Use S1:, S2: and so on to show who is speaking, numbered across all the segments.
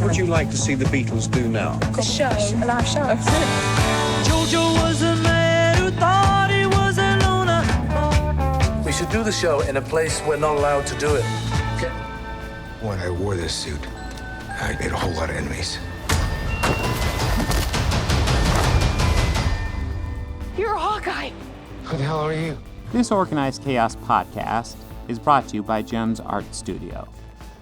S1: What would you like to see the Beatles do now?
S2: A show, a live show.
S3: Jojo was a man who thought he was a loner.
S4: We should do the show in a place we're not allowed to do it. Okay?
S5: When I wore this suit, I made a whole lot of enemies.
S2: You're a Hawkeye.
S5: Who the hell are you?
S6: This Organized Chaos podcast is brought to you by JEMS Art Studio.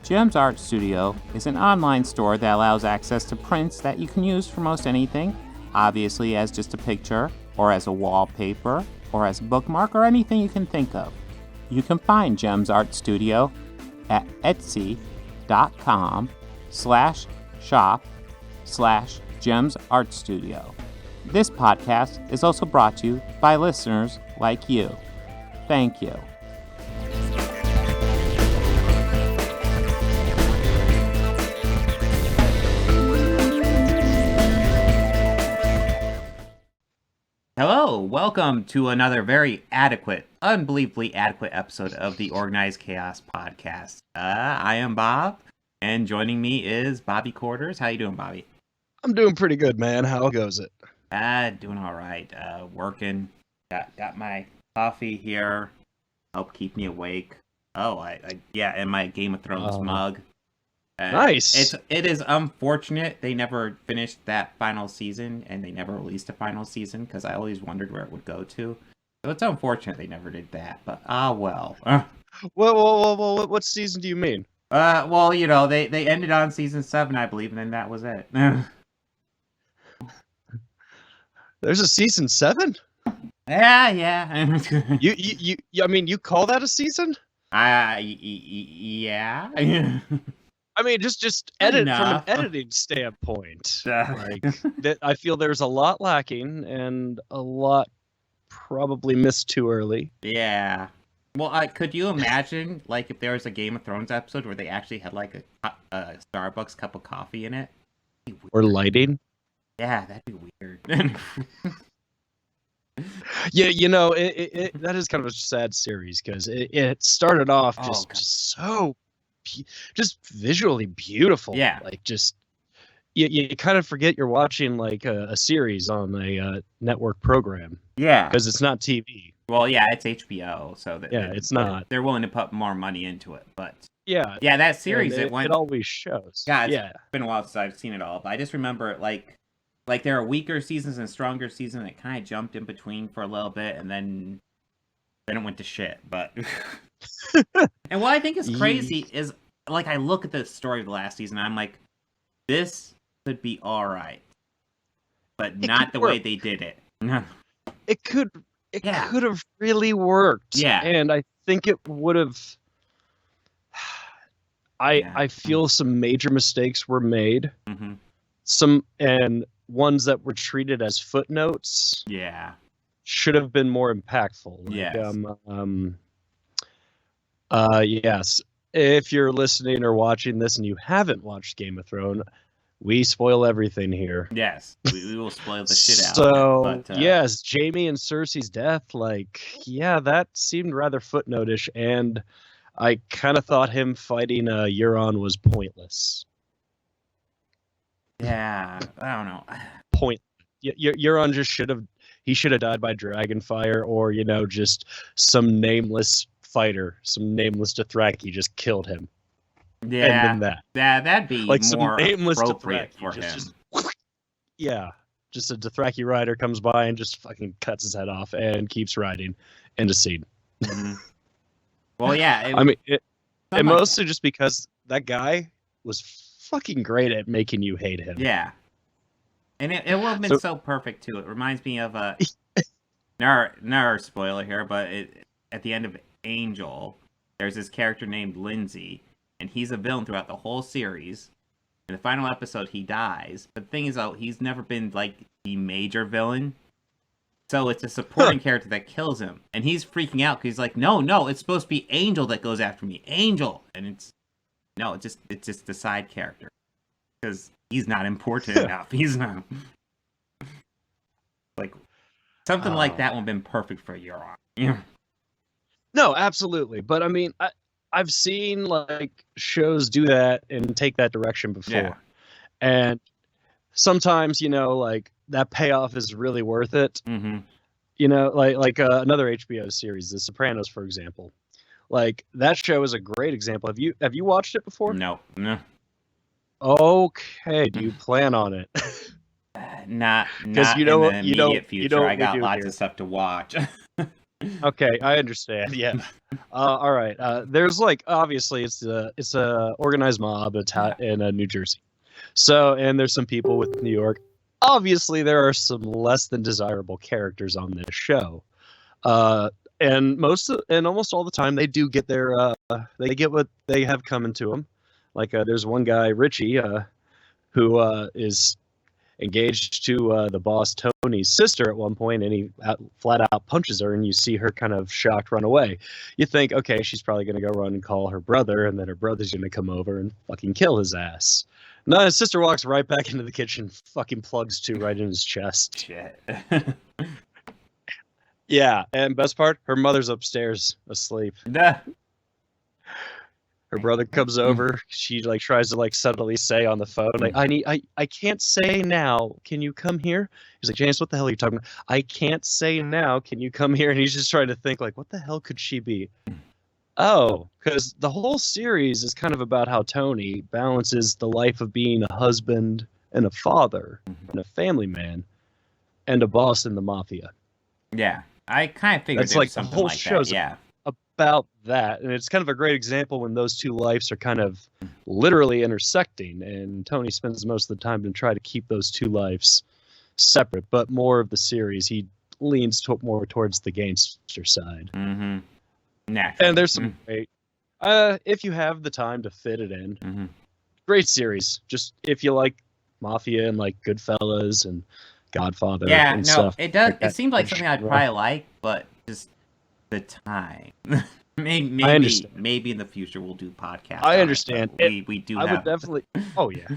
S6: JEMS Art Studio is an online store that allows access to prints that you can use for most anything, obviously as just a picture, or as a wallpaper, or as a bookmark, or anything you can think of. You can find JEMS Art Studio at etsy.com/shop/JEMS Art Studio. This podcast is also brought to you by listeners like you. Thank you. Hello, welcome to another very unbelievably adequate episode of the Organized Chaos podcast. I am Bob, and joining me is Bobby Quarters. How you doing, Bobby?
S7: I'm doing pretty good, man. How goes it?
S6: Doing all right. Working. Got my coffee here. Help keep me awake. Oh, and my Game of Thrones mug.
S7: Nice.
S6: It is unfortunate they never finished that final season, and they never released a final season, because I always wondered where it would go to. So it's unfortunate they never did that, but well.
S7: Whoa, what season do you mean?
S6: Well, you know, they ended on season 7, I believe, and then that was it.
S7: There's a season 7?
S6: Yeah.
S7: You I mean, you call that a season?
S6: Yeah.
S7: I mean, just edit from an editing standpoint. Like that, I feel there's a lot lacking and a lot probably missed too early.
S6: Yeah. Well, could you imagine, like, if there was a Game of Thrones episode where they actually had, like, a Starbucks cup of coffee in it?
S7: Or lighting?
S6: Yeah, that'd be weird.
S7: Yeah, you know, it that is kind of a sad series because it started off just so visually beautiful.
S6: Yeah,
S7: like just you kind of forget you're watching like a series on a network program.
S6: Yeah,
S7: because it's not TV.
S6: Well, yeah, it's HBO, so
S7: it's not.
S6: They're willing to put more money into it, but
S7: yeah,
S6: that series
S7: it always shows.
S6: Yeah, it's been a while since I've seen it all, but I just remember it like there are weaker seasons and stronger seasons that kind of jumped in between for a little bit, and then it went to shit. But and what I think is crazy is, like, I look at the story of the last season, and I'm like, this could be all right, but not the way they did it.
S7: It could have really worked.
S6: Yeah,
S7: and I think it would have. I feel some major mistakes were made.
S6: Mm-hmm.
S7: Some and ones that were treated as footnotes.
S6: Yeah,
S7: should have been more impactful. Like, yes. If you're listening or watching this and you haven't watched Game of Thrones, we spoil everything here.
S6: Yes, we will spoil the shit out.
S7: So, yes, Jaime and Cersei's death, that seemed rather footnotish, and I kind of thought him fighting Euron was pointless.
S6: Yeah, I don't know.
S7: Euron just should have died by dragonfire, or just some nameless fighter, some nameless Dothraki just killed him.
S6: Yeah,
S7: and then
S6: that'd be
S7: like
S6: more
S7: some nameless
S6: appropriate
S7: Dothraki
S6: for him.
S7: Just a Dothraki rider comes by and just fucking cuts his head off and keeps riding. End of scene.
S6: Mm-hmm. Well, yeah.
S7: And mostly just because that guy was fucking great at making you hate him.
S6: Yeah. And it would have been so perfect, too. It reminds me of another spoiler here, but at the end of Angel, there's this character named Lindsay, and he's a villain throughout the whole series. In the final episode, he dies. But the thing is, though, he's never been, like, the major villain. So it's a supporting character that kills him. And he's freaking out because he's like, no, it's supposed to be Angel that goes after me. Angel! And it's just the side character. Because he's not important enough. He's not... Like, something like that would have been perfect for Euron. Yeah.
S7: No, absolutely. But, I mean, I've seen, like, shows do that and take that direction before.
S6: Yeah.
S7: And sometimes, like that payoff is really worth it.
S6: Mm-hmm.
S7: Like another HBO series, The Sopranos, for example. Like that show is a great example. Have you watched it before?
S6: No.
S7: Okay. Do you plan on it?
S6: Not in
S7: you
S6: the
S7: what
S6: immediate future. I
S7: we
S6: got
S7: do
S6: lots
S7: here.
S6: of stuff to watch.
S7: Okay, I understand. Yeah. All right. There's like obviously it's a organized mob in New Jersey. So and there's some people with New York. Obviously, there are some less than desirable characters on this show. And almost all the time they do get they get what they have coming to them. Like there's one guy, Richie, who is engaged to the boss Tony's sister at one point, and he flat out punches her, and you see her kind of shocked run away. You think, okay, she's probably going to go run and call her brother, and then her brother's going to come over and fucking kill his ass. No, his sister walks right back into the kitchen, fucking plugs two right in his chest.
S6: Shit.
S7: Yeah, and best part, her mother's upstairs asleep.
S6: Nah.
S7: Her brother comes over. She like tries to like subtly say on the phone, like, I can't say now. Can you come here? He's like, James, what the hell are you talking about? I can't say now. Can you come here? And he's just trying to think like, what the hell could she be? Oh, because the whole series is kind of about how Tony balances the life of being a husband and a father and a family man and a boss in the mafia.
S6: Yeah, I kind of figured
S7: That's
S6: there
S7: like
S6: was
S7: the
S6: something
S7: whole
S6: like
S7: show's
S6: that. Yeah.
S7: about that, and it's kind of a great example when those two lives are kind of literally intersecting, and Tony spends most of the time to try to keep those two lives separate, but more of the series he leans more towards the gangster side.
S6: Mm-hmm.
S7: And there's some great if you have the time to fit it in, great series. Just if you like mafia and like Goodfellas and Godfather and stuff.
S6: It does. It seems like something I'd probably like, but just the time. maybe in the future we'll do podcasts.
S7: I understand.
S6: We do.
S7: I would definitely. Oh yeah.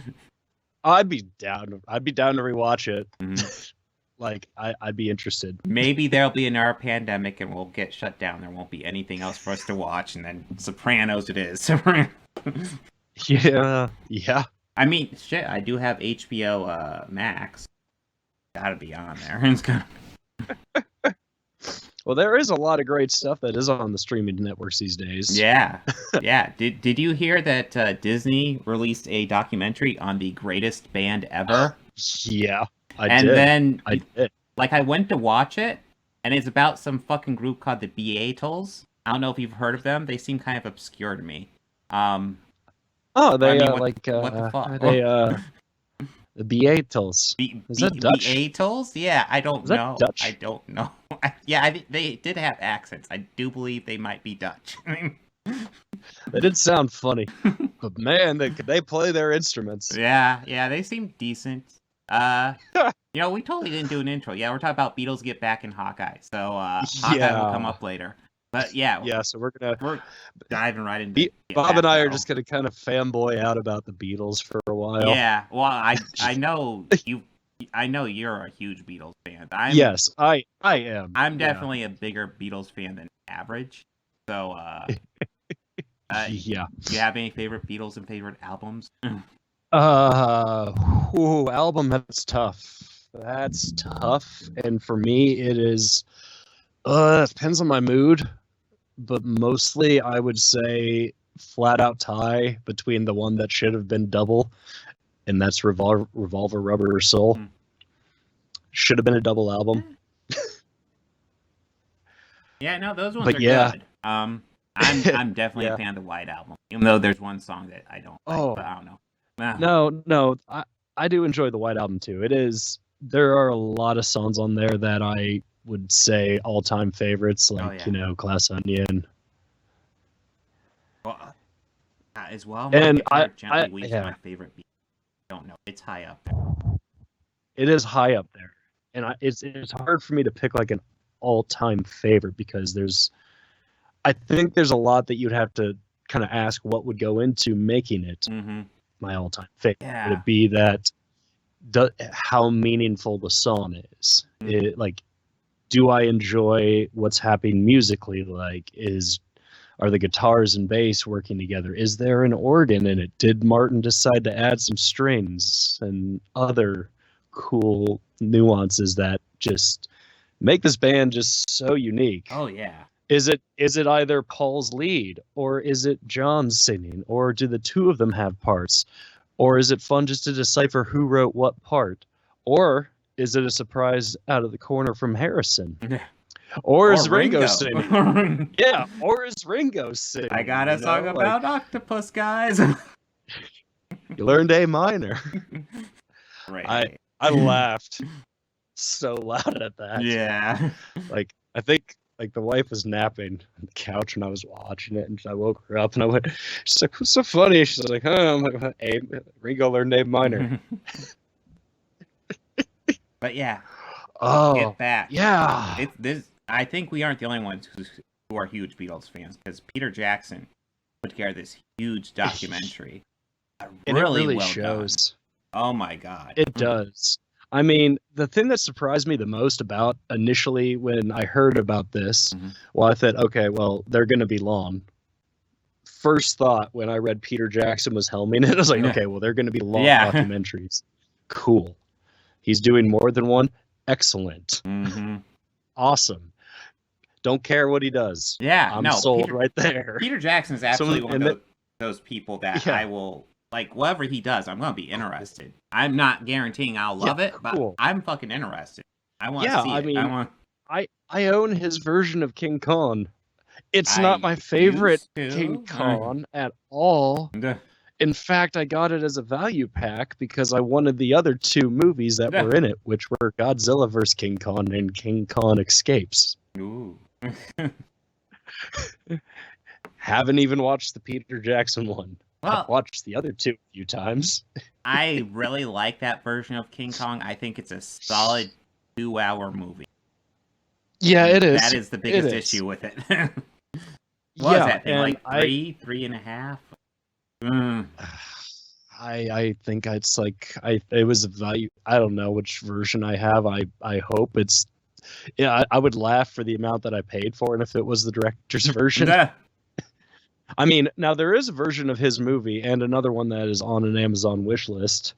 S7: I'd be down to rewatch it. Like I'd be interested.
S6: Maybe there'll be another pandemic and we'll get shut down. There won't be anything else for us to watch, and then Sopranos it is.
S7: Yeah.
S6: I mean, shit. I do have HBO Max. Gotta be on there. It's kind of...
S7: Well, there is a lot of great stuff that is on the streaming networks these days.
S6: Yeah. Did you hear that Disney released a documentary on the greatest band ever?
S7: Yeah, I
S6: did.
S7: Then I did.
S6: Like, I went to watch it, and it's about some fucking group called the Beatles. I don't know if you've heard of them. They seem kind of obscure to me.
S7: They
S6: what
S7: the fuck? The Beatles.
S6: Is
S7: that Dutch?
S6: Beatles? Yeah, I don't know.
S7: Dutch?
S6: I don't know. They did have accents. I do believe they might be Dutch.
S7: They did sound funny, but man, they play their instruments.
S6: Yeah, they seem decent. We totally didn't do an intro. Yeah, we're talking about Beatles Get Back in Hawkeye. So Hawkeye will come up later. But yeah, so we're diving right into
S7: Bob and I are just gonna kind of fanboy out about the Beatles for a while.
S6: Yeah, well, I know you. I know you're a huge Beatles fan.
S7: Yes, I am.
S6: I'm definitely a bigger Beatles fan than average. So,
S7: yeah.
S6: Do you have any favorite Beatles and favorite albums?
S7: Album, that's tough. That's tough, and for me, it is. It depends on my mood. But mostly, I would say flat out tie between the one that should have been double, and that's Revolver, Rubber Soul. Should have been a double album.
S6: Yeah, no, those ones are good. I'm definitely a fan of the White Album, even though there's one song that I don't like, but I don't know.
S7: No, I do enjoy the White Album too. There are a lot of songs on there that I would say all-time favorites, like Glass Onion.
S6: Well, as well.
S7: And
S6: Gently Weep's my favorite beat. I don't know. It's high up there.
S7: It is high up there, and it's hard for me to pick like an all-time favorite because I think there's a lot that you'd have to kind of ask what would go into making it my all-time favorite.
S6: Yeah.
S7: Would it be that how meaningful the song is? Do I enjoy what's happening musically? Like, is Are the guitars and bass working together? Is there an organ in it? Did Martin decide to add some strings and other cool nuances that just make this band just so unique?
S6: Oh yeah.
S7: Is it either Paul's lead, or is it John's singing, or do the two of them have parts? Or is it fun just to decipher who wrote what part? Or is it a surprise out of the corner from Harrison? Or is Ringo singing? Yeah, or is Ringo singing?
S6: I got a song about octopus, guys.
S7: You learned A minor.
S6: Right.
S7: I laughed so loud at that.
S6: Yeah.
S7: Like, I think the wife was napping on the couch and I was watching it, and I woke her up and I went, she's like, what's so funny? She's like, I'm like, Ringo learned A minor.
S6: But yeah.
S7: Oh,
S6: Get back.
S7: yeah.
S6: I think we aren't the only ones who are huge Beatles fans, because Peter Jackson put together this huge documentary.
S7: And
S6: Really,
S7: it really
S6: well
S7: shows.
S6: done. Oh my god.
S7: It does. I mean, the thing that surprised me the most about initially when I heard about this, well, I thought, okay, well, they're going to be long. First thought when I read Peter Jackson was helming it, I was like, okay, well, they're going to be long documentaries. Cool. He's doing more than one. Excellent. Awesome. Don't care what he does.
S6: Yeah,
S7: I'm sold right there.
S6: Peter Jackson is absolutely one of those people that I will, like, whatever he does, I'm going to be interested. I'm not guaranteeing I'll love it, but I'm fucking interested. I want to see it.
S7: Mean, I own his version of King Kong. It's not my favorite King Kong at all. In fact, I got it as a value pack because I wanted the other two movies that were in it, which were Godzilla vs. King Kong and King Kong Escapes.
S6: Ooh.
S7: Haven't even watched the Peter Jackson one.
S6: Well,
S7: I've watched the other two a few times.
S6: I really like that version of King Kong. I think it's a solid 2-hour movie.
S7: Yeah, it is.
S6: That is the biggest issue with it. What was that thing? Like 3.5?
S7: I think it's like it was a value. I don't know which version I have. I hope it's. Yeah, I would laugh for the amount that I paid for it if it was the director's version. I mean, now there is a version of his movie and another one that is on an Amazon wish list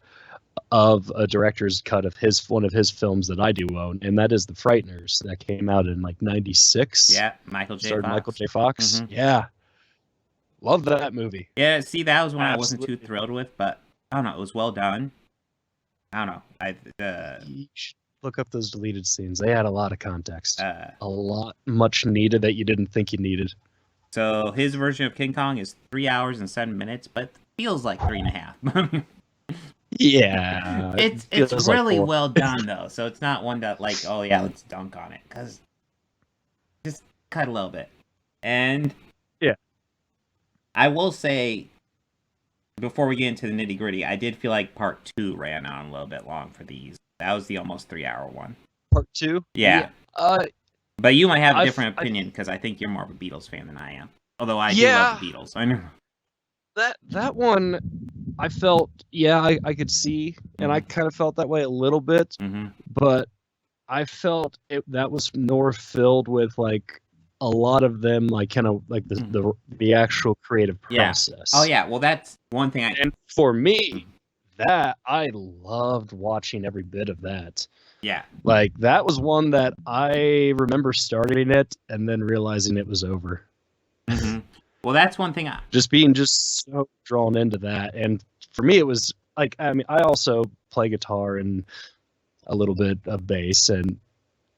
S7: of a director's cut of one of his films that I do own, and that is The Frighteners that came out in like '96.
S6: Yeah, Michael J.
S7: Fox. Yeah. Love that movie.
S6: Yeah, see, that was one I wasn't too thrilled with, but I don't know, it was well done. I don't know.
S7: You should look up those deleted scenes. They had a lot of context. A lot much needed that you didn't think you needed.
S6: So his version of King Kong is 3 hours and 7 minutes, but feels like 3.5.
S7: Yeah.
S6: It's really well done, though, so it's not one that, like, oh yeah, let's dunk on it, because just cut a little bit. And I will say, before we get into the nitty gritty, I did feel like part 2 ran on a little bit long for these. That was the almost 3-hour one.
S7: Part 2?
S6: Yeah. But you might have a different opinion because I think you're more of a Beatles fan than I am. Although I do love the Beatles. I know.
S7: That one, I felt, I could see, and I kind of felt that way a little bit, but I felt that was more filled with, like, a lot of them, like, kind of like the actual creative process.
S6: Oh yeah, well that's one thing.
S7: And for me, that I loved watching every bit of that.
S6: Yeah,
S7: like that was one that I remember starting it and then realizing it was over.
S6: Well, that's one thing.
S7: Just being so drawn into that, and for me, it was like, I mean, I also play guitar and a little bit of bass, and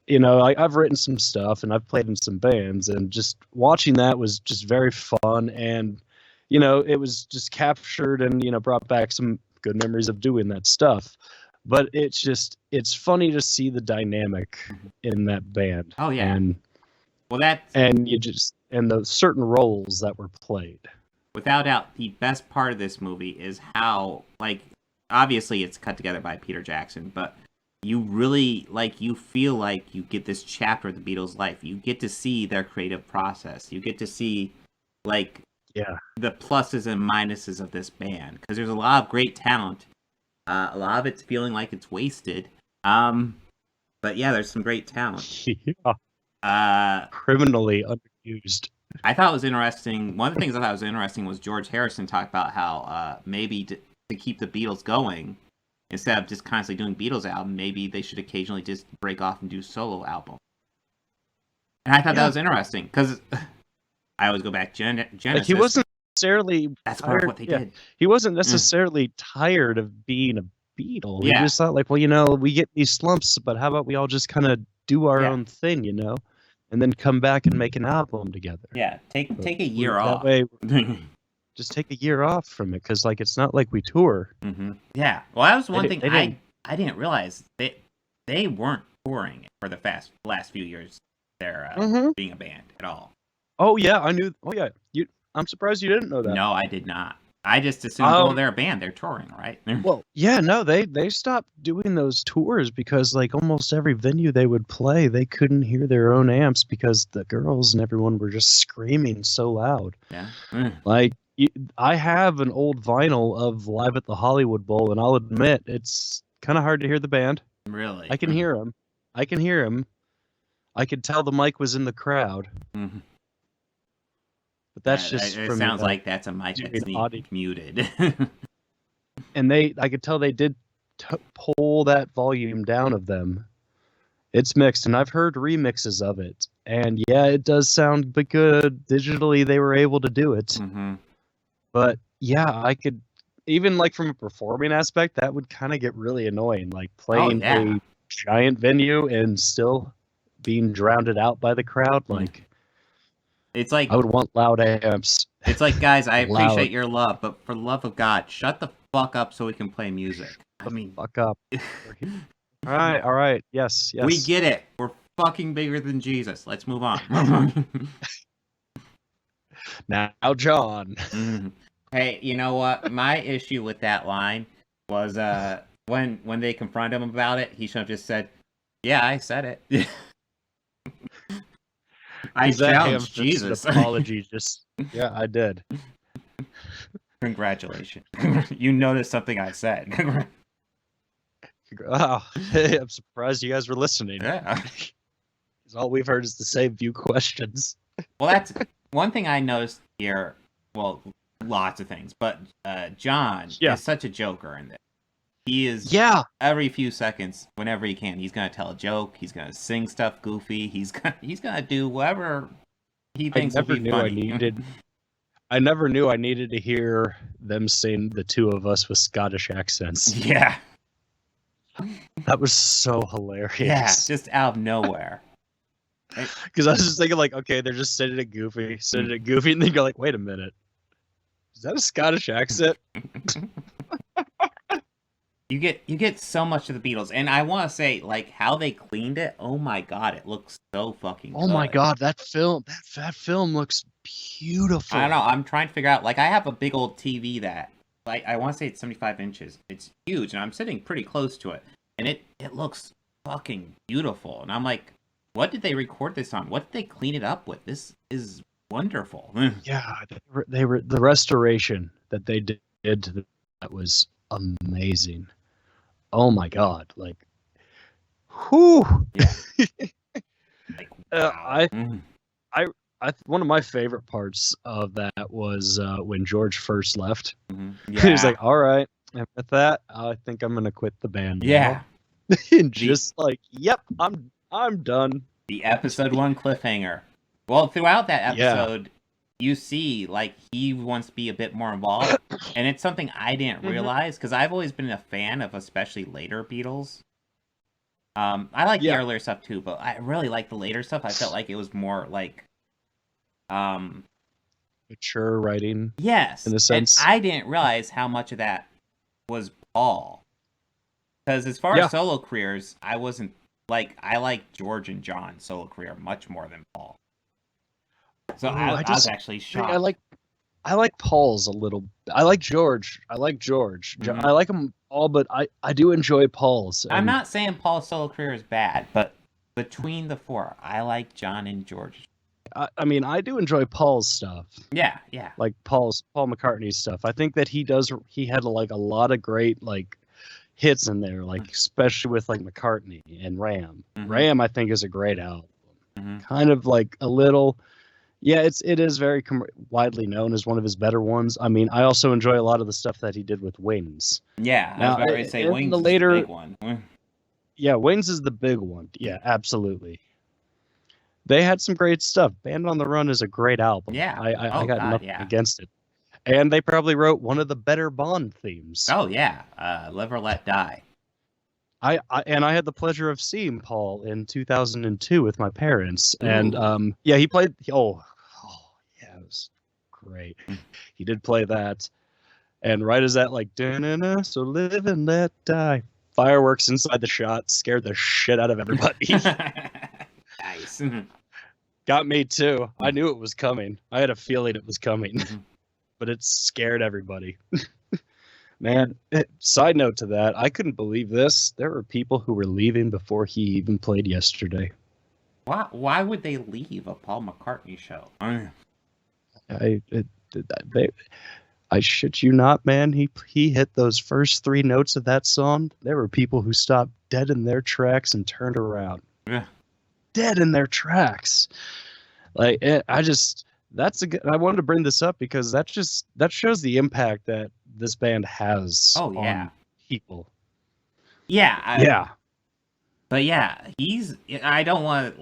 S7: you know, I've written some stuff and I've played in some bands, and just watching that was just very fun. And, you know, it was just captured and, you know, brought back some good memories of doing that stuff. But it's funny to see the dynamic in that band.
S6: Oh, yeah.
S7: And the certain roles that were played.
S6: Without doubt, the best part of this movie is how, like, obviously it's cut together by Peter Jackson, but you really, like, you feel like you get this chapter of the Beatles' life. You get to see their creative process. You get to see, like, the pluses and minuses of this band. Because there's a lot of great talent. A lot of it's feeling like it's wasted. But yeah, there's some great talent.
S7: Criminally underused.
S6: I thought it was interesting. One of the things I thought was interesting was George Harrison talked about how maybe to keep the Beatles going, instead of just constantly doing Beatles album, maybe they should occasionally just break off and do solo album. And I thought that was interesting because I always go back Genesis.
S7: Like he wasn't necessarily.
S6: That's part of what they did.
S7: He wasn't necessarily tired of being a Beatle.
S6: Yeah.
S7: He just thought, like, well, we get these slumps, but how about we all just kind of do our own thing, and then come back and make an album together.
S6: Yeah, take a year off.
S7: That way, just take a year off from it, because like it's not like we tour.
S6: Mm-hmm. Yeah, well, that was one thing I didn't realize they weren't touring for the last few years. They're being a band at all.
S7: Oh yeah, I knew. Oh yeah, I'm surprised you didn't know that.
S6: No, I did not. I just assumed, they're a band. They're touring, right?
S7: Well, yeah, no, they stopped doing those tours because like almost every venue they would play, they couldn't hear their own amps because the girls and everyone were just screaming so loud.
S6: Yeah.
S7: Like I have an old vinyl of Live at the Hollywood Bowl, and I'll admit it's kind of hard to hear the band.
S6: Really?
S7: I can hear them. I could tell the mic was in the crowd.
S6: Mm-hmm.
S7: But that's just
S6: it
S7: from
S6: sounds like that's a mic that's muted.
S7: And I could tell they did pull that volume down of them. It's mixed, and I've heard remixes of it. And yeah, it does sound good. Digitally, they were able to do it.
S6: Mm-hmm.
S7: But yeah, I could, even like from a performing aspect, that would kind of get really annoying. Like playing a giant venue and still being drowned out by the crowd. Like,
S6: it's like
S7: I would want loud amps.
S6: It's like, guys, I appreciate your love, but for the love of God, shut the fuck up so we can play music. I mean,
S7: fuck up. All right. Yes.
S6: We get it. We're fucking bigger than Jesus. Let's move on.
S7: Now, John.
S6: Mm-hmm. Hey, you know what? My issue with that line was when they confronted him about it, he should have just said, "Yeah, I said it." I challenged Jesus.
S7: Apology, yeah, I did.
S6: Congratulations. You noticed something I said.
S7: Oh, hey, I'm surprised you guys were listening.
S6: Yeah.
S7: Because all we've heard is the same few questions.
S6: Well, that's one thing I noticed here. Well, lots of things, but John is such a joker in this. He is every few seconds, whenever he can, he's gonna tell a joke. He's gonna sing stuff goofy. He's gonna do whatever he thinks will be funny.
S7: I never knew I needed to hear them sing, the two of us with Scottish accents.
S6: Yeah,
S7: that was so hilarious.
S6: Yeah, just out of nowhere.
S7: Because I was just thinking, like, okay, they're just singing it goofy, and then you're like, wait a minute, is that a Scottish accent?
S6: You get so much of the Beatles, and I want to say, like, how they cleaned it. Oh my god, it looks so fucking good.
S7: Oh my god, that film looks beautiful.
S6: I don't know. I'm trying to figure out. Like, I have a big old TV that, like, I want to say it's 75 inches. It's huge, and I'm sitting pretty close to it, and it looks fucking beautiful. And I'm like, what did they record this on? What did they clean it up with? This is wonderful.
S7: Yeah, they were the restoration that they did to that was amazing. Oh my god, like, whew. Yeah. Like, wow. One of my favorite parts of that was when George first left. Mm-hmm. Yeah. He was like, all right, and with that, I think I'm gonna quit the band.
S6: Yeah.
S7: And just like, yep, I'm done.
S6: The episode 1 cliffhanger. Well, throughout that episode, you see, like, he wants to be a bit more involved, and it's something I didn't realize, because I've always been a fan of especially later Beatles. I like the earlier stuff too, but I really like the later stuff. I felt like it was more like
S7: mature writing.
S6: Yes,
S7: in a sense.
S6: And I didn't realize how much of that was Paul. Because as far as solo careers, I wasn't like, I like George and John's solo career much more than Paul. So I was actually shocked.
S7: I like Paul's a little. I like George. Mm-hmm. I like them all, but I do enjoy Paul's.
S6: I'm not saying Paul's solo career is bad, but between the four, I like John and George.
S7: I mean, I do enjoy Paul's stuff.
S6: Yeah.
S7: Like Paul McCartney's stuff. I think that he had like a lot of great like hits in there, like especially with like McCartney and Ram. Mm-hmm. Ram, I think, is a great album. Mm-hmm. Kind of like a little. Yeah, it is very widely known as one of his better ones. I mean, I also enjoy a lot of the stuff that he did with Wings.
S6: Yeah, I was
S7: Now,
S6: about to say
S7: in
S6: Wings
S7: the
S6: is
S7: later,
S6: the big one.
S7: yeah, Wings is the big one. Yeah, absolutely. They had some great stuff. Band on the Run is a great album.
S6: Yeah.
S7: I
S6: Oh
S7: got
S6: God,
S7: nothing
S6: yeah.
S7: against it. And they probably wrote one of the better Bond themes.
S6: Oh yeah, Live or Let Die.
S7: I had the pleasure of seeing Paul in 2002 with my parents, and
S6: Ooh.
S7: yeah, he played. Yeah, it was great. He did play that, and right as that like, "Da-na-na, so live and let die," fireworks inside the shot scared the shit out of everybody.
S6: Nice.
S7: Got me too. I knew it was coming. I had a feeling it was coming,
S6: Mhm.
S7: but it scared everybody. Man, side note to that, I couldn't believe this. There were people who were leaving before he even played yesterday.
S6: Why would they leave a Paul McCartney show?
S7: I shit you not, man. He hit those first 3 notes of that song. There were people who stopped dead in their tracks and turned around.
S6: Yeah.
S7: Dead in their tracks. Like I wanted to bring this up because that shows the impact that this band has on people.
S6: Yeah.
S7: Yeah.
S6: But yeah, I don't want to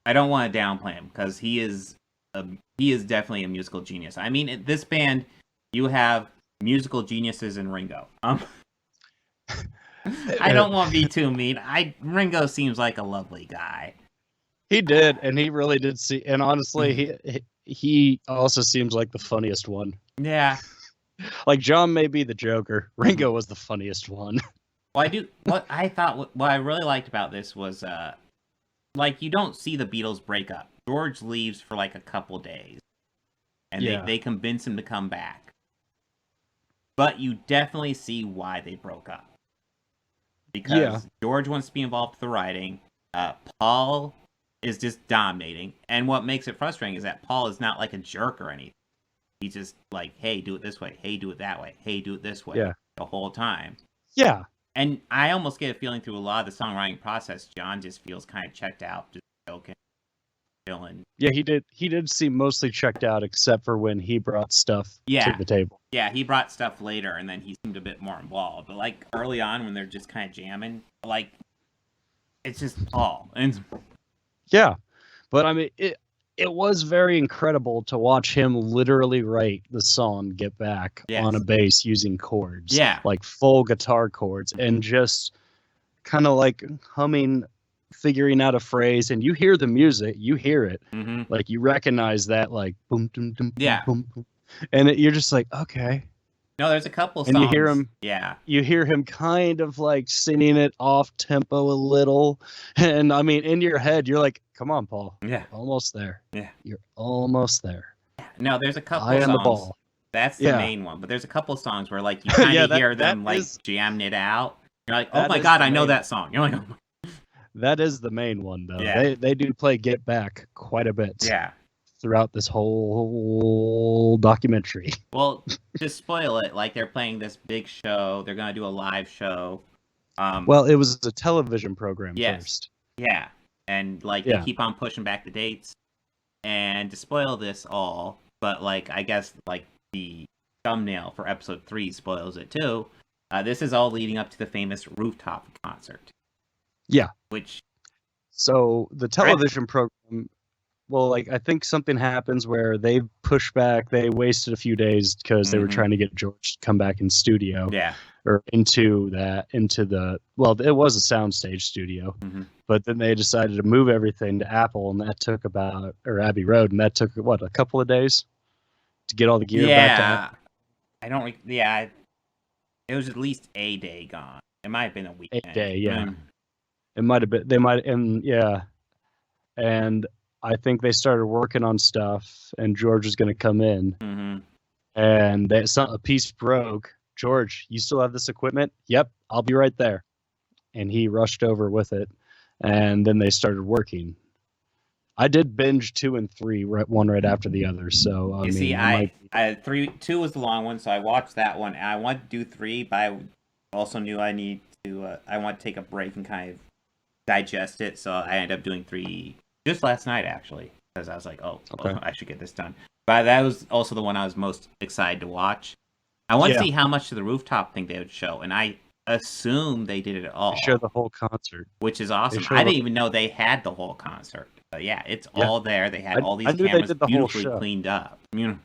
S6: downplay him because he is definitely a musical genius. I mean, this band, you have musical geniuses in Ringo. I don't want to be too mean. Ringo seems like a lovely guy.
S7: He did, and he really did see. And honestly, he also seems like the funniest one.
S6: Yeah.
S7: Like John may be the Joker. Ringo was the funniest one.
S6: Well, what I really liked about this was, you don't see the Beatles break up. George leaves for like a couple days, and they convince him to come back. But you definitely see why they broke up. Because George wants to be involved with the writing. Paul is just dominating. And what makes it frustrating is that Paul is not like a jerk or anything. He's just like, hey, do it this way. Hey, do it that way. Hey, do it this way.
S7: Yeah.
S6: The whole time.
S7: Yeah.
S6: And I almost get a feeling through a lot of the songwriting process, John just feels kind of checked out, just joking, chilling.
S7: Yeah, he did seem mostly checked out, except for when he brought stuff to the table.
S6: Yeah, he brought stuff later, and then he seemed a bit more involved. But like early on, when they're just kind of jamming, like it's just Paul. And
S7: yeah, but I mean, it was very incredible to watch him literally write the song "Get Back" on a bass using chords, like full guitar chords, and just kind of like humming, figuring out a phrase, and you hear the music, you hear it, like you recognize that, like boom, boom, boom, boom, boom, and you're just like, okay.
S6: No, there's a couple songs.
S7: And you hear him,
S6: you
S7: hear him kind of like singing it off tempo a little, and I mean, in your head, you're like, come on, Paul, almost there.
S6: Yeah,
S7: you're almost there.
S6: No, there's a couple
S7: Eye
S6: songs.
S7: on the ball.
S6: That's the main one, but there's a couple sonmes where like you kind of hear them like jamming it out. You're like, oh my god, I know that song. You're like, oh my.
S7: That is the main one, though.
S6: Yeah.
S7: They do play "Get Back" quite a bit.
S6: Yeah.
S7: Throughout this whole documentary.
S6: Well, to spoil it, like they're playing this big show. They're gonna do a live show.
S7: Well, it was a television program first.
S6: Yeah, and like they keep on pushing back the dates. And to spoil this all, but like I guess like the thumbnail for episode 3 spoils it too. This is all leading up to the famous rooftop concert.
S7: Yeah. So the television program. Well, like I think something happens where they push back. They wasted a few days because they were trying to get George to come back in studio.
S6: Yeah.
S7: Or into the it was a soundstage studio, but then they decided to move everything to Apple, and that took Abbey Road, and that took what, a couple of days to get all the gear back to Apple.
S6: It was at least a day gone. It might have been a weekend.
S7: A day, yeah. It might have been. And I think they started working on stuff, and George was going to come in, and a piece broke. George, you still have this equipment? Yep, I'll be right there. And he rushed over with it, and then they started working. I did binge 2 and 3, one right after the other. So
S6: I 2 was the long one, so I watched that one. I wanted to do 3, but I also knew I need to. I want to take a break and kind of digest it, so I ended up doing 3 Just last night, actually, because I was like, oh,
S7: Okay.
S6: I should get this done. But that was also the one I was most excited to watch. I want to see how much of the rooftop thing they would show, and I assume they did it all.
S7: They showed the whole concert,
S6: which is awesome. I didn't even know they had the whole concert. But yeah, it's all there. They had all these cameras beautifully cleaned up. You know?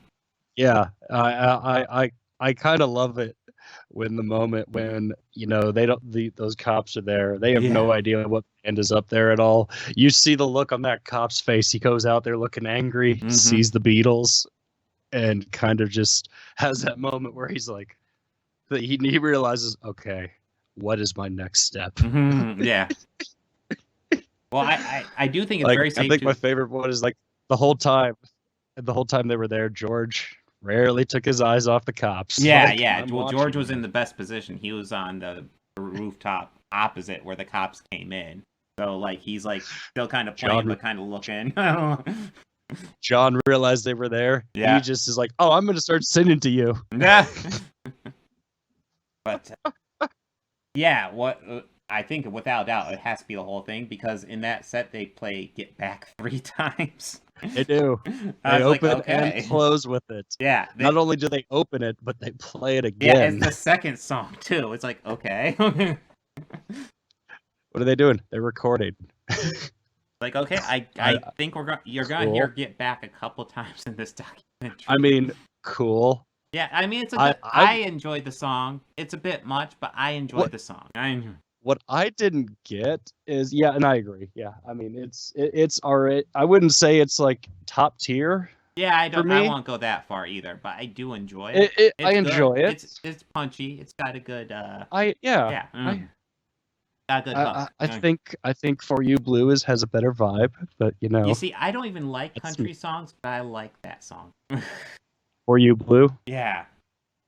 S7: Yeah, I kind of love it when the moment when they don't those cops are there. They have no idea what band is up there at all. You see the look on that cop's face. He goes out there looking angry, sees the Beatles, and kind of just has that moment where he's like, he realizes, okay, what is my next step?
S6: Yeah. Well, I do think it's
S7: like,
S6: very safe.
S7: I think my favorite one is like the whole time they were there, George rarely took his eyes off the cops.
S6: Yeah,
S7: like,
S6: yeah. Well, George was in the best position. He was on the rooftop opposite where the cops came in. So, like, he's like still kind of playing, but kind of looking.
S7: John realized they were there.
S6: Yeah.
S7: He just is like, oh, I'm going to start singing to you.
S6: Yeah. But, yeah, what I think without doubt it has to be the whole thing, because in that set they play Get Back 3 times.
S7: They do. They open and close with it.
S6: Yeah.
S7: Not only do they open it, but they play it again.
S6: Yeah, it's the second song too. It's like, okay.
S7: What are they doing? They're recording.
S6: Like, okay, I think you're gonna hear Get Back a couple times in this documentary.
S7: I mean, cool.
S6: Yeah, I mean, it's I enjoyed the song. It's a bit much, but I enjoyed the song.
S7: What I didn't get is, and I agree. Yeah, I mean, it's alright. I wouldn't say it's like top tier.
S6: Yeah, I won't go that far either, but I do enjoy it.
S7: I enjoy it.
S6: It's punchy. It's got a good.
S7: Got a good hook. I think For You Blue has a better vibe, but
S6: You see, I don't even like country songs, but I like that song.
S7: For You Blue.
S6: Yeah.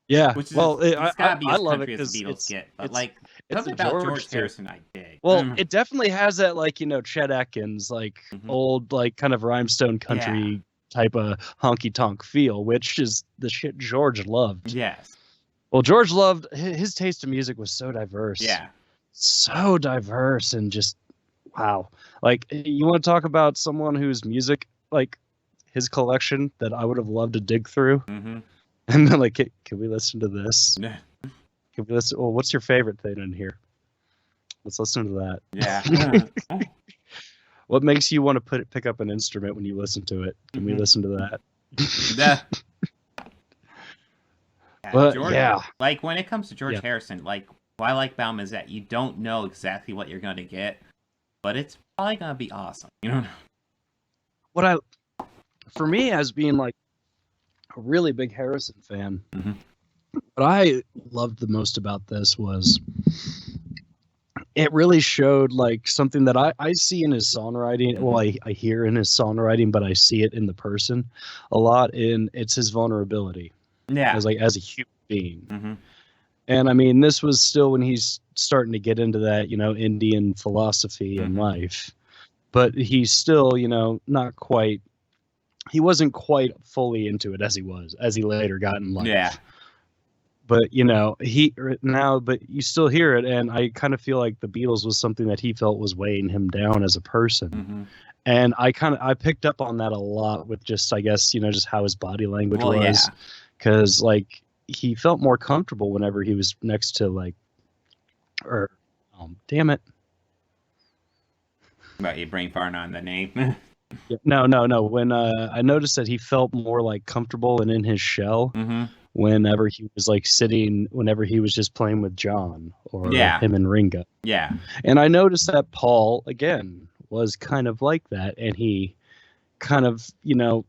S7: Yeah.
S6: Which is,
S7: well,
S6: it's gotta be
S7: I
S6: as
S7: love
S6: country
S7: it
S6: as the Beatles get, but like
S7: it's
S6: something about George Harrison I dig.
S7: Well, it definitely has that, like, Chet Atkins, like old, like kind of rhymestone country type of honky tonk feel, which is the shit George loved.
S6: Yes.
S7: Well, George loved his taste in music was so diverse.
S6: Yeah.
S7: So diverse and just wow. Like, you want to talk about someone whose music, like his collection that I would have loved to dig through. And then, like, can we listen to this?
S6: Yeah.
S7: Can we listen? Well, what's your favorite thing in here? Let's listen to that.
S6: Yeah.
S7: What makes you want to pick up an instrument when you listen to it? Can we listen to that? But
S6: George,
S7: yeah,
S6: like when it comes to George Harrison, like what I like about him is that you don't know exactly what you're going to get, but it's probably going to be awesome.
S7: For me, as being like a really big Harrison fan, what I loved the most about this was it really showed like something that I see in his songwriting. Well, I hear in his songwriting, but I see it in the person a lot. And it's his vulnerability. Yeah, as a human being. And I mean, this was still when he's starting to get into that, Indian philosophy in life, but he's still, not quite. He wasn't quite fully into it as he later got in life. Yeah. But but you still hear it, and I kind of feel like the Beatles was something that he felt was weighing him down as a person. And I picked up on that a lot with just, I guess, just how his body language was, because like he felt more comfortable whenever he was next to like, damn it.
S6: About your brain farting on the name.
S7: No. When I noticed that he felt more like comfortable and in his shell whenever he was like whenever he was just playing with John or him and Ringo. Yeah. And I noticed that Paul, again, was kind of like that. And he kind of,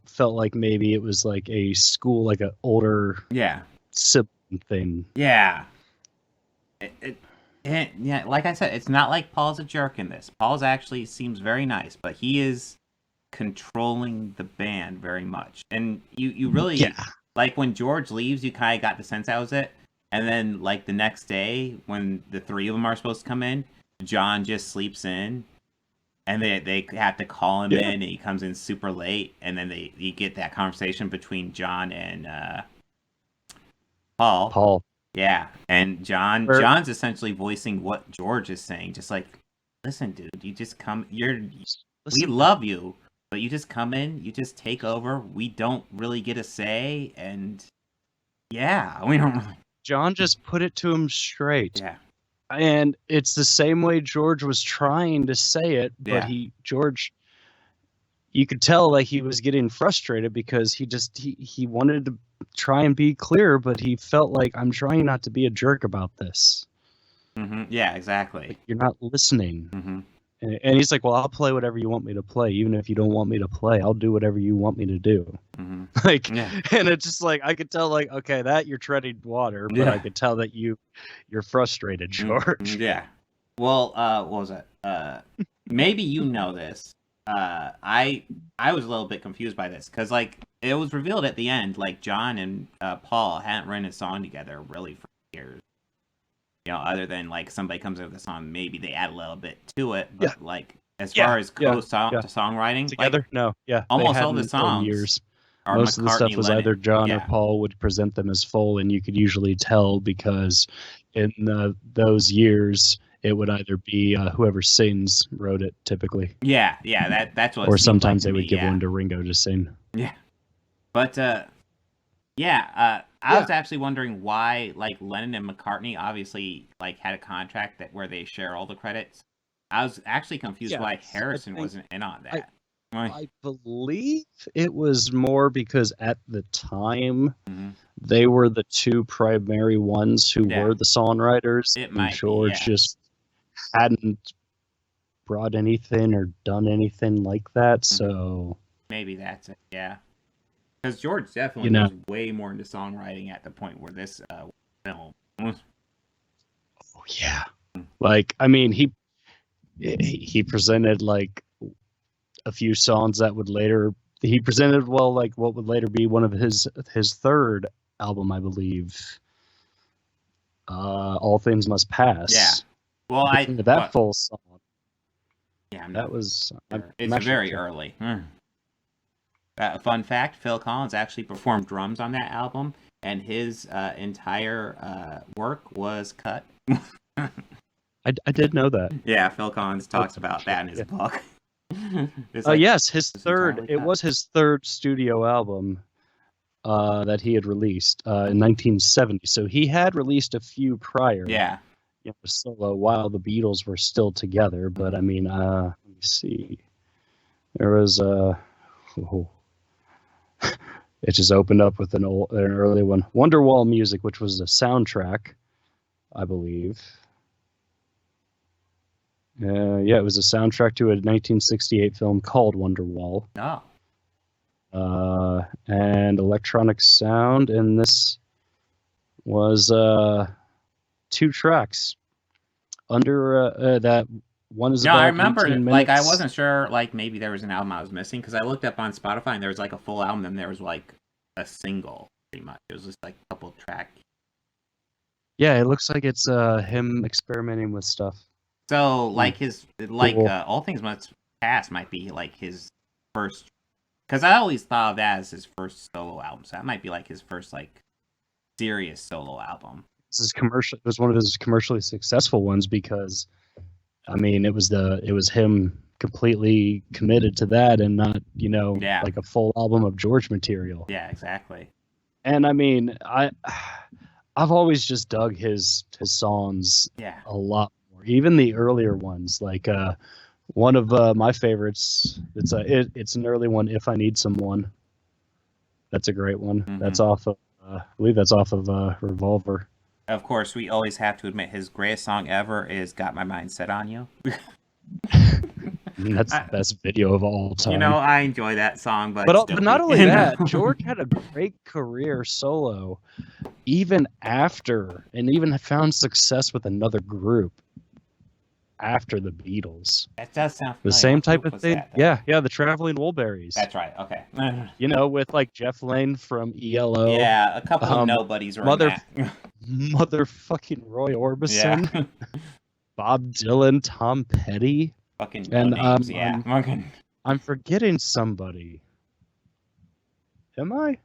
S7: felt like maybe it was like a school, like an older sibling thing. Yeah.
S6: Like I said, it's not like Paul's a jerk in this. Paul's actually seems very nice, but he is controlling the band very much, and you really like when George leaves, you kind of got the sense that was it. And then like the next day when the three of them are supposed to come in, John just sleeps in, and they have to call him in, and he comes in super late, and then you get that conversation between John and Paul. And John's essentially voicing what George is saying, just like, listen, dude, you just come, we love you, but you just come in, you just take over. We don't really get a say, and yeah, we don't really.
S7: John just put it to him straight.
S6: Yeah.
S7: And it's the same way George was trying to say it, but George, you could tell like he was getting frustrated because he wanted to try and be clear, but he felt like, I'm trying not to be a jerk about this.
S6: Mm-hmm. Yeah, exactly.
S7: Like, you're not listening.
S6: Mm-hmm.
S7: And he's like, well, I'll play whatever you want me to play. Even if you don't want me to play, I'll do whatever you want me to do.
S6: Mm-hmm.
S7: Like, and it's just like, I could tell like, okay, that you're treading water, but I could tell that you're frustrated, George.
S6: Yeah. Well, what was it? Maybe you know this. I was a little bit confused by this because like it was revealed at the end, like John and Paul hadn't written a song together really for years. You know, other than like somebody comes up with a song, maybe they add a little bit to it, but like as far as songwriting
S7: together,
S6: like,
S7: no,
S6: almost all the songs.
S7: Years.
S6: Are
S7: Most of the stuff was either John or Paul would present them as full, and you could usually tell because in those years it would either be whoever sings wrote it typically.
S6: Yeah, that's what.
S7: Or sometimes
S6: like
S7: they would give one to Ringo to sing.
S6: Yeah, but I was actually wondering why, like, Lennon and McCartney obviously like had a contract where they share all the credits. I was actually confused why Harrison wasn't in on that.
S7: I believe it was more because at the time they were the two primary ones who were the songwriters. And George just hadn't brought anything or done anything like that, so
S6: maybe that's it. Yeah. Because George definitely was way more into songwriting at the point where this film was.
S7: Oh yeah, like I mean, he presented like a few songs that would later like what would later be one of his third album, I believe. All Things Must Pass.
S6: Yeah. Well,
S7: full song.
S6: Yeah,
S7: that was.
S6: It's very early. Fun fact: Phil Collins actually performed drums on that album, and his entire work was cut.
S7: I did know that.
S6: Yeah, Phil Collins talks about that in his book.
S7: Yes, his third. It was his third studio album that he had released in 1970. So he had released a few prior.
S6: Yeah.
S7: Solo while the Beatles were still together. But I mean, let me see. There was it just opened up with an early one, Wonderwall Music, which was the soundtrack, I believe. Yeah, it was a soundtrack to a 1968 film called Wonderwall.
S6: Oh.
S7: And electronic sound, and this was 2 tracks. Under that one is about
S6: I remember.
S7: 18
S6: like, I
S7: minutes.
S6: wasn't sure. Like, maybe there was an album I was missing because I looked up on Spotify and there was like a full album, and there was like a single. Pretty much, it was just like a couple tracks.
S7: Yeah, it looks like it's him experimenting with stuff.
S6: So, like All Things Must Pass might be like his first, because I always thought of that as his first solo album. So that might be like his first like serious solo album.
S7: This is commercial. It was one of his commercially successful ones because, I mean, it was him completely committed to that and not like a full album of George material.
S6: Yeah, exactly.
S7: And I mean, I've always just dug his songs a lot. Even the earlier ones, like one of my favorites. It's an early one. If I Need Someone. That's a great one. Mm-hmm. That's off of. I believe that's off of Revolver.
S6: Of course, we always have to admit his greatest song ever is "Got My Mind Set on You."
S7: That's the best video of all time.
S6: I enjoy that song, but
S7: not only that, George had a great career solo, even after, and even found success with another group after the Beatles.
S6: That does sound familiar.
S7: The same type of thing. Yeah, the Traveling Wilburys.
S6: That's right. Okay.
S7: With like Jeff Lynne from ELO.
S6: Yeah, a couple of nobodies were
S7: motherfucking Roy Orbison. Yeah. Bob Dylan, Tom Petty.
S6: Fucking names, yeah.
S7: I'm forgetting somebody. Am I?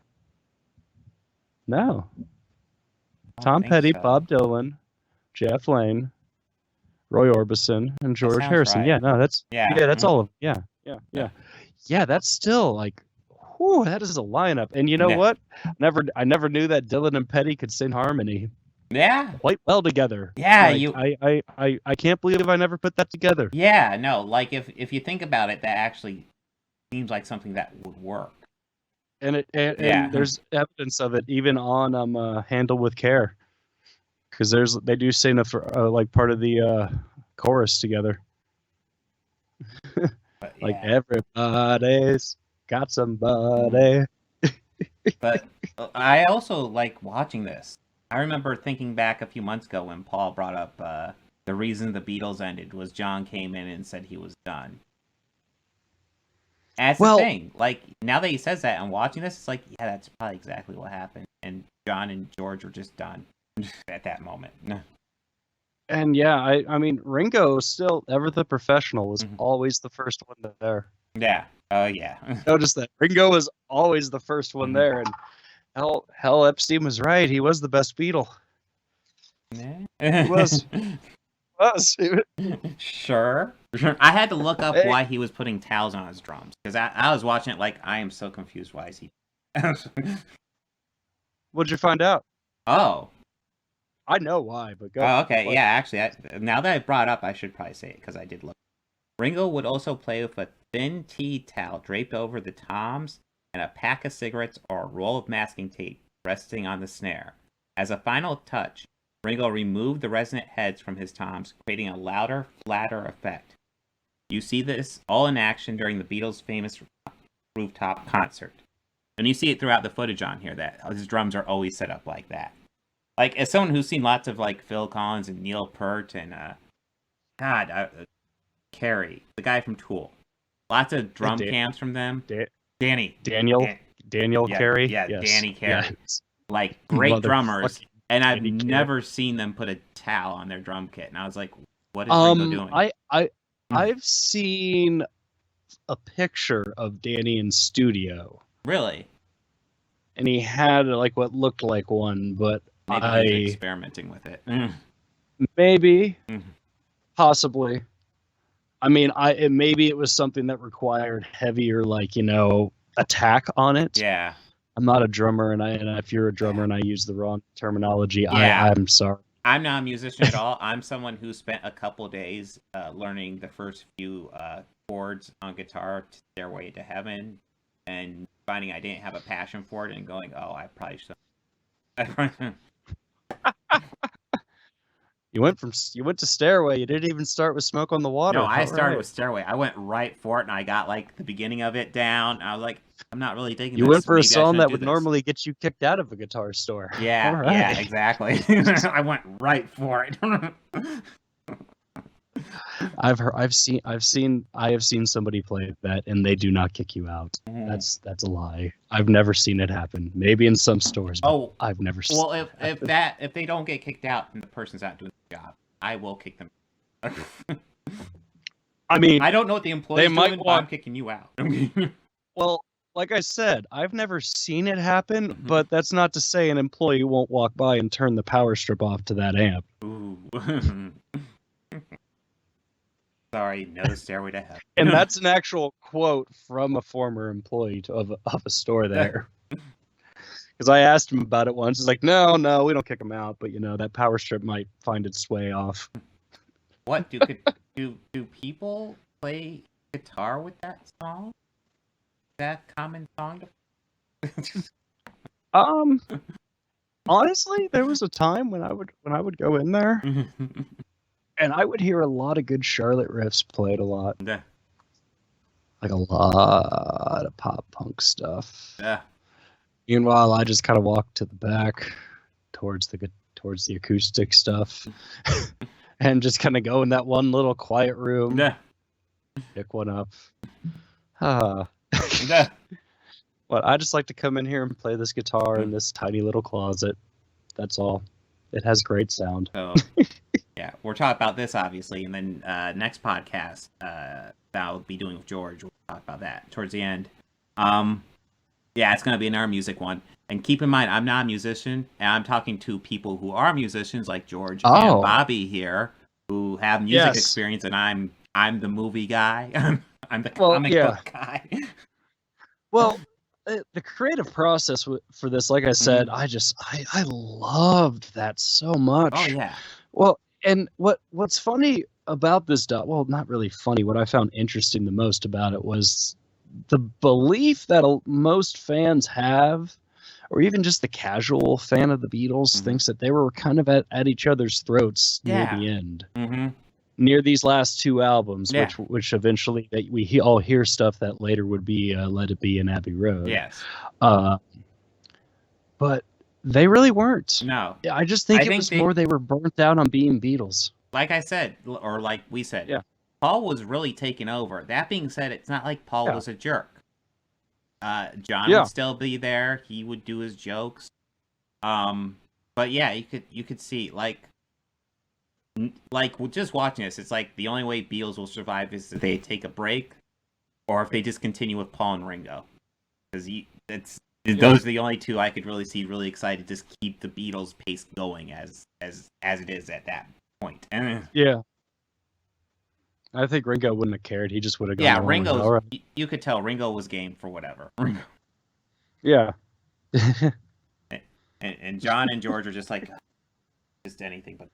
S7: No. Tom Petty, so. Bob Dylan, Jeff Lynne, Roy Orbison, and George Harrison.
S6: Right.
S7: Yeah, no, that's all of them. Yeah. Yeah. That's still like, whew, that is a lineup. And you know
S6: Yeah.
S7: what? I never knew that Dylan and Petty could sing harmony
S6: Yeah.
S7: quite well together.
S6: Yeah,
S7: Like, I can't believe I never put that together.
S6: Yeah, no, like if you think about it, that actually seems like something that would work.
S7: And
S6: Yeah.
S7: there's evidence of it even on Handle with Care, because they do sing like part of the chorus together.
S6: But,
S7: Like
S6: yeah.
S7: everybody's got somebody.
S6: But I also like watching this. I remember thinking back a few months ago when Paul brought up the reason the Beatles ended was John came in and said he was done. And that's the thing. Like, now that he says that and watching this, it's like, yeah, that's probably exactly what happened. And John and George were just done at that moment.
S7: And yeah, I mean, Ringo still, ever the professional, was always the first one there.
S6: Yeah. Oh, yeah.
S7: Notice that. Ringo was always the first one there. And hell, Epstein was right. He was the best Beatle.
S6: He
S7: was.
S6: Sure. I had to look up why he was putting towels on his drums. Because I was watching it like, I am so confused. Why is he...
S7: What'd you find out?
S6: Oh.
S7: I know why, but go.
S6: Oh, okay. Yeah, actually, now that I brought it up, I should probably say it, because I did look. Ringo would also play with a thin tea towel draped over the toms and a pack of cigarettes or a roll of masking tape resting on the snare. As a final touch, Ringo removed the resonant heads from his toms, creating a louder, flatter effect. You see this all in action during the Beatles' famous rooftop concert. And you see it throughout the footage on here, that his drums are always set up like that. Like, as someone who's seen lots of, like, Phil Collins and Neil Peart and, Carey, the guy from Tool. Lots of drum cams from them. Daniel
S7: Carey?
S6: Yeah,
S7: yes.
S6: Danny Carey.
S7: Yes.
S6: Like, great drummers. And I've never seen them put a towel on their drum kit. And I was like, what is Ringo doing?
S7: I've seen a picture of Danny in studio.
S6: Really?
S7: And he had, like, what looked like one, but
S6: maybe he was experimenting with it.
S7: Maybe. Possibly. I mean, maybe it was something that required heavier, like, attack on it.
S6: Yeah.
S7: I'm not a drummer, and if you're a drummer and I use the wrong terminology,
S6: yeah.
S7: I'm sorry.
S6: I'm not a musician at all. I'm someone who spent a couple days learning the first few chords on guitar to Stairway to Heaven, and finding I didn't have a passion for it, and going, oh, I probably should.
S7: You went to Stairway. You didn't even start with Smoke on the Water.
S6: No, I started with Stairway. I went right for it, and I got like the beginning of it down. I was like, I'm not really digging this.
S7: You went for
S6: Maybe
S7: a song that would
S6: this.
S7: normally get you kicked out of a guitar store.
S6: Yeah,
S7: right.
S6: Yeah, exactly. I went right for it.
S7: I have seen somebody play that, and they do not kick you out. That's a lie. I've never seen it happen. Maybe in some stores, but I've never seen.
S6: Well, if they don't get kicked out and the person's not doing the job, I will kick them.
S7: I mean,
S6: I don't know what the employee's doing, but I'm kicking you out.
S7: Well, like I said, I've never seen it happen, but that's not to say an employee won't walk by and turn the power strip off to that amp.
S6: Ooh. Sorry, no Stairway to Heaven.
S7: And that's an actual quote from a former employee of a store there. Because I asked him about it once. He's like, no, we don't kick him out, but that power strip might find its way off.
S6: What do people play guitar with that song? Is that a common song to
S7: honestly, there was a time when I would go in there and I would hear a lot of good Charlotte riffs played a lot.
S6: Yeah.
S7: Like a lot of pop punk stuff.
S6: Yeah.
S7: Meanwhile, I just kind of walked to the back towards the acoustic stuff and just kind of go in that one little quiet room.
S6: Yeah.
S7: Pick one up.
S6: Yeah.
S7: Well, I just like to come in here and play this guitar in this tiny little closet. That's all. It has great sound.
S6: So, yeah, we're talking about this obviously, and then next podcast that I'll be doing with George, we'll talk about that towards the end. Yeah, it's gonna be another music one. And keep in mind, I'm not a musician, and I'm talking to people who are musicians, like George and Bobby here, who have music experience, and I'm the movie guy. I'm the
S7: Well,
S6: comic
S7: yeah.
S6: book guy.
S7: Well, the creative process for this, like I said, I loved that so much.
S6: Oh yeah.
S7: Well, and what's funny about this well, not really funny. What I found interesting the most about it was the belief that most fans have, or even just the casual fan of the Beatles thinks that they were kind of at each other's throats near the end.
S6: Mm-hmm.
S7: Near these last two albums,
S6: Yeah.
S7: which eventually we all hear stuff that later would be Let It Be and Abbey Road.
S6: Yes.
S7: But they really weren't.
S6: No.
S7: I just think it was more they were burnt out on being Beatles.
S6: Like I said, or like we said,
S7: Yeah.
S6: Paul was really taking over. That being said, it's not like Paul was a jerk. John would still be there. He would do his jokes. But yeah, you could see like just watching this, it's like the only way Beatles will survive is if they take a break, or if they just continue with Paul and Ringo, because those are the only two I could really see really excited to just keep the Beatles pace going as it is at that point.
S7: Yeah, I think Ringo wouldn't have cared. He just would have gone.
S6: Yeah,
S7: along
S6: Ringo.
S7: with it. All right.
S6: You could tell Ringo was game for whatever.
S7: Yeah.
S6: and John and George are just like just anything but.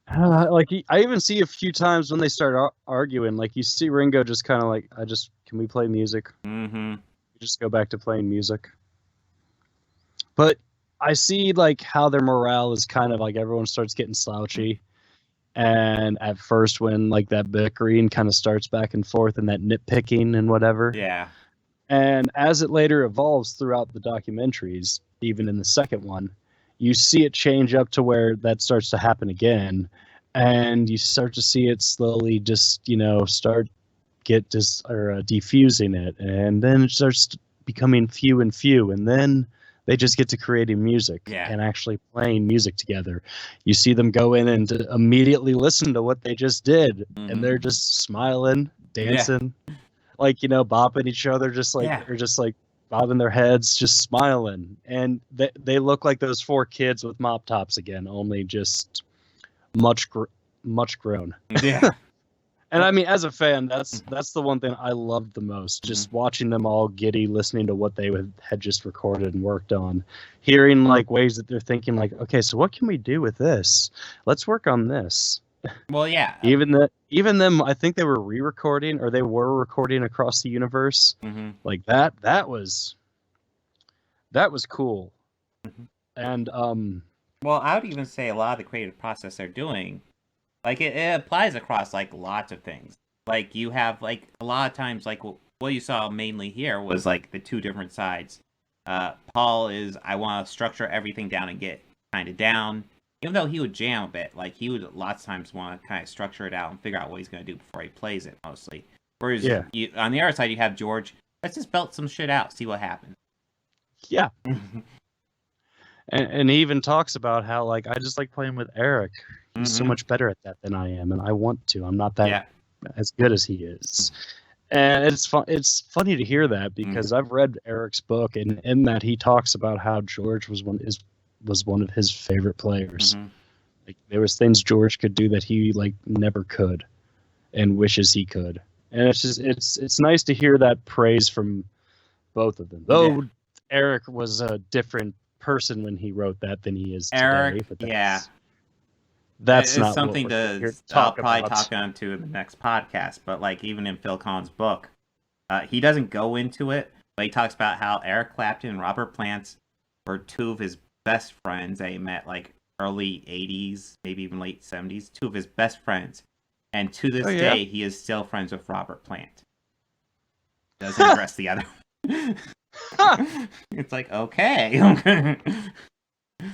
S7: I even see a few times when they start arguing, like you see Ringo just kind of like, can we play music?
S6: Mm-hmm.
S7: Just go back to playing music. But I see like how their morale is kind of like everyone starts getting slouchy. And at first when like that bickering kind of starts back and forth and that nitpicking and whatever.
S6: Yeah.
S7: And as it later evolves throughout the documentaries, even in the second one, you see it change up to where that starts to happen again, and you start to see it slowly just, defusing it, and then it starts becoming few and few, and then they just get to creating music and actually playing music together. You see them go in and immediately listen to what they just did, and they're just smiling, dancing, bopping each other, or just like bobbing their heads, just smiling, and they look like those four kids with mop tops again, only just much grown.
S6: Yeah.
S7: And I mean, as a fan, that's the one thing I loved the most, just watching them all giddy, listening to what they had just recorded and worked on, hearing like ways that they're thinking like, okay, so what can we do with this? Let's work on this.
S6: Well, yeah.
S7: Even them, I think they were re-recording, or they were recording across the universe.
S6: Mm-hmm.
S7: Like that was cool.
S6: Mm-hmm.
S7: And
S6: well, I would even say a lot of the creative process they're doing, like it applies across like lots of things. Like you have like a lot of times, like what you saw mainly here was like the two different sides. Paul is, I want to structure everything down and get kind of down. Even though he would jam a bit, like he would lots of times want to kind of structure it out and figure out what he's going to do before he plays it, mostly. Whereas on the other side, you have George, let's just belt some shit out, see what happens.
S7: Yeah. and he even talks about how, like, I just like playing with Eric. He's so much better at that than I am, and I want to. I'm not that as good as he is. And it's funny to hear that, because I've read Eric's book, and in that he talks about how George was one of his favorite players. Like there was things George could do that he like never could, and wishes he could. And it's just it's nice to hear that praise from both of them. Though Eric was a different person when he wrote that than he is
S6: Eric,
S7: today. But
S6: that's
S7: not
S6: something I'll probably talk on to in the next podcast. But like even in Phil Collins' book, he doesn't go into it, but he talks about how Eric Clapton and Robert Plant were two of his best friends that he met like early 80s, maybe even late 70s, two of his best friends. And to this day, he is still friends with Robert Plant. Doesn't address the other. It's like, okay.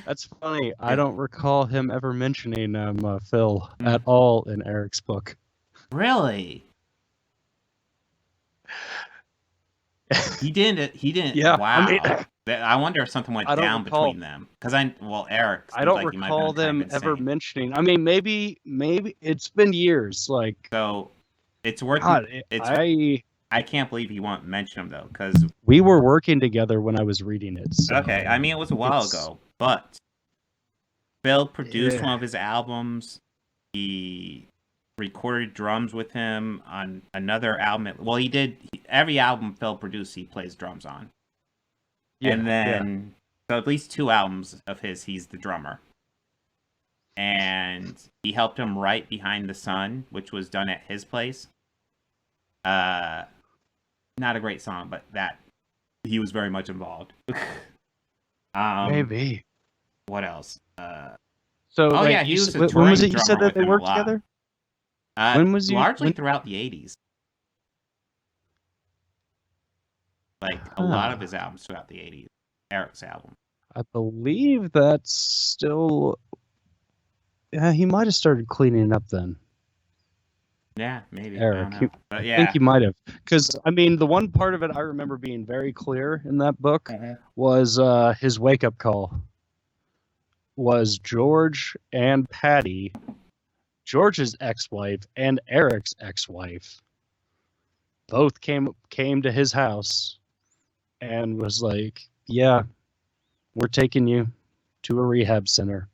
S7: That's funny. I don't recall him ever mentioning Phil at all in Eric's book.
S6: Really? He didn't.
S7: Yeah.
S6: Wow.
S7: I mean,
S6: I wonder if something went down between them. Because Eric.
S7: I don't recall them ever mentioning. I mean, maybe it's been years. Like,
S6: so, it's worth. I can't believe he won't mention them though, because
S7: we were working together when I was reading it. So
S6: okay, I mean it was a while ago, but Phil produced one of his albums. He recorded drums with him on another album. Well, every album Phil produced, he plays drums on.
S7: Yeah,
S6: and then, so at least 2 albums of his, he's the drummer. And he helped him write Behind the Sun, which was done at his place. Not a great song, but he was very much involved.
S7: Maybe.
S6: What else?
S7: He was a when was it you said that they worked together? When was he?
S6: Largely throughout the 80s. Like, a lot of his albums throughout the 80s. Eric's album.
S7: I believe that's still... Yeah, he might have started cleaning up then.
S6: Yeah, maybe.
S7: Eric.
S6: But yeah.
S7: I think he might have. Because, I mean, the one part of it I remember being very clear in that book was his wake-up call. Was George and Patty, George's ex-wife and Eric's ex-wife, both came to his house and was like, yeah, we're taking you to a rehab center.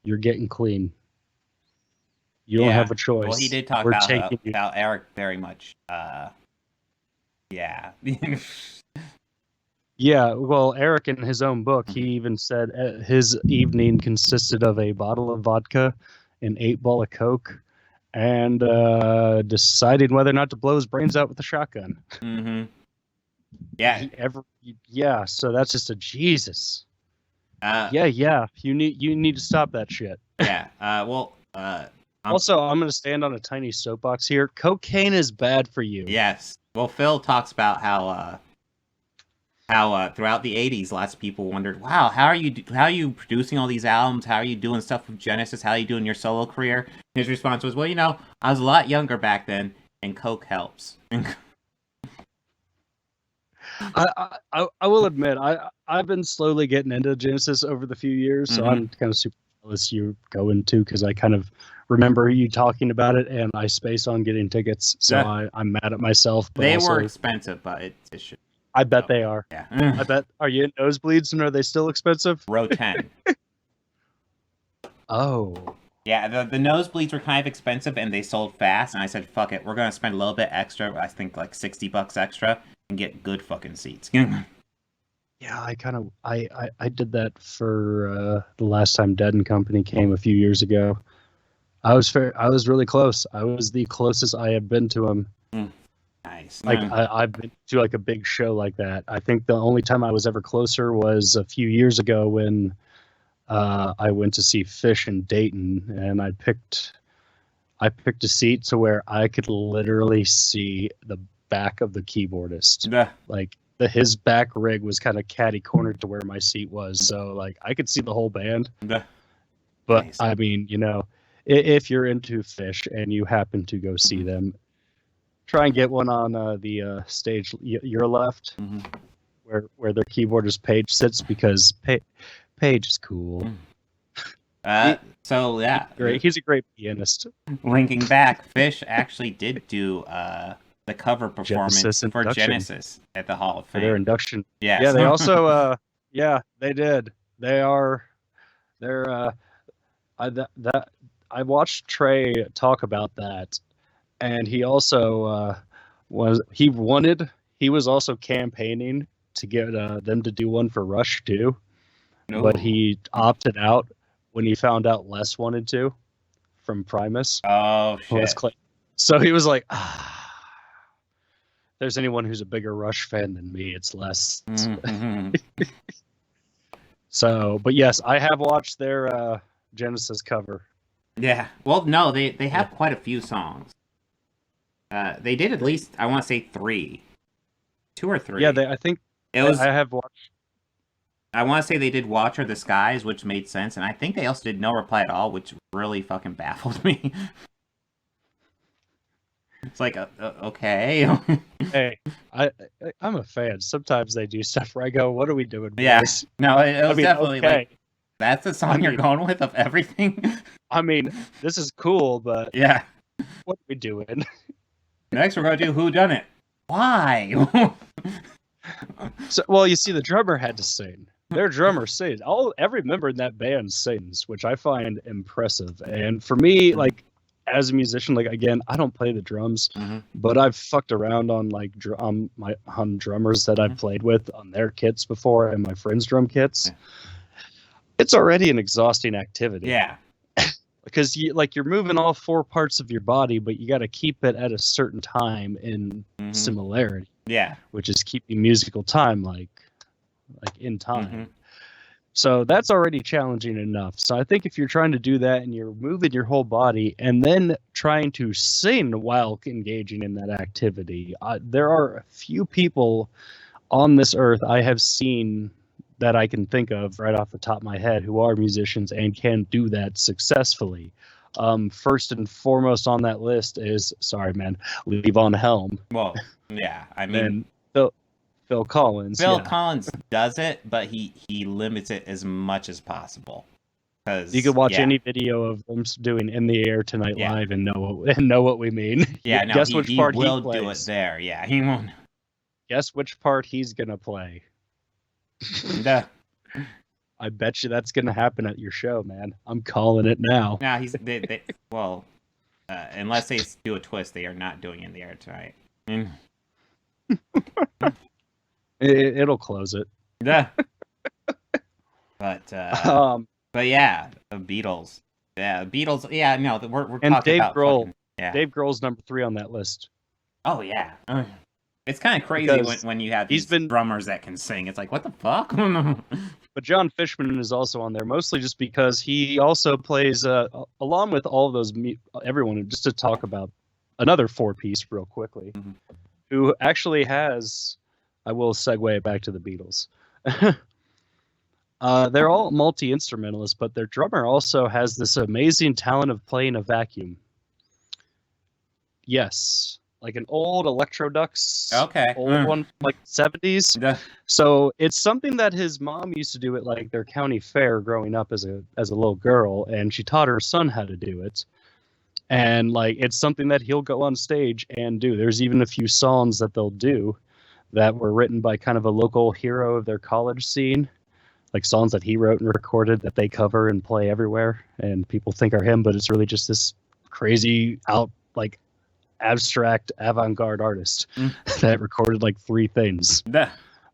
S7: You're getting clean. You don't have a choice.
S6: Well, he did talk about Eric very much. Yeah.
S7: Yeah, well, Eric in his own book, he even said his evening consisted of a bottle of vodka, an 8-ball of Coke, and deciding whether or not to blow his brains out with a shotgun.
S6: Mm-hmm. Yeah.
S7: So that's just a Jesus. You need to stop that shit.
S6: Yeah.
S7: Also, I'm going to stand on a tiny soapbox here. Cocaine is bad for you.
S6: Yes. Well, Phil talks about how throughout the 80s, lots of people wondered, wow, how are you producing all these albums? How are you doing stuff with Genesis? How are you doing your solo career? His response was, well, I was a lot younger back then, and Coke helps.
S7: I will admit, I've been slowly getting into Genesis over the few years, so I'm kind of super jealous you go into, because I kind of remember you talking about it, and I space on getting tickets, so I'm mad at myself. But
S6: they were expensive, but it should.
S7: I bet they are.
S6: Yeah.
S7: I bet. Are you in nosebleeds, and are they still expensive?
S6: Row 10.
S7: Oh.
S6: Yeah, the nosebleeds were kind of expensive, and they sold fast, and I said, fuck it, we're going to spend a little bit extra, I think like $60 extra, and get good fucking seats.
S7: Yeah, I did that for the last time Dead and Company came a few years ago. I was really close. I was the closest I have been to him.
S6: Nice.
S7: Like I've been to like a big show like that. I think the only time I was ever closer was a few years ago when I went to see Fish in Dayton, and I picked a seat to where I could literally see the back of the keyboardist. Like his back rig was kind of catty cornered to where my seat was, so like I could see the whole band. But nice. I mean, if you're into Fish and you happen to go see them, try and get one on the stage your left, where their keyboardist Paige sits, because Paige is cool.
S6: So yeah,
S7: he's a great pianist.
S6: Linking back, Fish actually did do the cover performance for Genesis at the Hall of Fame.
S7: For their induction.
S6: Yes.
S7: Yeah, they also they did. They're I watched Trey talk about that, and he also he was also campaigning to get them to do one for Rush too. No. But he opted out when he found out Les wanted to from Primus.
S6: Oh shit.
S7: So he was like, if there's anyone who's a bigger Rush fan than me, it's Les. So, but yes, I have watched their Genesis cover.
S6: Yeah. Well, no, they have quite a few songs. They did at least, I want to say 3. 2 or 3.
S7: Yeah, I think it was. I have watched.
S6: I want to say they did Watcher the Skies, which made sense, and I think they also did No Reply at All, which really fucking baffled me. It's like, okay.
S7: Hey, I'm a fan. Sometimes they do stuff where I go, what are we doing?
S6: Yeah. No, it was definitely okay. Like, that's the song you're going with of everything?
S7: I mean, this is cool, but
S6: yeah,
S7: what are we doing?
S6: Next, we're going to do Who Done It. Why?
S7: So, well, you see, the drummer had to sing. Their drummer sings. Every member in that band sings, which I find impressive. And for me, like, as a musician, like again, I don't play the drums,
S6: Mhm.
S7: but I've fucked around on like on drummers that I've played with on their kits before and my friends' drum kits.
S6: Yeah.
S7: It's already an exhausting activity.
S6: Yeah.
S7: Because you're moving all four parts of your body, but you got to keep it at a certain time in similarity.
S6: Yeah.
S7: Which is keeping musical time like in time.
S6: Mhm.
S7: So that's already challenging enough. So I think if you're trying to do that and you're moving your whole body and then trying to sing while engaging in that activity, there are a few people on this earth I have seen that I can think of right off the top of my head who are musicians and can do that successfully. First and foremost on that list is, sorry, man, Levon Helm.
S6: Well, yeah. I mean,
S7: Phil Collins.
S6: Phil Collins does it, but he limits it as much as possible. Because
S7: you could watch any video of them doing "In the Air Tonight" live and know what we mean.
S6: Yeah, no,
S7: guess which part
S6: will
S7: he plays.
S6: do it there. Yeah, he won't.
S7: Guess which part he's gonna play.
S6: Duh.
S7: I bet you that's gonna happen at your show, man. I'm calling it now.
S6: No, well, unless they do a twist, they are not doing "In the Air Tonight."
S7: It'll close it.
S6: Yeah. But yeah, the Beatles. Yeah, Beatles. Yeah, no, we're
S7: and
S6: talking
S7: Dave
S6: about
S7: Grohl.
S6: fucking, yeah.
S7: Dave Grohl's number 3 on that list.
S6: Oh yeah. It's kind of crazy when you have these drummers that can sing. It's like, what the fuck?
S7: But John Fishman is also on there, mostly just because he also plays, along with all of those, everyone, just to talk about another 4-piece real quickly, who actually has, I will segue back to the Beatles. They're all multi-instrumentalists, but their drummer also has this amazing talent of playing a vacuum. Yes. Like an old Electrodux, old one from like 70s.
S6: Yeah.
S7: So it's something that his mom used to do at like their county fair growing up as a little girl, and she taught her son how to do it. And like it's something that he'll go on stage and do. There's even a few songs that they'll do that were written by kind of a local hero of their college scene, like songs that he wrote and recorded that they cover and play everywhere, and people think are him, but it's really just this crazy abstract avant-garde artist that recorded like 3 things.
S6: Yeah.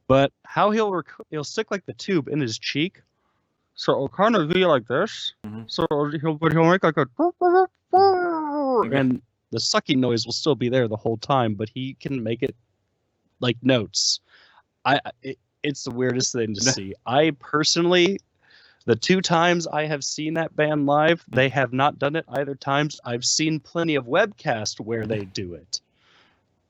S7: But how he'll stick like the tube in his cheek, so it'll kind of be like this. So he'll make like a and the sucking noise will still be there the whole time, but he can make it like notes. It's the weirdest thing to see. I personally, the 2 times I have seen that band live, they have not done it either times. I've seen plenty of webcast where they do it.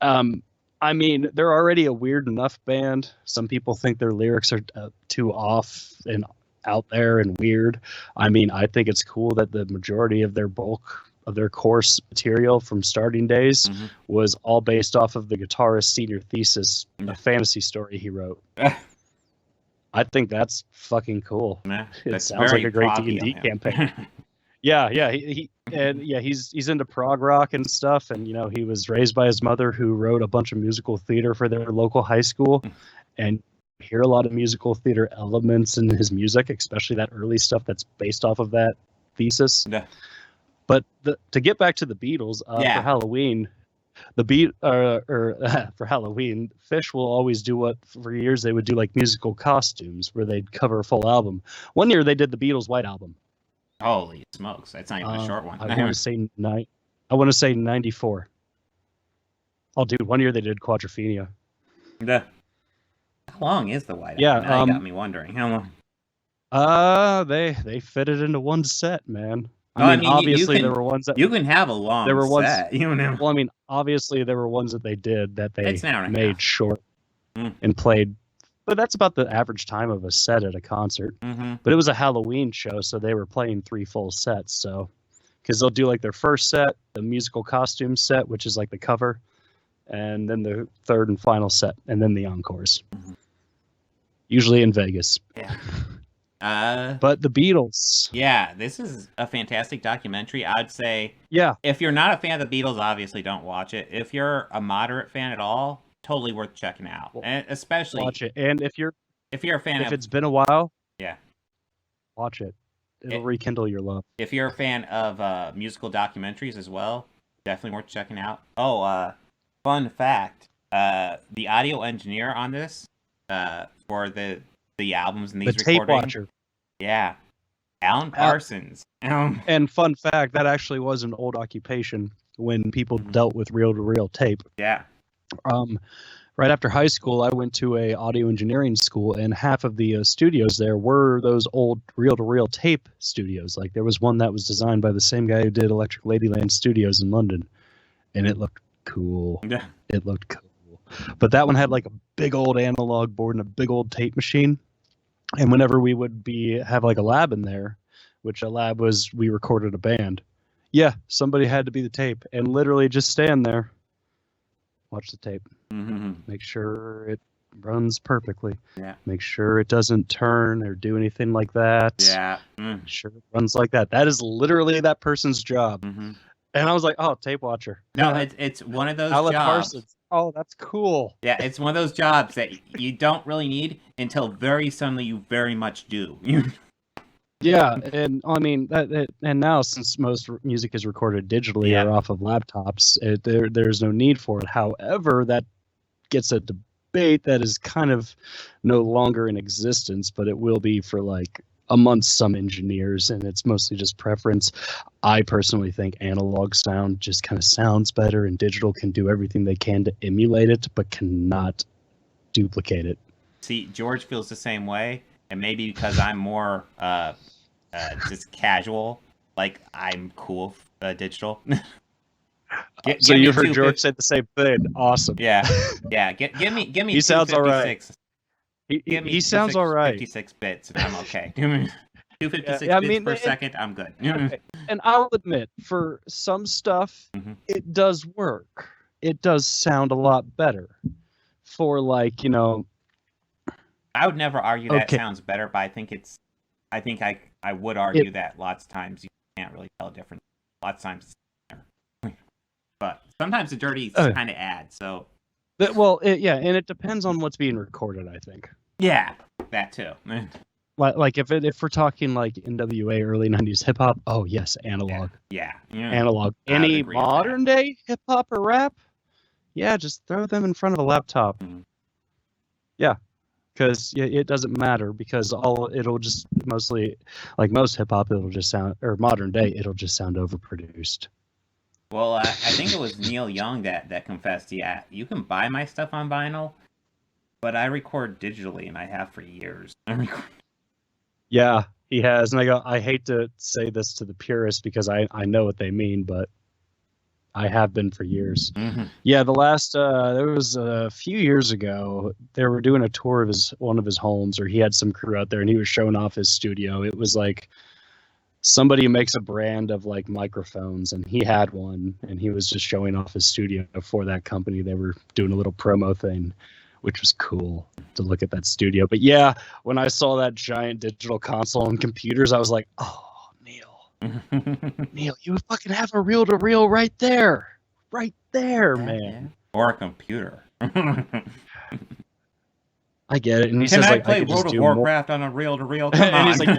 S7: I mean, they're already a weird enough band. Some people think their lyrics are too off and out there and weird. I mean, I think it's cool that the majority of their bulk of their course material from starting days was all based off of the guitarist's senior thesis, a fantasy story he wrote. I think that's fucking cool. It sounds like a great D&D campaign. He's into prog rock and stuff, and he was raised by his mother who wrote a bunch of musical theater for their local high school, and you hear a lot of musical theater elements in his music, especially that early stuff that's based off of that thesis. Yeah. But to get back to the Beatles, for Halloween, for Halloween, Fish will always do what for years they would do, like musical costumes where they'd cover a full album. One year they did the Beatles' White Album.
S6: Holy smokes, that's not even a short one.
S7: I want to say 94. Oh, dude, one year they did Quadrophenia.
S6: How long is the White Album?
S7: Yeah,
S6: Now you got me wondering. How long?
S7: They fit it into one set, man.
S6: I mean,
S7: obviously there were ones that
S6: you can have a long.
S7: There were ones.
S6: Set,
S7: Well, I mean, obviously there were ones that they did that they made short
S6: Mm.
S7: and played. But that's about the average time of a set at a concert.
S6: Mm-hmm.
S7: But it was a Halloween show, so they were playing 3 full sets. So, because they'll do like their first set, the musical costume set, which is like the cover, and then the third and final set, and then the encores.
S6: Mm-hmm.
S7: Usually in Vegas.
S6: Yeah.
S7: But the Beatles.
S6: Yeah, this is a fantastic documentary. I'd say,
S7: yeah,
S6: if you're not a fan of the Beatles, obviously don't watch it. If you're a moderate fan at all, totally worth checking out. And especially
S7: watch it. And if you're
S6: a fan,
S7: if it's been a while,
S6: yeah,
S7: watch it. It'll rekindle your love.
S6: If you're a fan of musical documentaries as well, definitely worth checking out. Oh, fun fact: the audio engineer on this for the albums and these
S7: The tape
S6: recordings,
S7: watcher.
S6: yeah, Alan Parsons.
S7: And fun fact, that actually was an old occupation when people dealt with reel-to-reel tape.
S6: Yeah.
S7: Right after high school, I went to a audio engineering school, and half of the studios there were those old reel-to-reel tape studios. Like there was one that was designed by the same guy who did Electric Ladyland Studios in London, and it looked cool.
S6: Yeah.
S7: It looked cool. But that one had like a big old analog board and a big old tape machine. And whenever we would have like a lab in there, which a lab was, we recorded a band. Yeah, somebody had to be the tape and literally just stand there, watch the tape, make sure it runs perfectly.
S6: Yeah.
S7: Make sure it doesn't turn or do anything like that.
S6: Yeah.
S7: Make sure it runs like that. That is literally that person's job. And I was like, oh, tape watcher.
S6: No, it's one of those
S7: Alan
S6: jobs.
S7: Parsons. Oh, that's cool.
S6: Yeah, it's one of those jobs that you don't really need until very suddenly you very much do.
S7: Yeah, and I mean and now since most music is recorded digitally or off of laptops, there's no need for it. However, that gets a debate that is kind of no longer in existence, but it will be for like amongst some engineers, and it's mostly just preference. I personally think analog sound just kind of sounds better, and digital can do everything they can to emulate it, but cannot duplicate it.
S6: See, George feels the same way, and maybe because I'm more just casual, like I'm cool digital.
S7: So you heard George say the same thing. Awesome.
S6: Yeah, yeah. Give me.
S7: He sounds all right. He sounds all right.
S6: 56 bits, and I'm okay. 256 bits per second, I'm good.
S7: And I'll admit, for some stuff, it does work. It does sound a lot better. For like, you know,
S6: I would never argue that sounds better, but I think I would argue that lots of times you can't really tell a difference. Lots of times, but sometimes the dirty kind of adds. So,
S7: yeah, and it depends on what's being recorded, I think.
S6: Yeah, that too.
S7: Like if we're talking like NWA early '90s hip hop, oh yes, analog.
S6: Yeah.
S7: Analog. Any modern day hip hop or rap, yeah, just throw them in front of a laptop. Yeah. Because it doesn't matter, because it'll just mostly, like most hip hop, it'll just sound, or modern day, it'll just sound overproduced.
S6: Well, I think it was Neil Young that confessed, yeah, you can buy my stuff on vinyl, but I record digitally, and I have for years.
S7: Yeah, he has, and I hate to say this to the purists because I know what they mean, but I have been for years. Yeah, the last there was a few years ago, they were doing a tour of one of his homes, or he had some crew out there, and he was showing off his studio. It was like somebody who makes a brand of like microphones, and he had one, and he was just showing off his studio for that company. They were doing a little promo thing, which was cool to look at that studio. But yeah, when I saw that giant digital console and computers, I was like, oh, Neil, you fucking have a reel-to-reel right there, man.
S6: Yeah. Or a computer.
S7: I get it. And he
S6: Can
S7: says,
S6: I
S7: like,
S6: play
S7: I could
S6: World of Warcraft on a reel-to-reel? Come on.
S7: And he's like,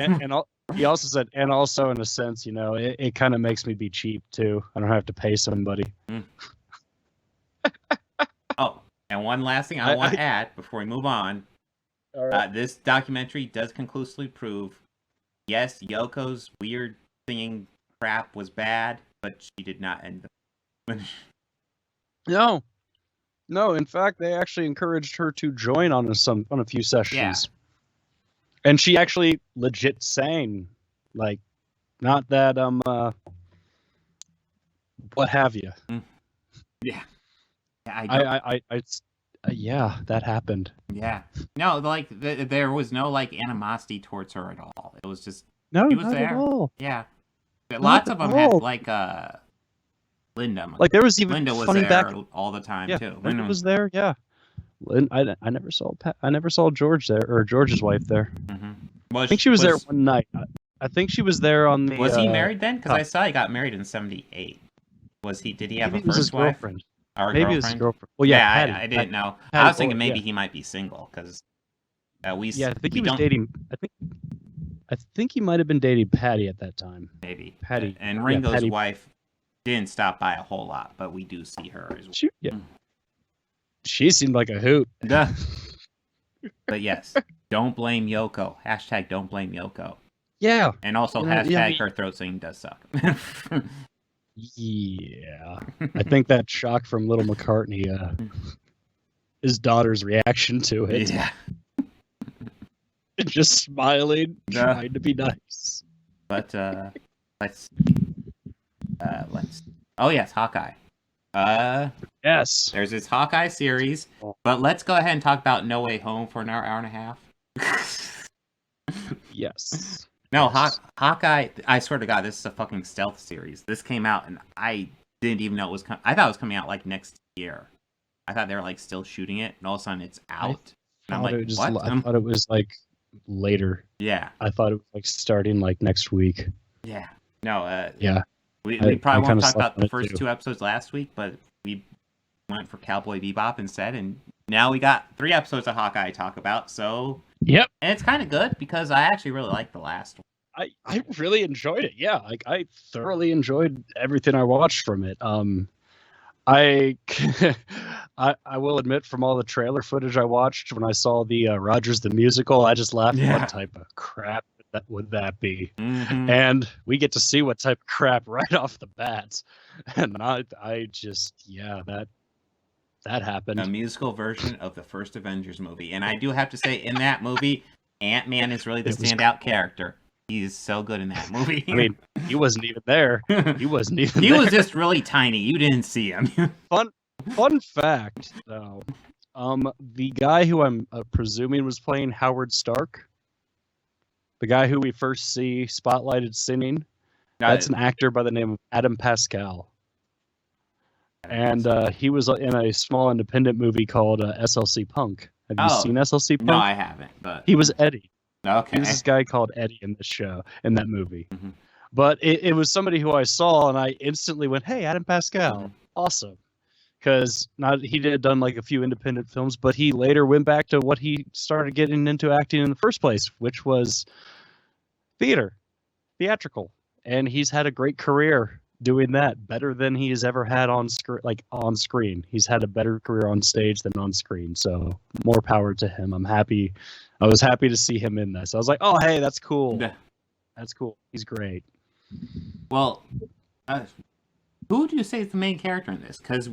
S7: he also said, and also in a sense, you know, it kind of makes me be cheap too. I don't have to pay somebody.
S6: Oh, and one last thing I want to add before we move on.
S7: All right.
S6: This documentary does conclusively prove, yes, Yoko's weird singing crap was bad, but she did not end up.
S7: No. In fact, they actually encouraged her to join on a few sessions.
S6: Yeah.
S7: And she actually legit sang, like, not that what have you.
S6: Yeah.
S7: Yeah, that happened.
S6: Yeah. No, like there was no like animosity towards her at all. It was just
S7: No,
S6: he was
S7: not
S6: there.
S7: at all.
S6: Yeah. Lots of them had like Linda.
S7: Like there was even
S6: Linda was
S7: funny
S6: there all the time
S7: yeah,
S6: too.
S7: Linda was there. Yeah. I never saw George there, or George's wife there.
S6: Well,
S7: I think she was there one night. I think she was there on the.
S6: Was he married then? Because I saw he got married in '78. Was he? Did he have a first wife?
S7: Girlfriend.
S6: Or
S7: maybe
S6: girlfriend?
S7: it was his girlfriend. Well, yeah,
S6: yeah,
S7: Patty.
S6: I didn't know.
S7: Patty,
S6: I was thinking maybe he might be single because
S7: I think he was dating. I think he might have been dating Patty at that time.
S6: Maybe.
S7: Patty.
S6: And
S7: Yeah,
S6: Ringo's
S7: Patty.
S6: wife didn't stop by a whole lot, but we do see her as well.
S7: She seemed like a hoot.
S6: Duh. But yes, don't blame Yoko. Hashtag don't blame Yoko.
S7: Yeah.
S6: And also hashtag her throat singing does suck.
S7: Yeah. I think that shock from Little McCartney, his daughter's reaction to it.
S6: Yeah.
S7: Just smiling, trying to be nice.
S6: But let's oh yes, Hawkeye.
S7: Yes.
S6: There's this Hawkeye series, but let's go ahead and talk about No Way Home for an hour and a half.
S7: Yes.
S6: No, Hawkeye, I swear to God, this is a fucking stealth series. This came out, and I didn't even know it was coming. I thought it was coming out, like, next year. I thought they were, like, still shooting it, and all of a sudden it's out. And I'm like, what?
S7: I thought it was, like, later.
S6: Yeah.
S7: I thought it was, like, starting, like, next week.
S6: Yeah. No,
S7: yeah.
S6: We probably won't talk about the first 2 episodes last week, but we went for Cowboy Bebop instead, and now we got 3 episodes of Hawkeye to talk about, so...
S7: Yep.
S6: And it's kind of good, because I actually really liked the last one.
S7: I really enjoyed it. Yeah, like I thoroughly enjoyed everything I watched from it. I will admit, from all the trailer footage I watched, when I saw the Rogers the Musical, I just laughed.
S6: Yeah.
S7: What type of crap would that be?
S6: Mm-hmm.
S7: And we get to see what type of crap right off the bat. And I just, yeah, that happened.
S6: A musical version of the first Avengers movie. And I do have to say, in that movie, Ant-Man is really the standout character. He's so good in that movie.
S7: I mean, he wasn't even there. He wasn't even
S6: He
S7: there.
S6: was just really tiny. You didn't see him.
S7: Fun fact, though. The guy who I'm presuming was playing Howard Stark, the guy who we first see spotlighted singing, that's an actor by the name of Adam Pascal. And he was in a small independent movie called SLC Punk. Have you seen SLC Punk?
S6: No, I haven't. But
S7: he was Eddie.
S6: Okay.
S7: He was this guy called Eddie in this show, in that movie.
S6: Mm-hmm.
S7: But it was somebody who I saw, and I instantly went, "Hey, Adam Pascal,
S6: Mm-hmm.
S7: awesome!" Because he had done like a few independent films, but he later went back to what he started getting into acting in the first place, which was theatrical, and he's had a great career doing that, better than he has ever had on screen. He's had a better career on stage than on screen, so more power to him. I was happy to see him in this. I was like, oh, hey, that's cool.
S6: Yeah.
S7: That's cool. He's great.
S6: Well, who do you say is the main character in this? Because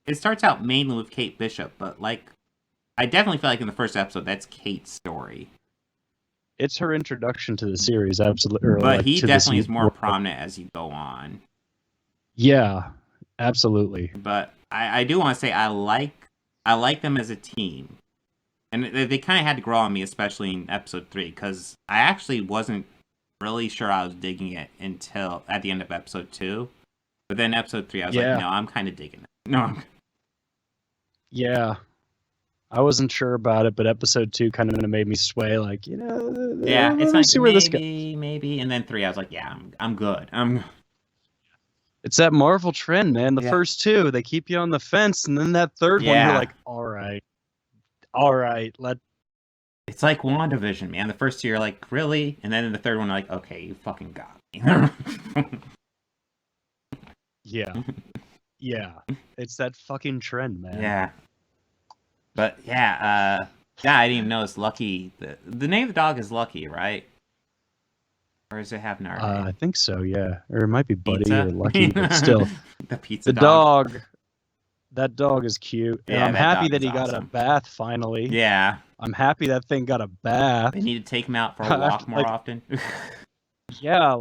S6: it starts out mainly with Kate Bishop, but I definitely feel like in the first episode, that's Kate's story.
S7: It's her introduction to the series, absolutely.
S6: But he definitely is more prominent as you go on.
S7: Yeah, absolutely.
S6: But I do want to say I like them as a team. And they kind of had to grow on me, especially in episode 3, because I actually wasn't really sure I was digging it until at the end of episode 2. But then episode 3, I was like, no, I'm kind of digging it. No.
S7: Yeah. I wasn't sure about it, but episode 2 kind of made me sway, like,
S6: yeah, it's like,
S7: see where this goes.
S6: Maybe. And then 3, I was like, yeah, I'm good.
S7: It's that Marvel trend, man. The first 2, they keep you on the fence, and then that third one, you're like, all right,
S6: It's like WandaVision, man. The first 2, you're like, really? And then in the third one, you're like, okay, you fucking got me.
S7: Yeah. It's that fucking trend, man.
S6: Yeah. But, I didn't even know it's Lucky. The name of the dog is Lucky, right? Or does it have an R?
S7: I think so, yeah. Or it might be Buddy
S6: Pizza?
S7: or Lucky, but still.
S6: The pizza
S7: dog. That dog is cute. And
S6: Yeah,
S7: I'm
S6: that
S7: happy
S6: dog
S7: that he
S6: is
S7: got a
S6: awesome.
S7: bath finally.
S6: Yeah.
S7: I'm happy that thing got a bath.
S6: They need to take him out for a walk more often.
S7: Yeah,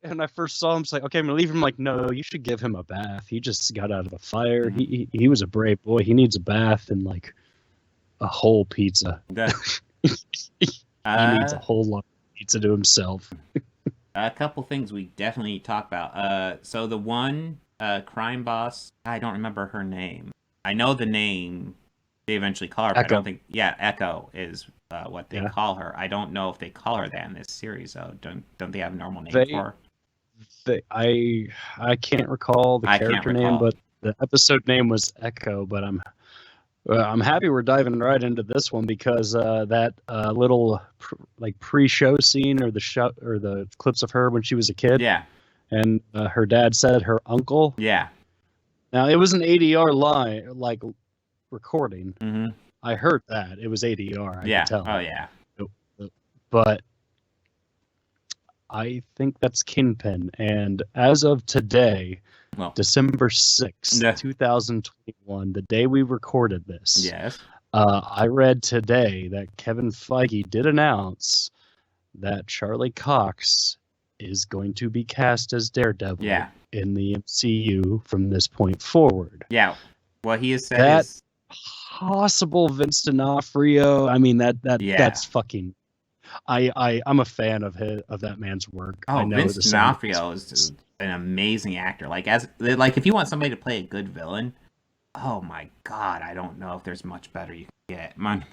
S7: and I first saw him, it's like, okay, I'm gonna leave him. Like, no, you should give him a bath. He just got out of a fire. He was a brave boy. He needs a bath and a whole pizza. He needs a whole lot of pizza to himself.
S6: A couple things we definitely need to talk about. So the one crime boss, I don't remember her name. I know the name they eventually call her, but I don't think. Yeah, Echo is what they call her. I don't know if they call her that in this series, though. Don't they have a normal name for her?
S7: I can't recall the character name, but the episode name was Echo. But I'm happy we're diving right into this one because that little pre-show scene or the clips of her when she was a kid.
S6: Yeah.
S7: And her dad said her uncle.
S6: Yeah.
S7: Now it was an ADR line recording.
S6: Mm-hmm.
S7: I heard that it was ADR. I
S6: Yeah.
S7: could tell.
S6: Oh yeah.
S7: But I think that's Kingpin, and as of today, December 6th, 2021, the day we recorded this.
S6: Yes.
S7: I read today that Kevin Feige did announce that Charlie Cox is going to be cast as Daredevil in the MCU from this point forward.
S6: Yeah. What he has said
S7: that
S6: is
S7: possible Vince D'Onofrio. I mean that's fucking. I'm a fan of that man's work.
S6: Oh,
S7: I know
S6: Vince D'Onofrio is an amazing actor. If you want somebody to play a good villain, oh my god, I don't know if there's much better you can get. Man.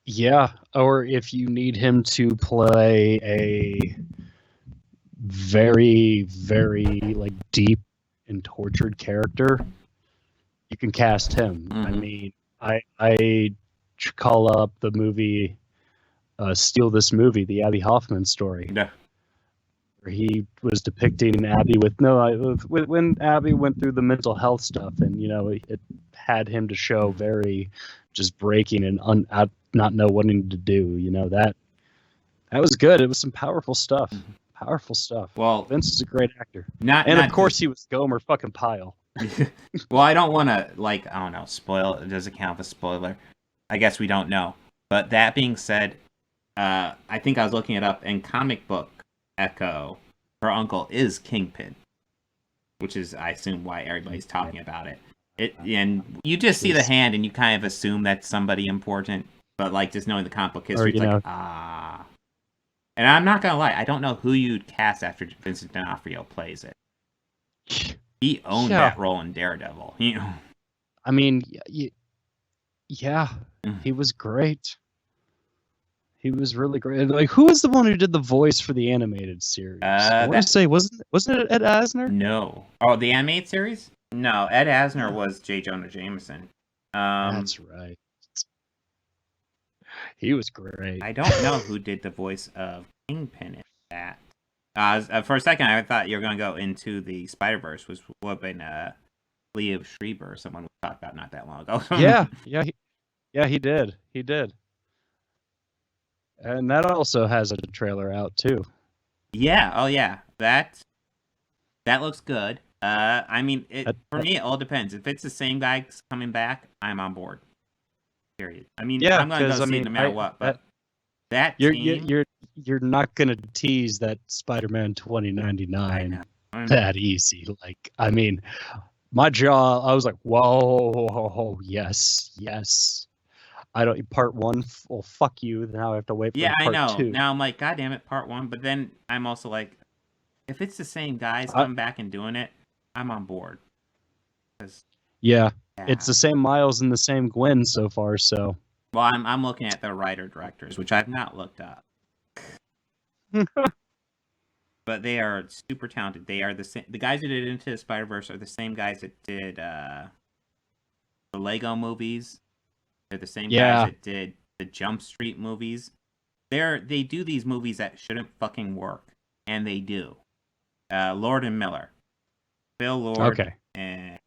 S7: Yeah, or if you need him to play a very, very deep and tortured character, you can cast him.
S6: Mm-hmm.
S7: I mean, I call up the movie. Steal This Movie, the Abby Hoffman story.
S6: Yeah.
S7: Where he was depicting Abby when Abby went through the mental health stuff, and it had him to show very just breaking and not know wanting to do. That was good. It was some powerful stuff.
S6: Mm-hmm.
S7: Powerful stuff.
S6: Well,
S7: Vince is a great actor.
S6: Of
S7: course he was Gomer fucking Pyle.
S6: Well, I don't want to I don't know, spoil it. Does it count as a spoiler? I guess we don't know. But that being said, I think I was looking it up, and comic book Echo, her uncle is Kingpin, which is, I assume, why everybody's talking about it. And you just see the hand, and you kind of assume that's somebody important, but just knowing the comic book history, it's And I'm not gonna lie, I don't know who you'd cast after Vincent D'Onofrio plays it. He owned that role in Daredevil.
S7: I mean, yeah, he was great. He was really great. Who was the one who did the voice for the animated series? I want to say, wasn't it Ed Asner?
S6: No. Oh, the animated series? No, Ed Asner was J. Jonah Jameson.
S7: That's right. He was great.
S6: I don't know who did the voice of Kingpin in that. For a second, I thought you were going to go into the Spider-Verse, which would have been Leo Schreiber, someone we talked about not that long ago.
S7: He did. He did. And that also has a trailer out too.
S6: Yeah. Oh, yeah. That looks good. I mean, for me, it all depends. If it's the same guy coming back, I'm on board. Period. I mean, I'm going to go see it no matter what. But
S7: you're not going to tease that Spider-Man 2099 that easy. I mean, my jaw. I was like, whoa, yes. I don't. Part 1. Well, fuck you. Now I have to wait for part 2.
S6: Yeah, I know. Now I'm like, God damn it, part 1. But then I'm also like, if it's the same guys coming back and doing it, I'm on board.
S7: Yeah, it's the same Miles and the same Gwen so far. So.
S6: Well, I'm looking at the writer-directors, which I've not looked up. But they are super talented. They are the same. The guys who did Into the Spider-Verse are the same guys that did the Lego movies. They're the same guys that did the Jump Street movies. They do these movies that shouldn't fucking work, and they do. Lord and Miller, Phil Lord, and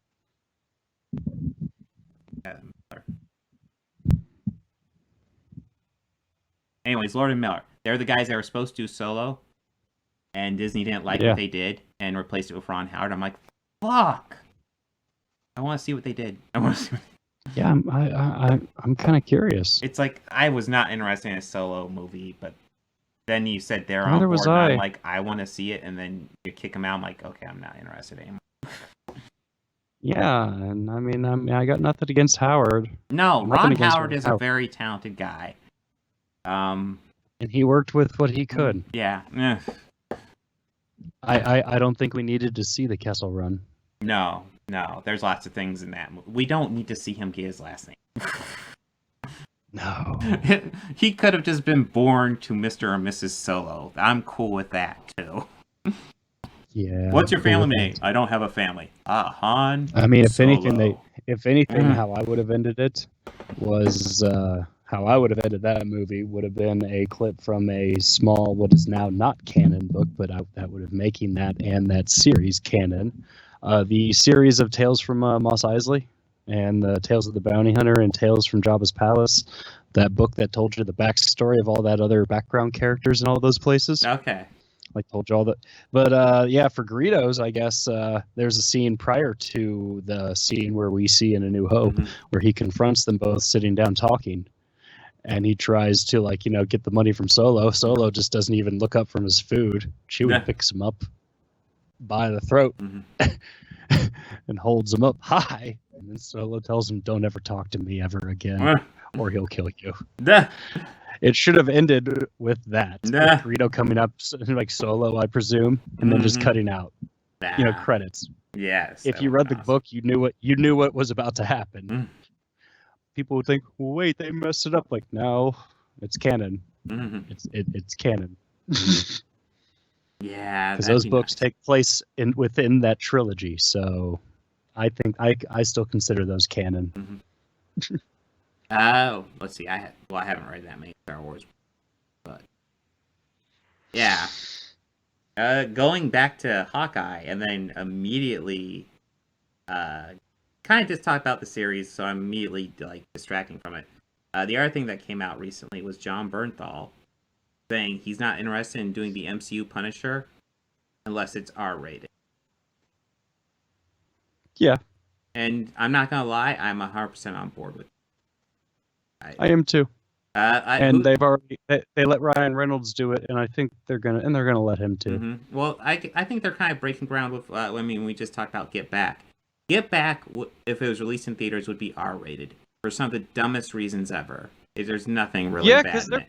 S6: Miller. Anyways, Lord and Miller. They're the guys that were supposed to do Solo, and Disney didn't like what they did and replaced it with Ron Howard. I'm like, fuck. I want to see what they did.
S7: Yeah, I'm kind of curious.
S6: It's like, I was not interested in a Solo movie, but then you said they're on board,
S7: was
S6: and
S7: I.
S6: I'm like, I want to see it, and then you kick them out. I'm like, okay, I'm not interested anymore.
S7: Yeah, and I mean, I got nothing against Howard.
S6: No, Ron Howard is a very talented guy.
S7: And he worked with what he could.
S6: Yeah.
S7: I don't think we needed to see the Kessel Run.
S6: No. There's lots of things in that movie. We don't need to see him get his last name.
S7: No.
S6: He could have just been born to Mr. or Mrs. Solo. I'm cool with that, too.
S7: Yeah.
S6: What's your
S7: I'm cool
S6: family
S7: with
S6: name?
S7: that.
S6: I don't have a family. Han.
S7: I mean, if
S6: Solo.
S7: anything, how I would have ended it was how I would have ended that movie would have been a clip from a small, what is now not canon book, but that would have making that and that series canon. The series of Tales from Mos Eisley and the Tales of the Bounty Hunter and Tales from Jabba's Palace. That book that told you the backstory of all that other background characters in all those places.
S6: Okay.
S7: Like told you all that. But yeah, for Greedos, I guess there's a scene prior to the scene where we see in A New Hope where he confronts them both sitting down talking. And he tries to, like, get the money from Solo. Solo just doesn't even look up from his food. Chewie picks him up by the throat and holds him up high. And then Solo tells him, "Don't ever talk to me ever again, or he'll kill you." It should have ended with that. With Greedo coming up like Solo, I presume, and then just cutting out, credits.
S6: Yes.
S7: If you read the book, you knew what was about to happen. People would think, well, wait, they messed it up. Like, no, it's canon. It's canon.
S6: Yeah,
S7: because those books take place within that trilogy. So, I think I still consider those canon.
S6: Let's see. I haven't read that many Star Wars, but yeah. Going back to Hawkeye, and then immediately, kind of just talk about the series, so I'm immediately distracting from it. The other thing that came out recently was John Bernthal saying he's not interested in doing the MCU Punisher unless it's R-rated.
S7: Yeah.
S6: And I'm not gonna lie, I'm 100% on board with it.
S7: I am too. They've already they let Ryan Reynolds do it, and I think they're gonna let him too.
S6: Well, I think they're kind of breaking ground with. We just talked about Get Back. Get Back, if it was released in theaters, would be R-rated for some of the dumbest reasons ever. There's nothing really bad in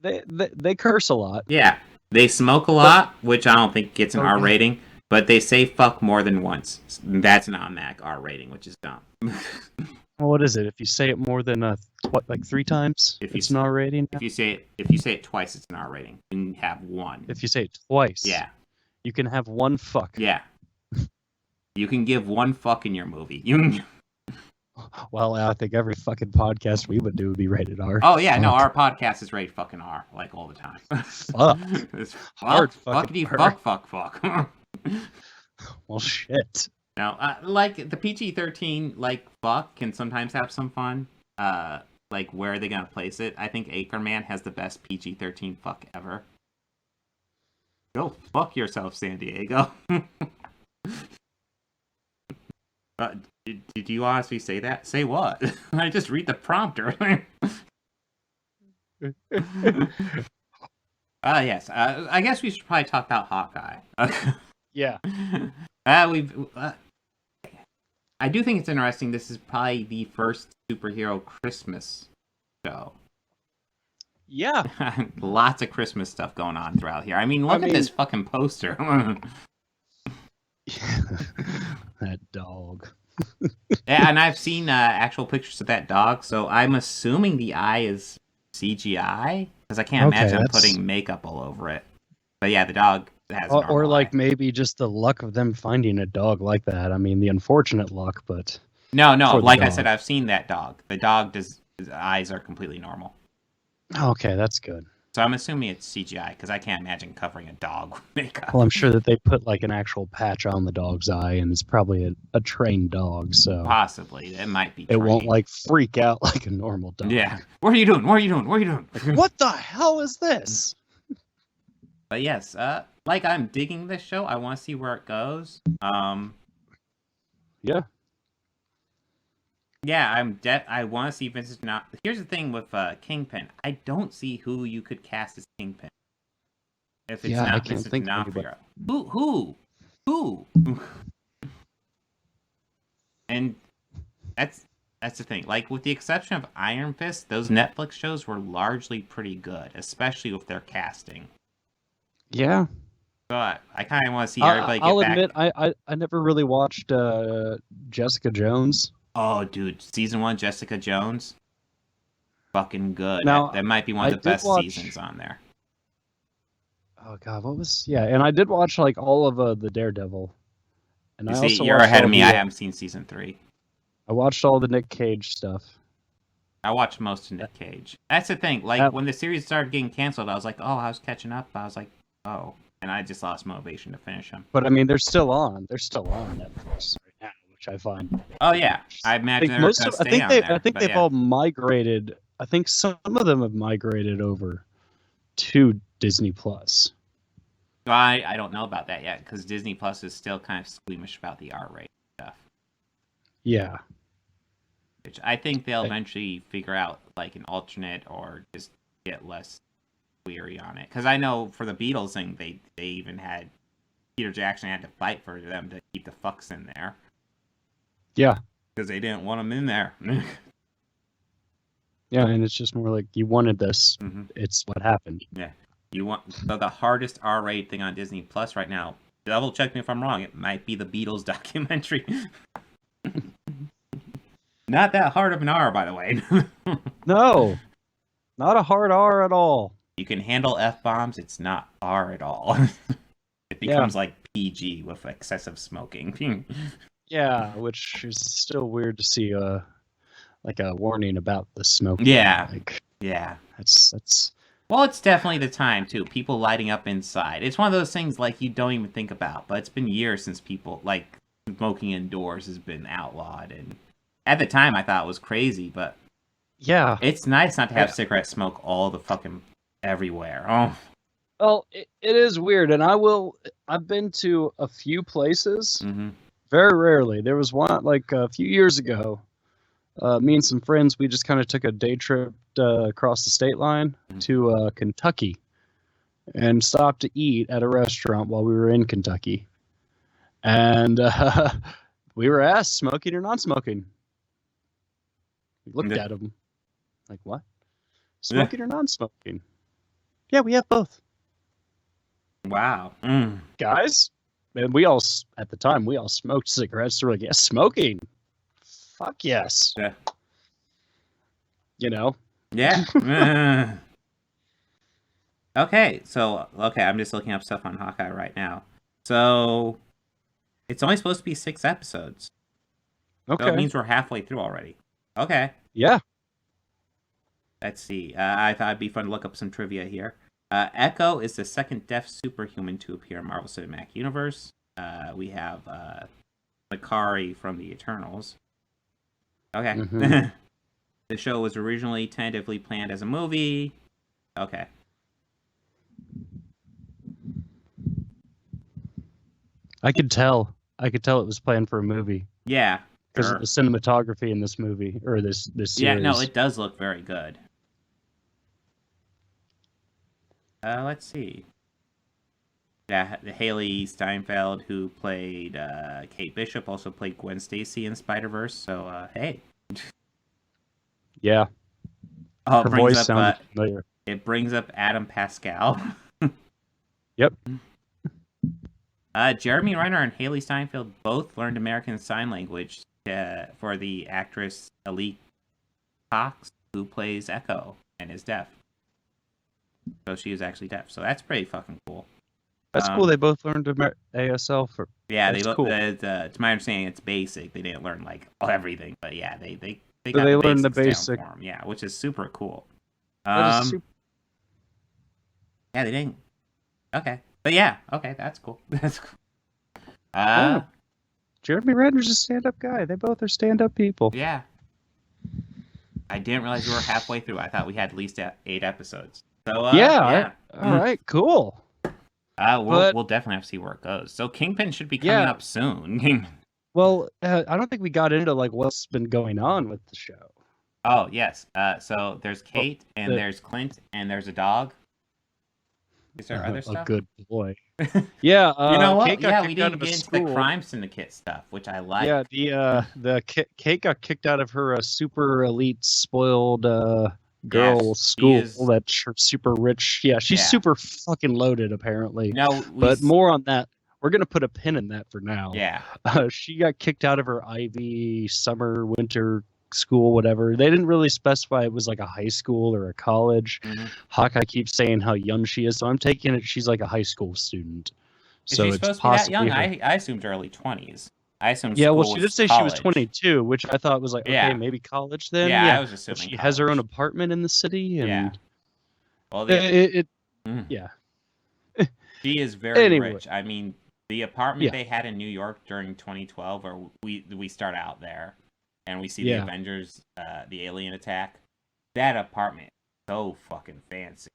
S6: it.
S7: They curse a lot.
S6: Yeah, they smoke a lot, which I don't think gets an R rating. But they say fuck more than once. That's an automatic R rating, which is dumb.
S7: Well, what is it? If you say it more than 3 times, it's an R rating.
S6: If you say it twice, it's an R rating. You can have one.
S7: If you say it twice,
S6: yeah,
S7: you can have one fuck.
S6: Yeah, you can give one fuck in your movie. You can.
S7: Well, I think every fucking podcast we would do would be rated R.
S6: Oh yeah, no, our podcast is rated fucking R, like all the time.
S7: Fuck.
S6: It's
S7: hard
S6: fuckity fuck.
S7: Well, shit.
S6: Now, like the PG-13, fuck can sometimes have some fun. Where are they gonna place it? I think Anchorman has the best PG-13 fuck ever. Go fuck yourself, San Diego. Did you honestly say that? Say what? I just read the prompter. Yes. I guess we should probably talk about Hawkeye.
S7: Yeah.
S6: I do think it's interesting. This is probably the first superhero Christmas show.
S7: Yeah.
S6: Lots of Christmas stuff going on throughout here. I mean, look at this fucking poster.
S7: That dog.
S6: Yeah, and I've seen actual pictures of that dog, so I'm assuming the eye is CGI, because I can't imagine putting makeup all over it. But yeah, the dog has a normal eye.
S7: Maybe just the luck of them finding a dog like that. I mean, the unfortunate luck, but...
S6: No, like I said, I've seen that dog. The dog, his eyes are completely normal.
S7: Okay, that's good.
S6: So I'm assuming it's CGI, because I can't imagine covering a dog with makeup.
S7: Well, I'm sure that they put an actual patch on the dog's eye, and it's probably a trained dog, so...
S6: Possibly. It might be
S7: trained. It won't, freak out like a normal dog.
S6: Yeah. What are you doing? What are you doing? What are you doing?
S7: What the hell is this?
S6: But yes, I'm digging this show. I want to see where it goes.
S7: Yeah.
S6: Yeah, I want to see Vincent D'Onofrio. Here's the thing with Kingpin. I don't see who you could cast as Kingpin if it's not Vincent D'Onofrio. Who? And that's the thing. With the exception of Iron Fist, those Netflix shows were largely pretty good, especially with their casting.
S7: Yeah.
S6: So I kind of want to see everybody get back.
S7: I'll admit, I never really watched Jessica Jones.
S6: Oh, dude, season 1, Jessica Jones, fucking good.
S7: Now,
S6: that might be one of the best seasons on there.
S7: Oh God, what was? Yeah, and I did watch like all of the Daredevil. And
S6: You
S7: I
S6: see,
S7: also
S6: you're
S7: watched
S6: ahead
S7: all
S6: of me.
S7: the,
S6: I haven't seen season 3.
S7: I watched all the Nick Cage stuff.
S6: I watched most of Nick Cage. That's the thing. Like, when the series started getting canceled, I was like, oh, I was catching up. I was like, oh. And I just lost motivation to finish them.
S7: But I mean, they're still on. They're still on Netflix right now, which I find.
S6: Oh, yeah. I imagine they're going to stay on there.
S7: I think they've all migrated. I think some of them have migrated over to Disney Plus.
S6: I don't know about that yet, because Disney Plus is still kind of squeamish about the R-rated stuff.
S7: Yeah.
S6: Which I think they'll eventually figure out, like, an alternate or just get less weary on it. Because I know for the Beatles thing, they even had... Peter Jackson had to fight for them to keep the fucks in there.
S7: Yeah.
S6: Because they didn't want them in there.
S7: Yeah, and it's just more like, you wanted this.
S6: Mm-hmm.
S7: It's what happened.
S6: Yeah. You want the hardest R-rated thing on Disney Plus right now. Double check me if I'm wrong. It might be the Beatles documentary. Not that hard of an R, by the way.
S7: No, not a hard R at all.
S6: You can handle F-bombs. It's not R at all. It becomes like PG with excessive smoking.
S7: Yeah, which is still weird to see like a warning about the smoking.
S6: Yeah.
S7: Like,
S6: yeah.
S7: That's.
S6: Well, it's definitely the time, too. People lighting up inside. It's one of those things, like, you don't even think about. But it's been years since people, like, smoking indoors has been outlawed. And at the time, I thought it was crazy, but...
S7: Yeah.
S6: It's nice not to have cigarette smoke all the fucking everywhere. Oh.
S7: Well, it is weird. And I've been to a few places.
S6: Mm-hmm.
S7: Very rarely. There was one, like, a few years ago. Me and some friends, we just kind of took a day trip across the state line to Kentucky and stopped to eat at a restaurant while we were in Kentucky. And we were asked, smoking or non-smoking? We looked at them like, what? Smoking or non-smoking? Yeah, we have both.
S6: Wow.
S7: Guys, and at the time, we all smoked cigarettes. So we're like, yeah, smoking. Fuck yes.
S6: Yeah.
S7: You know?
S6: Yeah. Okay, I'm just looking up stuff on Hawkeye right now. So, it's only supposed to be 6 episodes.
S7: Okay.
S6: So it means we're halfway through already. Okay.
S7: Yeah.
S6: Let's see. I thought it'd be fun to look up some trivia here. Echo is the second deaf superhuman to appear in Marvel Cinematic Universe. We have Makari from the Eternals. Okay. Mm-hmm. The show was originally tentatively planned as a movie. Okay.
S7: I could tell it was planned for a movie.
S6: Yeah.
S7: Because of the cinematography in this movie, or this series.
S6: Yeah, no, it does look very good. Let's see. Yeah, Haley Steinfeld, who played Kate Bishop, also played Gwen Stacy in Spider-Verse, so, hey.
S7: Yeah.
S6: Oh,
S7: her voice sounded familiar.
S6: It brings up Adam Pascal.
S7: Yep.
S6: Jeremy Renner and Haley Steinfeld both learned American Sign Language for the actress Elise Cox, who plays Echo and is deaf. So she is actually deaf. So that's pretty fucking cool.
S7: That's cool. They both learned ASL for.
S6: Yeah,
S7: that's
S6: they both.
S7: Cool.
S6: To my understanding, it's basic. They didn't learn like everything, but yeah, they
S7: learned the basic.
S6: Down for 'em, yeah, which is super cool.
S7: That is super...
S6: Yeah, they didn't. Okay, but yeah, okay, that's cool. That's cool.
S7: Jeremy Renner's a stand-up guy. They both are stand-up people.
S6: Yeah. I didn't realize we were halfway through. I thought we had at least 8 episodes. So yeah.
S7: All right, cool.
S6: We'll definitely have to see where it goes. So Kingpin should be coming up soon.
S7: Well, I don't think we got into like what's been going on with the show.
S6: Oh yes. So there's Kate and there's Clint and there's a dog. Is there other stuff?
S7: A good boy. Yeah.
S6: You know what?
S7: Kate
S6: Yeah, we didn't get into the crime syndicate stuff, which I like.
S7: Yeah, the Kate got kicked out of her super elite spoiled girl school that's super rich. Yeah, she's super fucking loaded apparently.
S6: No,
S7: but more on that. We're gonna put a pin in that for now.
S6: Yeah.
S7: She got kicked out of her Ivy summer winter school, whatever. They didn't really specify it was like a high school or a college.
S6: Mhm.
S7: Hawkeye keeps saying how young she is, so I'm taking it she's like a high school student.
S6: Is
S7: So
S6: she
S7: it's
S6: supposed to be that
S7: possibly
S6: young?
S7: her.
S6: I assumed early 20s. I assumed
S7: Yeah, well,
S6: school
S7: she did
S6: was
S7: say she was
S6: college.
S7: 22, which I thought was like, okay,
S6: Yeah.
S7: maybe college then.
S6: Yeah, I was
S7: But
S6: assuming
S7: she has her own
S6: college.
S7: apartment in the city, and
S6: Yeah. Well, Mm.
S7: yeah.
S6: She is very
S7: Anyway.
S6: rich. I mean, the apartment
S7: Yeah.
S6: they had in New York during 2012, or we start out there, and we see
S7: Yeah.
S6: the Avengers, the alien attack. That apartment is so fucking fancy.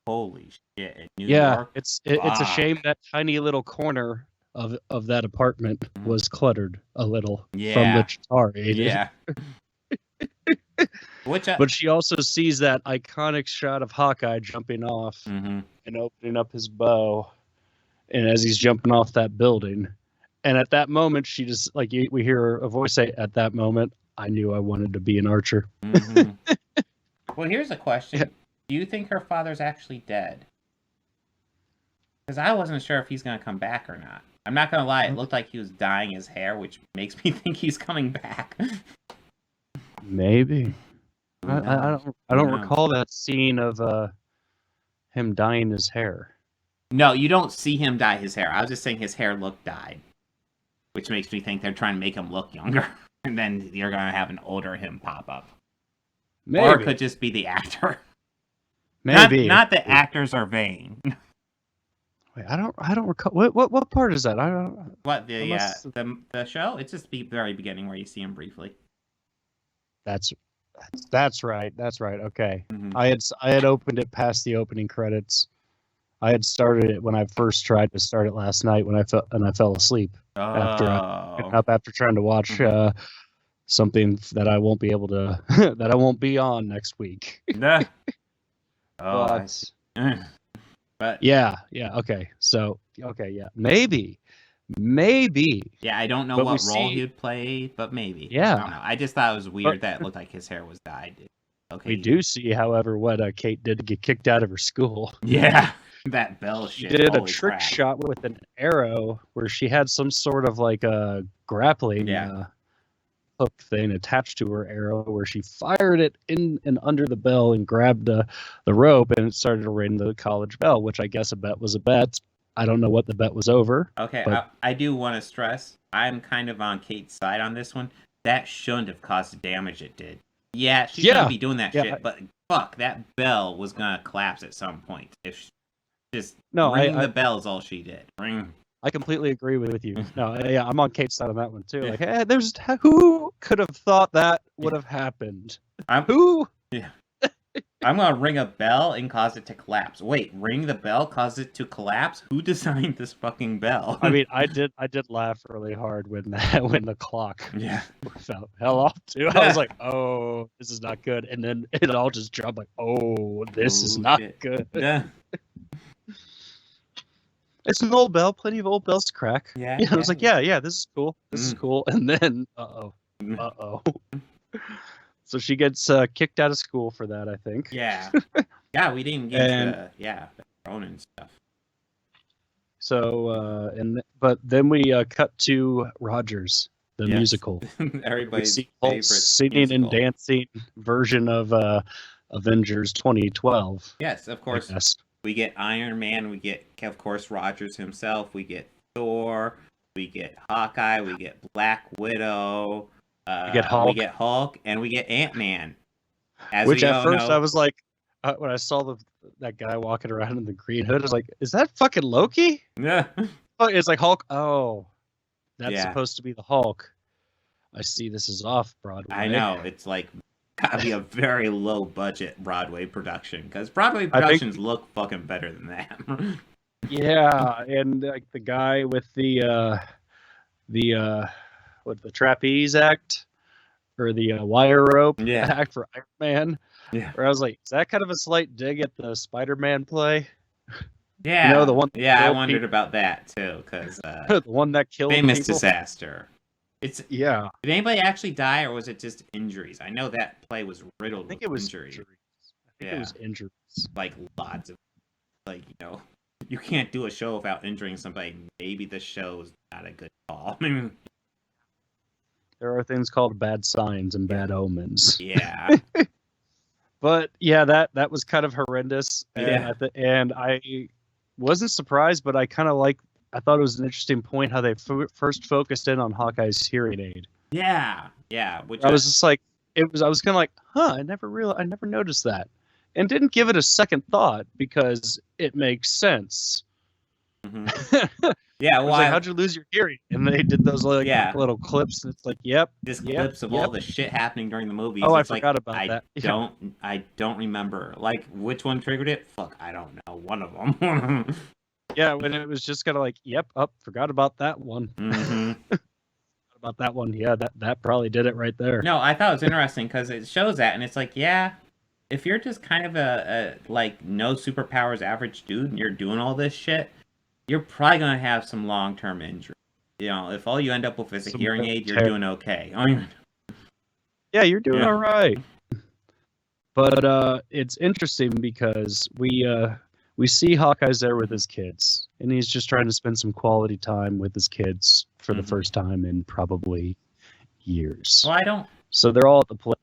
S6: Holy shit! In New
S7: Yeah,
S6: York,
S7: it's a
S6: fuck.
S7: shame that tiny little corner of that apartment was cluttered a little from
S6: Yeah.
S7: the Chitauri.
S6: Yeah. Which
S7: But she also sees that iconic shot of Hawkeye jumping off
S6: Mhm.
S7: and opening up his bow, and as he's jumping off that building, and at that moment, she just like we hear a voice say, "At that moment, I knew I wanted to be an archer."
S6: Mhm. Well, here's a question: do you think her father's actually dead? Because I wasn't sure if he's gonna come back or not. I'm not gonna lie; it looked like he was dyeing his hair, which makes me think he's coming back.
S7: Maybe.
S6: Who
S7: I
S6: knows?
S7: don't
S6: Who knows?
S7: recall that scene of him dyeing his hair.
S6: No, you don't see him dye his hair. I was just saying his hair looked dyed, which makes me think they're trying to make him look younger, and then you're gonna have an older him pop up,
S7: Maybe.
S6: or it could just be the actor.
S7: Maybe.
S6: Not that actors are vain.
S7: Wait, I don't recall. What part is that? I don't.
S6: What the
S7: Unless-
S6: the show? It's just the very beginning where you see him briefly.
S7: That's right. That's right. Okay.
S6: Mhm.
S7: I had opened it past the opening credits. I had started it when I first tried to start it last night when I fell asleep after after trying to watch something that I won't be able to that I won't be on next week.
S6: Nah. Oh, I see. But
S7: Yeah. Okay. So yeah. Maybe.
S6: yeah, I don't know
S7: But
S6: what
S7: we
S6: role
S7: see-
S6: he'd play, but maybe.
S7: Yeah.
S6: I don't know. I just thought it was weird
S7: But-
S6: that it looked like his hair was dyed. Okay.
S7: We do see, however, what Kate did to get kicked out of her school.
S6: Yeah. That bell
S7: She
S6: shit.
S7: did a
S6: Holy
S7: trick
S6: crap.
S7: shot with an arrow where she had some sort of like a grappling
S6: Yeah.
S7: hook thing attached to her arrow where she fired it in and under the bell and grabbed the rope and it started to ring the college bell, which I guess a bet was a bet. I don't know what the bet was over.
S6: Okay,
S7: but-
S6: I do want to stress, I'm kind of on Kate's side on this one. That shouldn't have caused the damage it did. Yeah, she shouldn't be doing that
S7: Yeah.
S6: shit, but fuck, that bell was gonna collapse at some point. If she, just
S7: No,
S6: ring
S7: I
S6: the bell is all she did. Ring.
S7: I completely agree with you. No, yeah, I'm on Kate's side on that one too. Like, hey, there's who could have thought that would have happened? Who?
S6: I'm gonna ring a bell and cause it to collapse. Wait, ring the bell, cause it to collapse? Who designed this fucking bell?
S7: I mean, I did laugh really hard when the clock
S6: yeah.
S7: fell off too. I was like, oh, this is not good. And then it all just dropped like, oh, this is
S6: Oh,
S7: not
S6: shit.
S7: good.
S6: Yeah.
S7: It's an old bell. Plenty of old bells to crack.
S6: Yeah.
S7: I was like, yeah, this is cool. This is
S6: Mm.
S7: cool. And then, So she gets kicked out of school for that, I think.
S6: Yeah. Yeah, we didn't get to the Ronin stuff.
S7: So, but then we cut to Rogers, the
S6: Yes.
S7: musical. We
S6: Everybody's
S7: see
S6: favorite
S7: Hulk's singing and
S6: musical.
S7: dancing version of Avengers 2012.
S6: Yes, of
S7: I
S6: course.
S7: guess.
S6: We get Iron Man, we get, of course, Rogers himself, we get Thor, we get Hawkeye, we get Black Widow,
S7: We get Hulk.
S6: and we get Ant-Man.
S7: Which at first I was like, when I saw that guy walking around in the green hood, I was like, is that fucking Loki?
S6: Yeah.
S7: Oh, it's like Hulk. Oh, that's
S6: Yeah.
S7: supposed to be the Hulk. I see this is off Broadway.
S6: I know, it's like, gotta be a very low budget Broadway production, because Broadway
S7: I think-
S6: productions look fucking better than that.
S7: Yeah, and like the guy with the trapeze act or the wire rope
S6: Yeah.
S7: act for Iron Man.
S6: Yeah.
S7: Where I was like, is that kind of a slight dig at the Spider-Man play?
S6: Yeah.
S7: You know, the one that
S6: Yeah, I
S7: killed
S6: wondered
S7: people?
S6: about that, too, because
S7: The one that killed
S6: famous
S7: people?
S6: disaster.
S7: Yeah,
S6: Did anybody actually die, or was it just injuries? I know that play was
S7: I
S6: riddled
S7: think
S6: with
S7: it was
S6: injuries.
S7: injuries. I think
S6: Yeah.
S7: it was injuries.
S6: Like, lots of, like, you can't do a show without injuring somebody. Maybe the show's not a good call.
S7: There are things called bad signs and bad omens.
S6: Yeah.
S7: But yeah, that was kind of horrendous.
S6: Yeah.
S7: And I wasn't surprised, but I kind of I thought it was an interesting point how they first focused in on Hawkeye's hearing aid.
S6: Yeah. Yeah. Which
S7: I was just like, I was kind of like, I never noticed that, and didn't give it a second thought because it makes sense.
S6: Mm-hmm. Yeah, well,
S7: like, how'd you lose your hearing? And they did those little clips, and it's like,
S6: just clips of all the shit happening during the movie.
S7: Oh, I
S6: it's
S7: forgot about that.
S6: I don't remember. Like, which one triggered it? Fuck, I don't know. One of them.
S7: Yeah, when it was just kind of like, forgot about that one.
S6: Mm-hmm.
S7: About that one, yeah, that probably did it right there.
S6: No, I thought it was interesting because it shows that, and it's like, yeah, if you're just kind of a like no superpowers average dude and you're doing all this shit, you're probably gonna have some long-term injury. You know, if all you end up with is a hearing aid, you're doing okay.
S7: Yeah, you're doing all right. But it's interesting because we see Hawkeye's there with his kids, and he's just trying to spend some quality time with his kids for the first time in probably years.
S6: Well, I don't.
S7: So they're all at the play.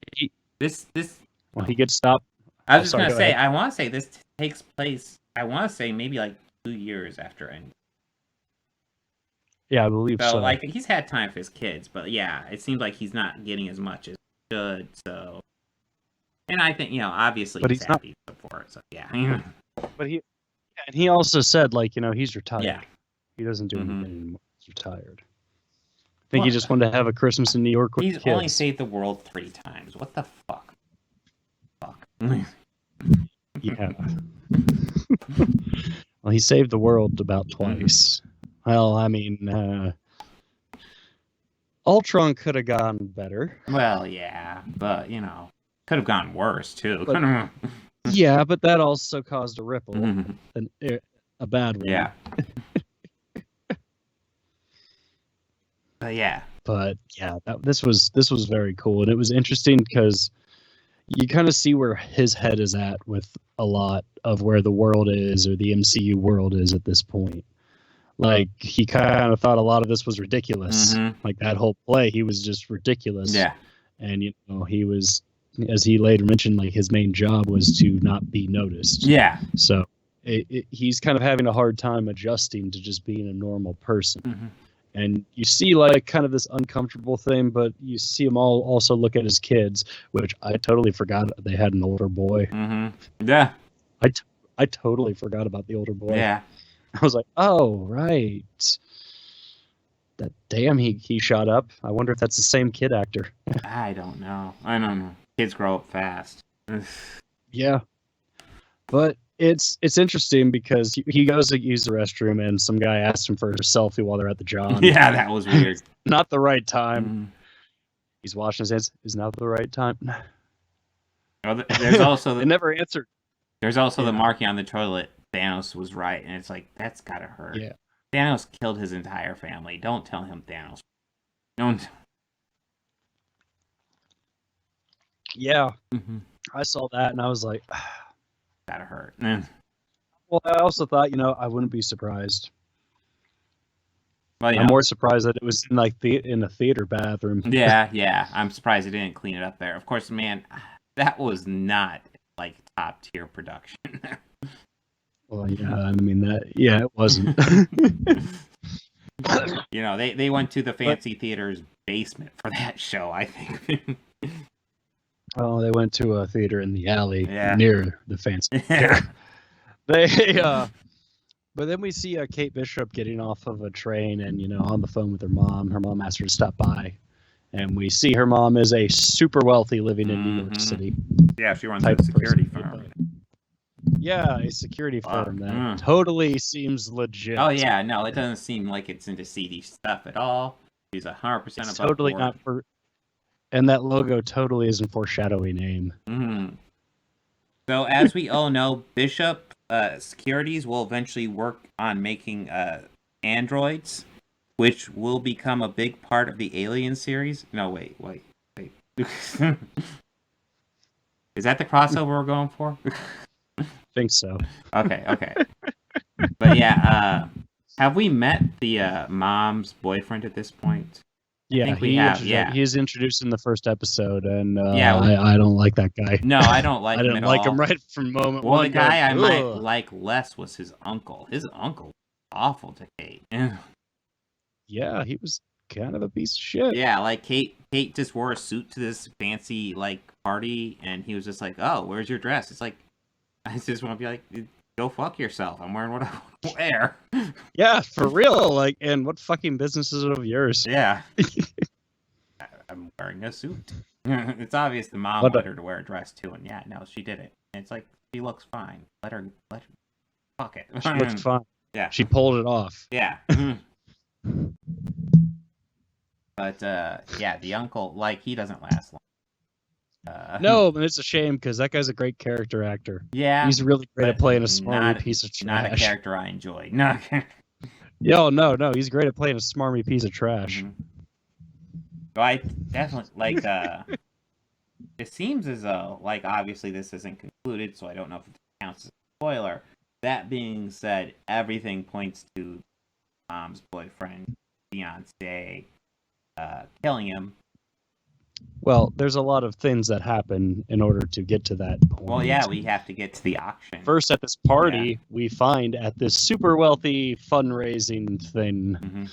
S7: Well, he gets stopped.
S6: I was just gonna say, I want to say this takes place. I want to say maybe like 2 years after Endgame.
S7: Yeah, I believe so.
S6: Like, he's had time for his kids, but yeah, it seems like he's not getting as much as he should. So, and I think, obviously,
S7: but
S6: he's happy for it. So yeah.
S7: But he also said, like, he's retired.
S6: Yeah.
S7: He doesn't do anything anymore. He's retired. I think he just wanted to have a Christmas in New York with
S6: He's
S7: kids.
S6: only saved the world 3 times. What the fuck?
S7: Yeah. Well, he saved the world about twice. Well, I mean, Ultron could have gone better.
S6: Well, yeah, but, could have gone worse, too.
S7: But, yeah, but that also caused a ripple. A bad one.
S6: Yeah. Yeah.
S7: But yeah, this was very cool, and it was interesting because you kind of see where his head is at with a lot of where the world is, or the MCU world is at this point. Like, he kind of thought a lot of this was ridiculous. Like, that whole play, he was just ridiculous.
S6: Yeah.
S7: And he was, as he later mentioned, like, his main job was to not be noticed.
S6: Yeah.
S7: So he's kind of having a hard time adjusting to just being a normal person. And you see, like, kind of this uncomfortable thing, but you see them all also look at his kids, which I totally forgot they had an older boy.
S6: Yeah.
S7: I totally forgot about the older boy.
S6: Yeah.
S7: I was like, oh, right. That damn, he shot up. I wonder if that's the same kid actor.
S6: I don't know. Kids grow up fast.
S7: Yeah. But it's interesting because he goes to use the restroom and some guy asks him for a selfie while they're at the John.
S6: Yeah, that was weird.
S7: Not the right time. He's washing his hands. Is now the right time?
S6: Well, there's also
S7: They never answered.
S6: There's also the marking on the toilet. Thanos was right, and it's like, that's gotta hurt.
S7: Yeah.
S6: Thanos killed his entire family. Don't tell him Thanos. Don't.
S7: Yeah. I saw that and I was like,
S6: Gotta hurt.
S7: Well, I also thought, I wouldn't be surprised.
S6: Well,
S7: I'm more surprised that it was in in a theater bathroom.
S6: Yeah. I'm surprised they didn't clean it up there. Of course, man, that was not like top tier production.
S7: Well, yeah, I mean it wasn't.
S6: They went to the fancy theater's basement for that show, I think.
S7: Oh, they went to a theater in the alley near the fancy theater. But then we see Kate Bishop getting off of a train and, on the phone with her mom. Her mom asked her to stop by. And we see her mom is a super wealthy living in New York City.
S6: Yeah, she runs a security firm.
S7: Yeah, a security firm that totally seems legit.
S6: Oh, yeah, no, it doesn't seem like it's into seedy stuff at all. She's 100% above
S7: totally
S6: board.
S7: not for... And that logo totally isn't foreshadowing AIM.
S6: So, as we all know, Bishop Securities will eventually work on making androids, which will become a big part of the Alien series. No, wait. Is that the crossover we're going for?
S7: Think so.
S6: Okay. But yeah, have we met the mom's boyfriend at this point?
S7: Yeah,
S6: think we have,
S7: he's introduced in the first episode, and
S6: Yeah,
S7: I don't like that guy.
S6: No, I don't like
S7: I
S6: him
S7: didn't
S6: at
S7: like
S6: all.
S7: him right from moment
S6: Well,
S7: one.
S6: the guy I might
S7: "Ugh."
S6: like less was his uncle. His uncle was awful to Kate.
S7: Yeah, he was kind of a piece of shit.
S6: Yeah, like Kate just wore a suit to this fancy like party, and he was just like, "Oh, where's your dress?" It's like, I just want to be like, "Go fuck yourself. I'm wearing what I want to wear."
S7: Yeah, for real. Like, and what fucking business is it of yours?
S6: Yeah. I'm wearing a suit. It's obvious the mom
S7: But,
S6: wanted her to wear a dress too, and yeah, no, she did it. And it's like, she looks fine. Let her fuck it.
S7: She looked fine.
S6: Yeah.
S7: She pulled it off.
S6: Yeah. But yeah, the uncle, like, he doesn't last long.
S7: No, but it's a shame because that guy's a great character actor.
S6: Yeah.
S7: He's really great at playing a
S6: not
S7: smarmy piece of trash.
S6: Not a character I enjoy. No.
S7: No, he's great at playing a smarmy piece of trash.
S6: Mm-hmm. So I definitely like. It seems as though, like, obviously this isn't concluded, so I don't know if it counts as a spoiler. That being said, everything points to mom's boyfriend, fiance, killing him.
S7: Well, there's a lot of things that happen in order to get to that point.
S6: Well, yeah, we have to get to the auction.
S7: First, at this party, we find at this super wealthy fundraising thing,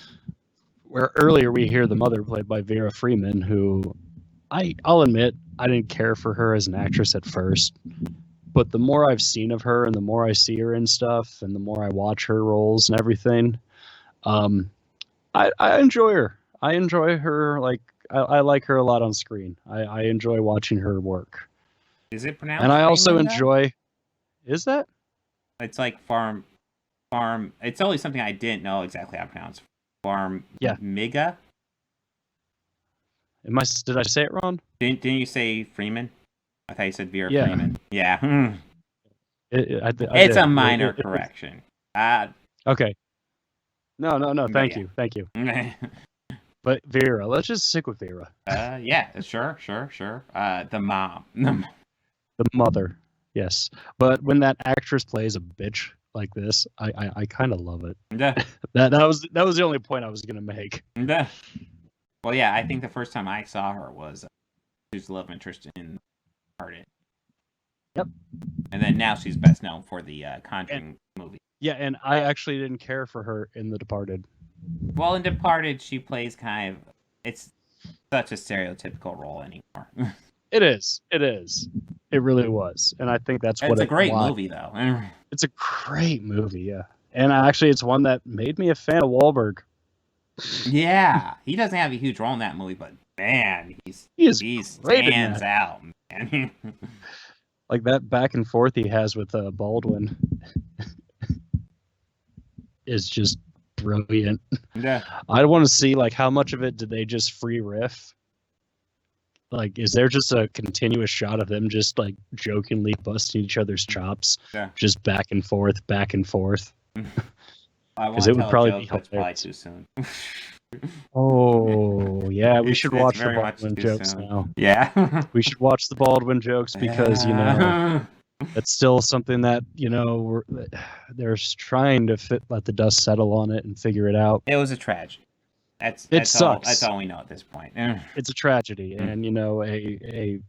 S7: where earlier we hear the mother played by Vera Freeman, who I'll admit I didn't care for her as an actress at first, but the more I've seen of her and the more I see her in stuff and the more I watch her roles and everything, I enjoy her. I enjoy her. Like, I like her a lot on screen. I enjoy watching her work.
S6: Is it pronounced?
S7: And I also
S6: Freeman,
S7: enjoy. Is that?
S6: It's like farm. It's always something I didn't know exactly how to pronounce. Farm.
S7: Yeah.
S6: Miga.
S7: Did I say it wrong?
S6: Didn't you say Freeman? I thought you said Vera
S7: Yeah.
S6: Freeman. Yeah.
S7: I
S6: It's
S7: did.
S6: a minor correction.
S7: Okay. No. Thank you. But Vera, let's just stick with Vera.
S6: Yeah, sure. The mom.
S7: The mother, yes. But when that actress plays a bitch like this, I kind of love it. That was the only point I was gonna make.
S6: Well, yeah, I think the first time I saw her was she's the love interest in Arden.
S7: Yep.
S6: And then now she's best known for the Conjuring movie.
S7: Yeah, and I actually didn't care for her in The Departed.
S6: Well, in Departed, she plays kind of... It's such a stereotypical role anymore.
S7: It is. It really was. And I think that's what
S6: it's a great movie, though.
S7: It's a great movie, yeah. And actually, it's one that made me a fan of Wahlberg.
S6: Yeah. He doesn't have a huge role in that movie, but man, he stands out, man.
S7: Like that back and forth he has with Baldwin is just brilliant.
S6: Yeah.
S7: I want to see, like, how much of it did they just free riff? Like, is there just a continuous shot of them just, like, jokingly busting each other's chops?
S6: Yeah.
S7: Just back and forth.
S6: Because
S7: it would probably be
S6: probably too soon.
S7: Oh, yeah, we should watch the
S6: very much
S7: Baldwin
S6: too
S7: jokes
S6: soon.
S7: now.
S6: Yeah.
S7: We should watch the Baldwin jokes because, it's still something that, they're trying to let the dust settle on it and figure it out.
S6: It was a tragedy. That's
S7: sucks.
S6: That's all we know at this point.
S7: It's a tragedy, and a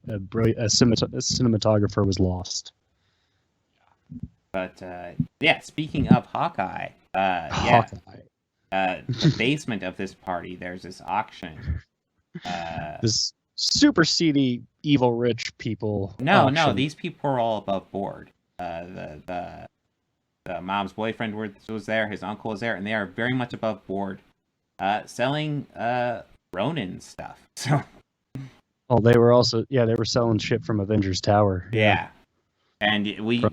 S7: cinematographer was lost.
S6: But yeah, speaking of Hawkeye, the basement of this party, there's this auction.
S7: This super seedy, evil, rich people.
S6: No,
S7: auction.
S6: these people are all above board. The mom's boyfriend was there, his uncle was there, and they are very much above board, selling Ronin stuff. So.
S7: Oh, they were also they were selling shit from Avengers Tower.
S6: Yeah, and we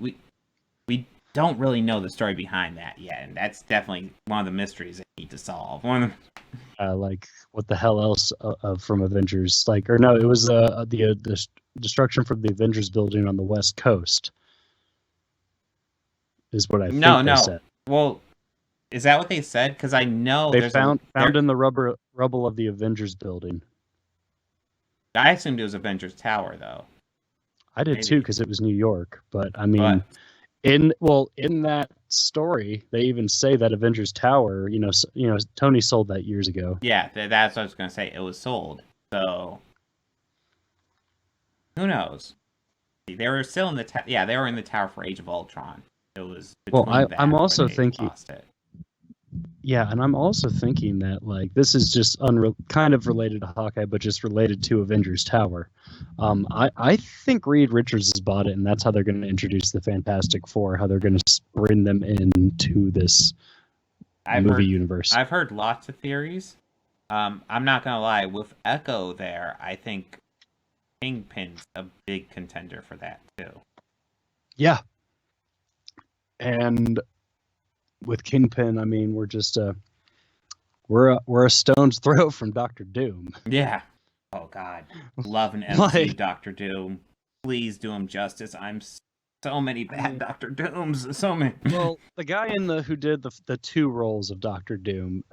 S6: don't really know the story behind that yet, and that's definitely one of the mysteries that we need to solve.
S7: Like, what the hell else from Avengers? Like, or no, it was the destruction from the Avengers building on the West Coast. Is what I think they said.
S6: Well, is that what they said? Because I know
S7: they found in the rubble of the Avengers building.
S6: I assumed it was Avengers Tower, though.
S7: I did too, because it was New York. But I mean, in that story. They even say that Avengers Tower, Tony sold that years ago.
S6: Yeah, that's what I was going to say. It was sold. So, who knows? They were still in the they were in the tower for Age of Ultron. It was
S7: I'm also
S6: when they
S7: thinking
S6: lost it.
S7: Yeah, and I'm also thinking that like this is just kind of related to Hawkeye, but just related to Avengers Tower. I think Reed Richards has bought it, and that's how they're going to introduce the Fantastic Four. How they're going to bring them into this movie universe.
S6: I've heard lots of theories. I'm not going to lie. With Echo there, I think Kingpin's a big contender for that too.
S7: Yeah, and with Kingpin, I mean, we're just we're a stone's throw from Doctor Doom.
S6: Yeah. Oh God, love an MCU Doctor Doom. Please do him justice. I'm so many bad Doctor Dooms. So many.
S7: Well, the guy who did the two roles of Doctor Doom,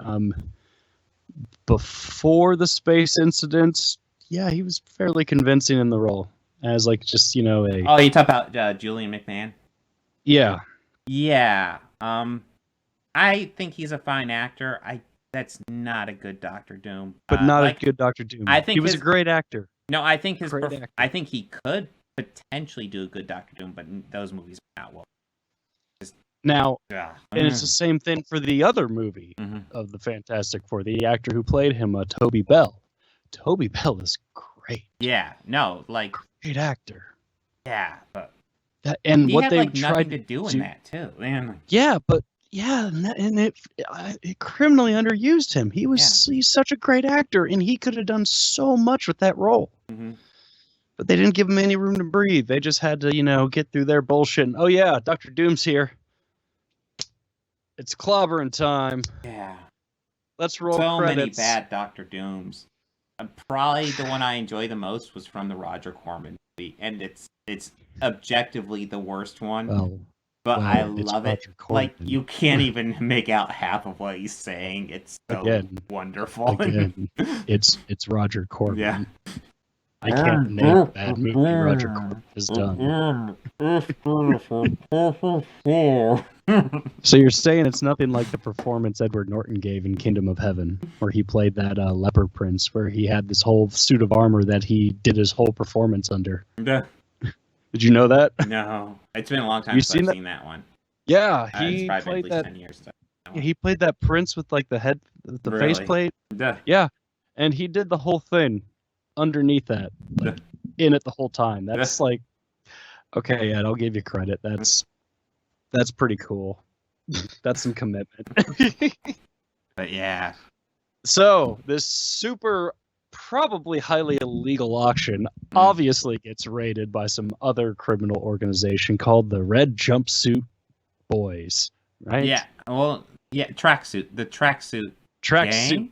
S7: before the space incident, yeah, he was fairly convincing in the role as like just
S6: Oh, you talk about Julian McMahon?
S7: Yeah.
S6: Yeah. I think he's a fine actor. That's not a good Doctor Doom.
S7: But not a good Doctor Doom. I think he was a great actor.
S6: No, I think I think he could potentially do a good Doctor Doom, but those movies are not well. And it's the same thing for the other movie of the Fantastic Four. The actor who played him, Toby Bell. Toby Bell is great. Yeah. No, like
S7: great actor.
S6: Yeah, but
S7: and what they
S6: tried to do in that too. Man.
S7: Yeah, but. Yeah, and it criminally underused him. He's such a great actor, and he could have done so much with that role. Mm-hmm. But they didn't give him any room to breathe. They just had to, get through their bullshit. And, oh yeah, Dr. Doom's here. It's clobbering time.
S6: Yeah.
S7: Let's roll
S6: so
S7: credits.
S6: So many bad Dr. Dooms. Probably the one I enjoy the most was from the Roger Corman movie, and it's objectively the worst one. But I love it. Like, you can't even make out half of what he's saying. It's so wonderful.
S7: Again, it's Roger Corman. Yeah. I can't name a bad movie Roger Corman has done. So you're saying it's nothing like the performance Edward Norton gave in Kingdom of Heaven, where he played that leper prince, where he had this whole suit of armor that he did his whole performance under.
S6: Yeah.
S7: Did you know that?
S6: No, it's been a long time since I've seen that one.
S7: Yeah,
S6: he played that. 10 years.
S7: He played that prince with like the head, the faceplate. Yeah, and he did the whole thing underneath that, like, in it the whole time. That's like, okay, Ed, I'll give you credit. That's pretty cool. That's some commitment.
S6: But yeah.
S7: So this super. Probably highly illegal auction obviously gets raided by some other criminal organization called the Red Jumpsuit Boys, right?
S6: Yeah, well, yeah, tracksuit. The tracksuit gang?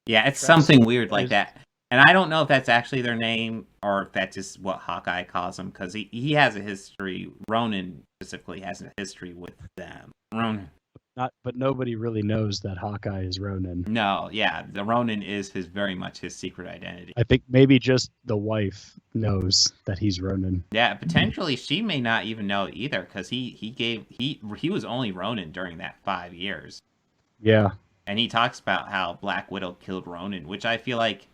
S6: Yeah, it's something weird like that. And I don't know if that's actually their name or if that's just what Hawkeye calls them, because he has a history. Ronan specifically has a history with them. Ronan.
S7: But nobody really knows that Hawkeye is Ronan.
S6: No, yeah, the Ronan is very much his secret identity.
S7: I think maybe just the wife knows that he's Ronan.
S6: Yeah, potentially she may not even know either, because he was only Ronan during that 5 years.
S7: Yeah,
S6: and he talks about how Black Widow killed Ronan, which I feel like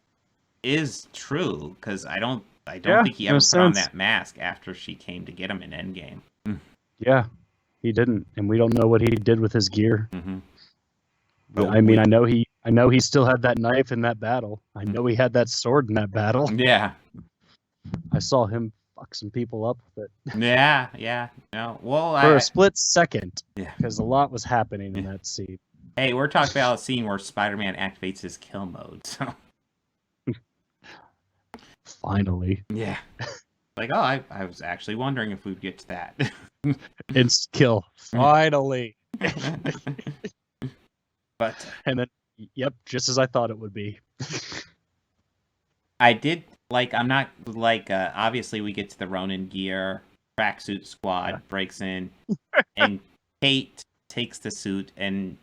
S6: is true, because I don't think he ever put on that mask after she came to get him in Endgame.
S7: Yeah. He didn't, and we don't know what he did with his gear.
S6: Mm-hmm.
S7: I mean, I know he still had that knife in that battle. I know he had that sword in that battle.
S6: Yeah,
S7: I saw him fuck some people up with it.
S6: Yeah. No, well,
S7: for a split second.
S6: Yeah,
S7: because a lot was happening in that scene.
S6: Hey, we're talking about a scene where Spider-Man activates his kill mode. So
S7: finally,
S6: yeah. Like, oh, I was actually wondering if we'd get to that.
S7: It's kill. Finally.
S6: But
S7: and then, yep, just as I thought it would be.
S6: I did I'm not obviously we get to the Ronin gear. Tracksuit squad breaks in, and Kate takes the suit, and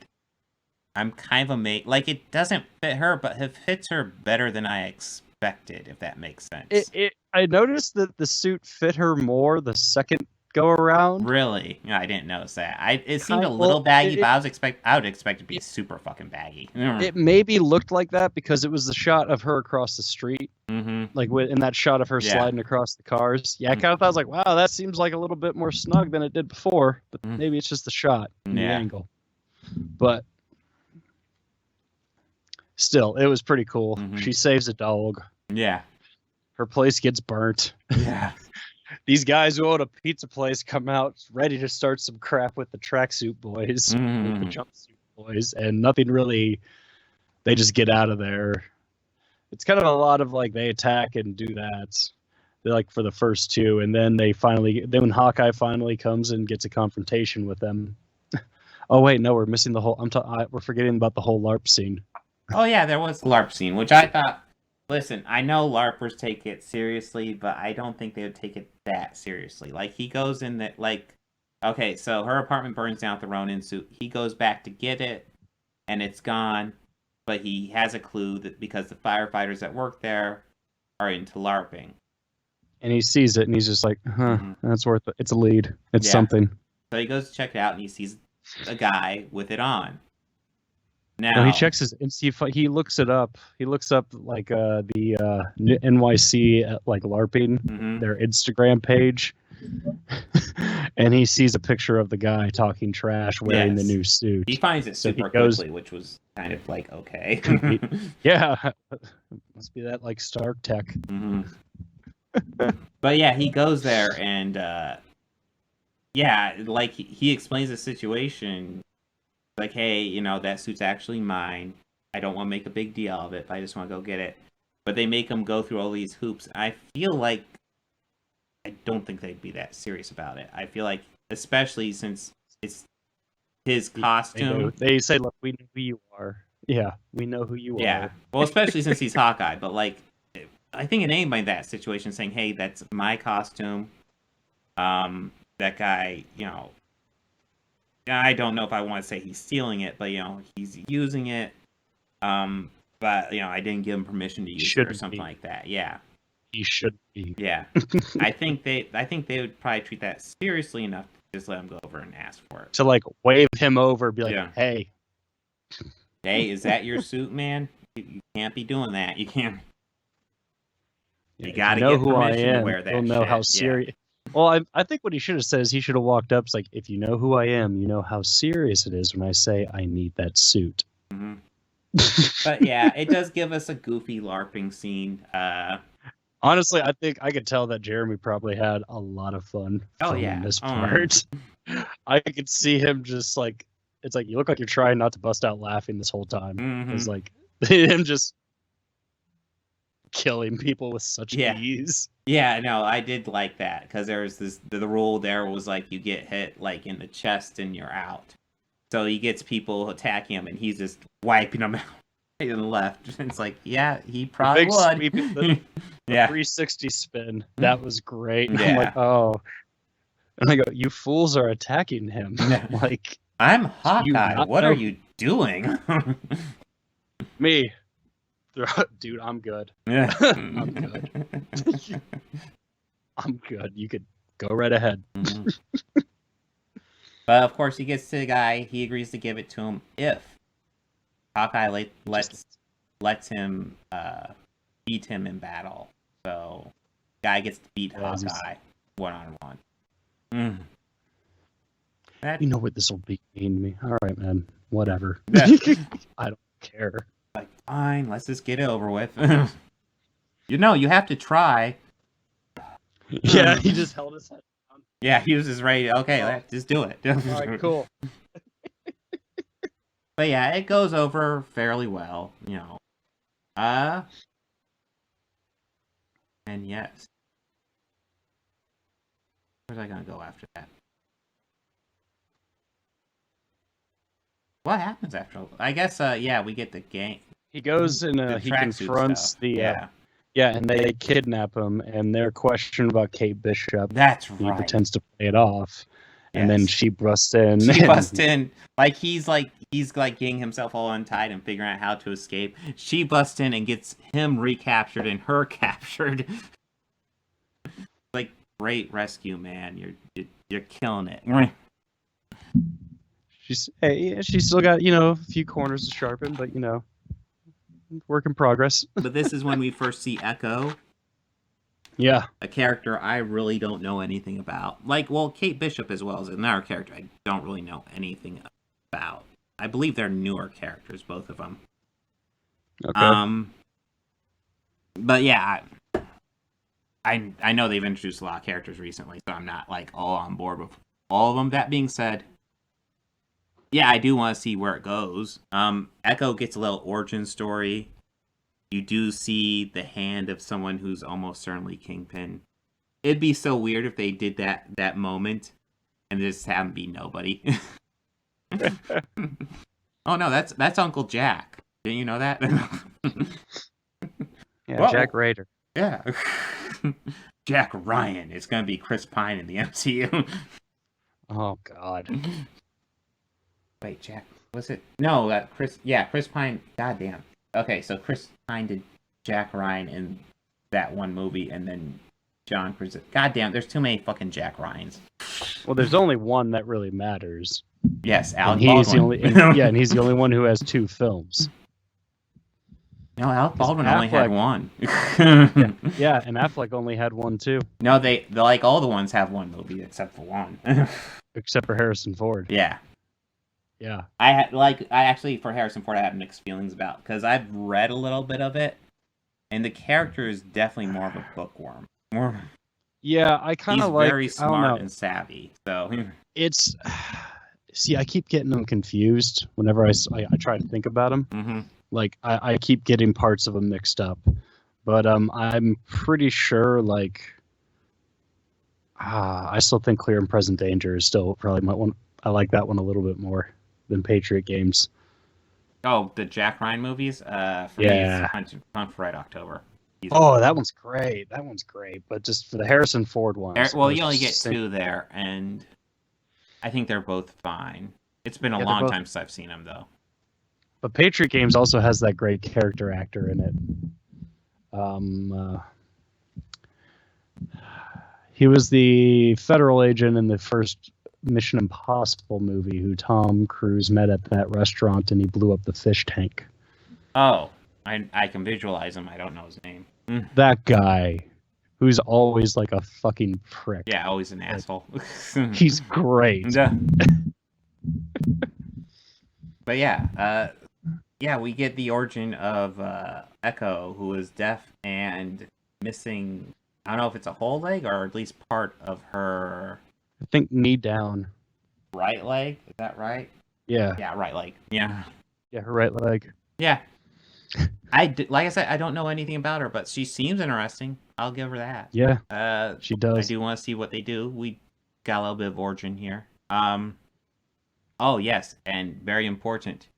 S6: I'm kind of amazed. Like, it doesn't fit her, but it fits her better than I expected, if that makes sense.
S7: I noticed that the suit fit her more the second go around.
S6: Really? No, I didn't notice that. It seemed a little baggy, but I would expect it to be super fucking baggy.
S7: It maybe looked like that because it was the shot of her across the street, like in that shot of her sliding across the cars. Yeah, I kind of thought, I was like, wow, that seems like a little bit more snug than it did before. But maybe it's just the shot, the angle. But still, it was pretty cool. She saves a dog.
S6: Yeah.
S7: Her place gets burnt.
S6: Yeah.
S7: These guys who own a pizza place come out ready to start some crap with the tracksuit boys, with the jumpsuit boys, and nothing really. They just get out of there. It's kind of a lot of like they attack and do that. They're like for the first two, and then when Hawkeye finally comes and gets a confrontation with them. Oh wait, no, we're missing the whole. We're forgetting about the whole LARP scene.
S6: Oh yeah, there was the LARP scene, which I thought. Listen, I know LARPers take it seriously, but I don't think they would take it that seriously. Like, he goes in that, like, okay, so her apartment burns down with the Ronin suit. He goes back to get it, and it's gone, but he has a clue that because the firefighters that work there are into LARPing.
S7: And he sees it, and he's just like, that's worth it. It's a lead. It's something.
S6: So he goes to check it out, and he sees a guy with it on. Now,
S7: no, he checks he looks it up. He looks up like the NYC like LARPing, their Instagram page, and he sees a picture of the guy talking trash wearing the new suit.
S6: He finds it super quickly, which was kind of like okay.
S7: Yeah, must be that like Stark tech.
S6: But yeah, he goes there and like he explains the situation. Like, hey, that suit's actually mine. I don't want to make a big deal of it, but I just want to go get it. But they make him go through all these hoops. I feel like I don't think they'd be that serious about it. I feel like, especially since it's his costume.
S7: They say, look, we know who you are. Yeah, we know who you are.
S6: Yeah, well, especially since he's Hawkeye. But, like, I think it ain't by that situation saying, hey, that's my costume. That guy, I don't know if I want to say he's stealing it, but he's using it. But I didn't give him permission to use it or something like that. Yeah,
S7: he should be.
S6: Yeah, I think they would probably treat that seriously enough to just let him go over and ask for it.
S7: To like wave him over, be like, hey,
S6: is that your suit, man? You can't be doing that. You can't. You gotta get permission to wear that.
S7: You'll know how serious. Yeah. Well, I think what he should have said is he should have walked up. It's like, if you know who I am, you know how serious it is when I say I need that suit.
S6: But yeah, it does give us a goofy LARPing scene.
S7: Honestly, I think I could tell that Jeremy probably had a lot of fun filming this part. I could see him just like, it's like, you look like you're trying not to bust out laughing this whole time. It's like him just killing people with such ease.
S6: Yeah, no, I did like that because there was the rule there was like you get hit like in the chest and you're out. So he gets people attacking him and he's just wiping them out right and left. And it's like, yeah, he probably would.
S7: The 360 spin, that was great. Yeah. I'm like, oh. And I go, you fools are attacking him. Like,
S6: I'm Hawkeye. What are you doing?
S7: Me. Dude, I'm good.
S6: Yeah.
S7: I'm good. I'm good. You could go right ahead.
S6: But of course, he gets to the guy. He agrees to give it to him if Hawkeye lets him beat him in battle. So, guy gets to beat Hawkeye 1-on-1.
S7: You know what this will be mean to me. All right, man. Whatever.
S6: Yeah.
S7: I don't care.
S6: Like, fine, let's just get it over with. You have to try.
S7: Yeah, he just held his head down.
S6: Yeah, he was just ready. Okay, let's just do it.
S7: All right, cool.
S6: But yeah, it goes over fairly well, And yes. Where's I gonna go after that? What happens after? I guess, we get the game.
S7: He goes and he confronts and they kidnap him, and they're questioned about Kate Bishop.
S6: That's right.
S7: He pretends to play it off, and then she busts in.
S6: She busts in like he's getting himself all untied and figuring out how to escape. She busts in and gets him recaptured and her captured. Like, great rescue, man. You're killing it.
S7: She's still got, a few corners to sharpen, but, work in progress.
S6: But this is when we first see Echo.
S7: Yeah.
S6: A character I really don't know anything about. Like, well, Kate Bishop as well is another character I don't really know anything about. I believe they're newer characters, both of them.
S7: Okay.
S6: But yeah, I know they've introduced a lot of characters recently, so I'm not like all on board with all of them. That being said, yeah, I do want to see where it goes. Echo gets a little origin story. You do see the hand of someone who's almost certainly Kingpin. It'd be so weird if they did that moment and just have him be nobody. Oh no, that's Uncle Jack. Didn't you know that?
S7: Yeah,
S6: Whoa.
S7: Jack Ryder.
S6: Yeah. Jack Ryan. It's gonna be Chris Pine in the MCU.
S7: Oh God.
S6: Wait, Jack, was it? No, Chris. Yeah, Chris Pine. Goddamn. Okay, so Chris Pine did Jack Ryan in that one movie, and then John Krasinski. Goddamn, there's too many fucking Jack Ryans.
S7: Well, there's only one that really matters.
S6: Yes,
S7: And
S6: Alec
S7: he's
S6: Baldwin.
S7: the only. And he's the only one who has 2 films.
S6: No, Alec Baldwin only had one.
S7: Yeah, and Affleck only had 1 too.
S6: No, they like all the ones have one movie except for one.
S7: Except for Harrison Ford.
S6: Yeah.
S7: Yeah.
S6: I actually for Harrison Ford I have mixed feelings about because I've read a little bit of it, and the character is definitely more of a bookworm.
S7: Yeah, I kind
S6: He's
S7: of like.
S6: very
S7: I don't
S6: smart
S7: know.
S6: and savvy. So
S7: It's. See, I keep getting them confused whenever I try to think about them.
S6: mm-hmm.
S7: Like I keep getting parts of them mixed up, but I'm pretty sure I still think Clear and Present Danger is still probably my one. I like that one a little bit more than Patriot Games.
S6: Oh, the Jack Ryan movies. For me,
S7: Yeah.
S6: it's Hunt for Red October.
S7: Oh, that one's great. That one's great. But just for the Harrison Ford ones.
S6: Well, you only get 2 there, and I think they're both fine. It's been a
S7: Yeah,
S6: long
S7: both-
S6: time since I've seen them, though.
S7: But Patriot Games also has that great character actor in it. He was the federal agent in the first Mission Impossible movie who Tom Cruise met at that restaurant and he blew up the fish tank.
S6: Oh, I can visualize him. I don't know his name.
S7: That guy who's always like a fucking prick.
S6: Yeah, always an asshole.
S7: He's great.
S6: But yeah, we get the origin of Echo, who is deaf and missing. I don't know if it's a whole leg or at least part of her
S7: I think knee down.
S6: right leg. Is that right?
S7: Yeah.
S6: Yeah, right leg. Yeah.
S7: Yeah, her right leg.
S6: Yeah. Like I said, I don't know anything about her, but she seems interesting. I'll give her that.
S7: Yeah. She does.
S6: I do want to see what they do. We got a little bit of origin here. Oh yes, and very important,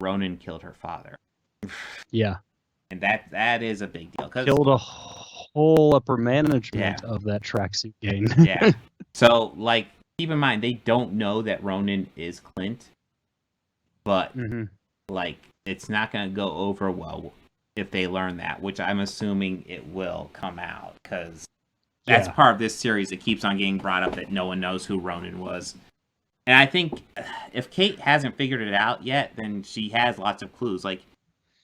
S6: Ronan killed her father.
S7: Yeah.
S6: And that is a big deal.
S7: Killed a whole upper management of that tracksuit gang.
S6: Yeah. So, like, keep in mind, they don't know that Ronan is Clint, but, like, it's not going to go over well if they learn that, which I'm assuming it will come out, because that's part of this series that keeps on getting brought up that no one knows who Ronan was. And I think if Kate hasn't figured it out yet, then she has lots of clues. Like,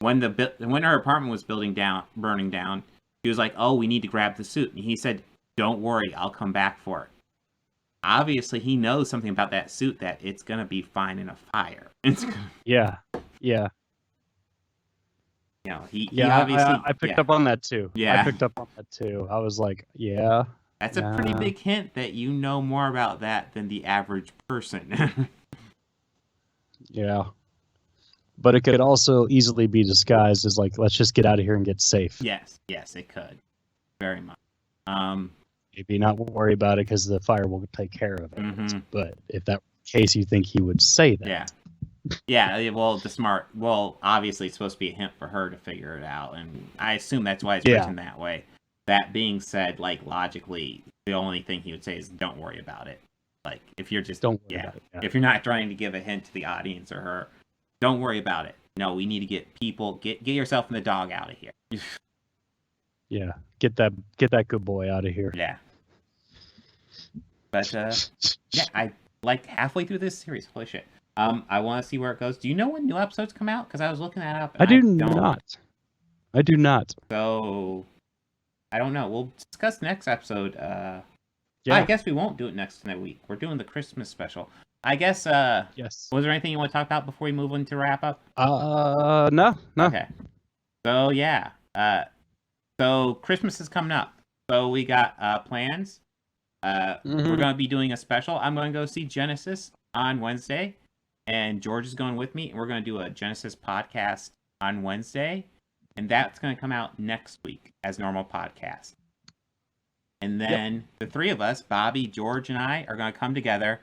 S6: when her apartment was burning down, she was like, "Oh, we need to grab the suit." And he said, "Don't worry, I'll come back for it." Obviously, he knows something about that suit that it's gonna be fine in a fire.
S7: Yeah.
S6: You know, he
S7: Yeah,
S6: obviously.
S7: I picked up on that too.
S6: Yeah.
S7: I picked up on that too. I was like, yeah.
S6: That's a pretty big hint that you know more about that than the average person.
S7: Yeah. But it could also easily be disguised as like, let's just get out of here and get safe.
S6: Yes, it could. Very much.
S7: Maybe not worry about it because the fire will take care of it.
S6: Mhm.
S7: But if that were the case, you think he would say that.
S6: Yeah. Yeah, well, obviously it's supposed to be a hint for her to figure it out, and I assume that's why it's written that way. That being said, like, logically, the only thing he would say is, don't worry about it. Like, if you're just...
S7: Don't worry about it. Yeah.
S6: If you're not trying to give a hint to the audience or her, don't worry about it. No, we need to get people... Get yourself and the dog out of here.
S7: Yeah. Get that good boy out of here.
S6: Yeah. But yeah, I like halfway through this series. Holy shit! I want to see where it goes. Do you know when new episodes come out? Because I was looking that up. And
S7: I do
S6: don't.
S7: not. I do not.
S6: So I don't know. We'll discuss next episode.
S7: Yeah.
S6: I guess we won't do it next week. We're doing the Christmas special. I guess.
S7: Yes.
S6: Was there anything you want to talk about before we move on to wrap up?
S7: No.
S6: Okay. So yeah. So Christmas is coming up. So we got plans. We're going to be doing a special. I'm going to go see Genesis on Wednesday, and George is going with me, and we're going to do a Genesis podcast on Wednesday, and that's going to come out next week as normal podcast. And then the three of us, Bobby, George, and I, are going to come together,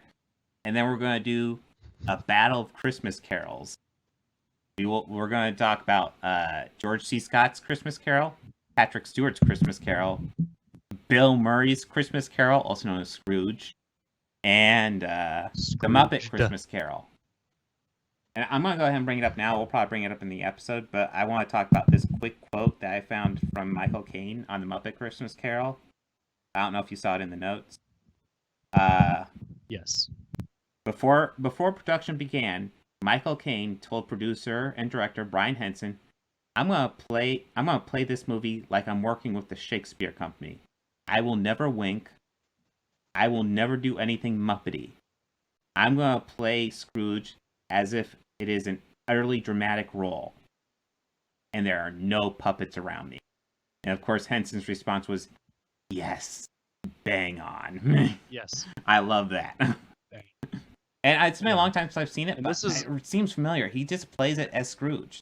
S6: and then we're going to do a battle of Christmas carols. We're going to talk about George C. Scott's Christmas Carol, Patrick Stewart's Christmas Carol, Bill Murray's Christmas Carol, also known as Scrooge, and the Muppet Christmas Carol. And I'm going to go ahead and bring it up now. We'll probably bring it up in the episode, but I want to talk about this quick quote that I found from Michael Caine on the Muppet Christmas Carol. I don't know if you saw it in the notes.
S7: Yes.
S6: Before production began, Michael Caine told producer and director Brian Henson, I'm gonna play this movie like I'm working with the Shakespeare Company. I will never wink. I will never do anything Muppety. I'm gonna play Scrooge as if it is an utterly dramatic role, and there are no puppets around me. And of course, Henson's response was, "Yes, bang on."
S7: Yes.
S6: I love that. And it's been a long time since I've seen it,
S7: And
S6: but it seems familiar. He just plays it as Scrooge.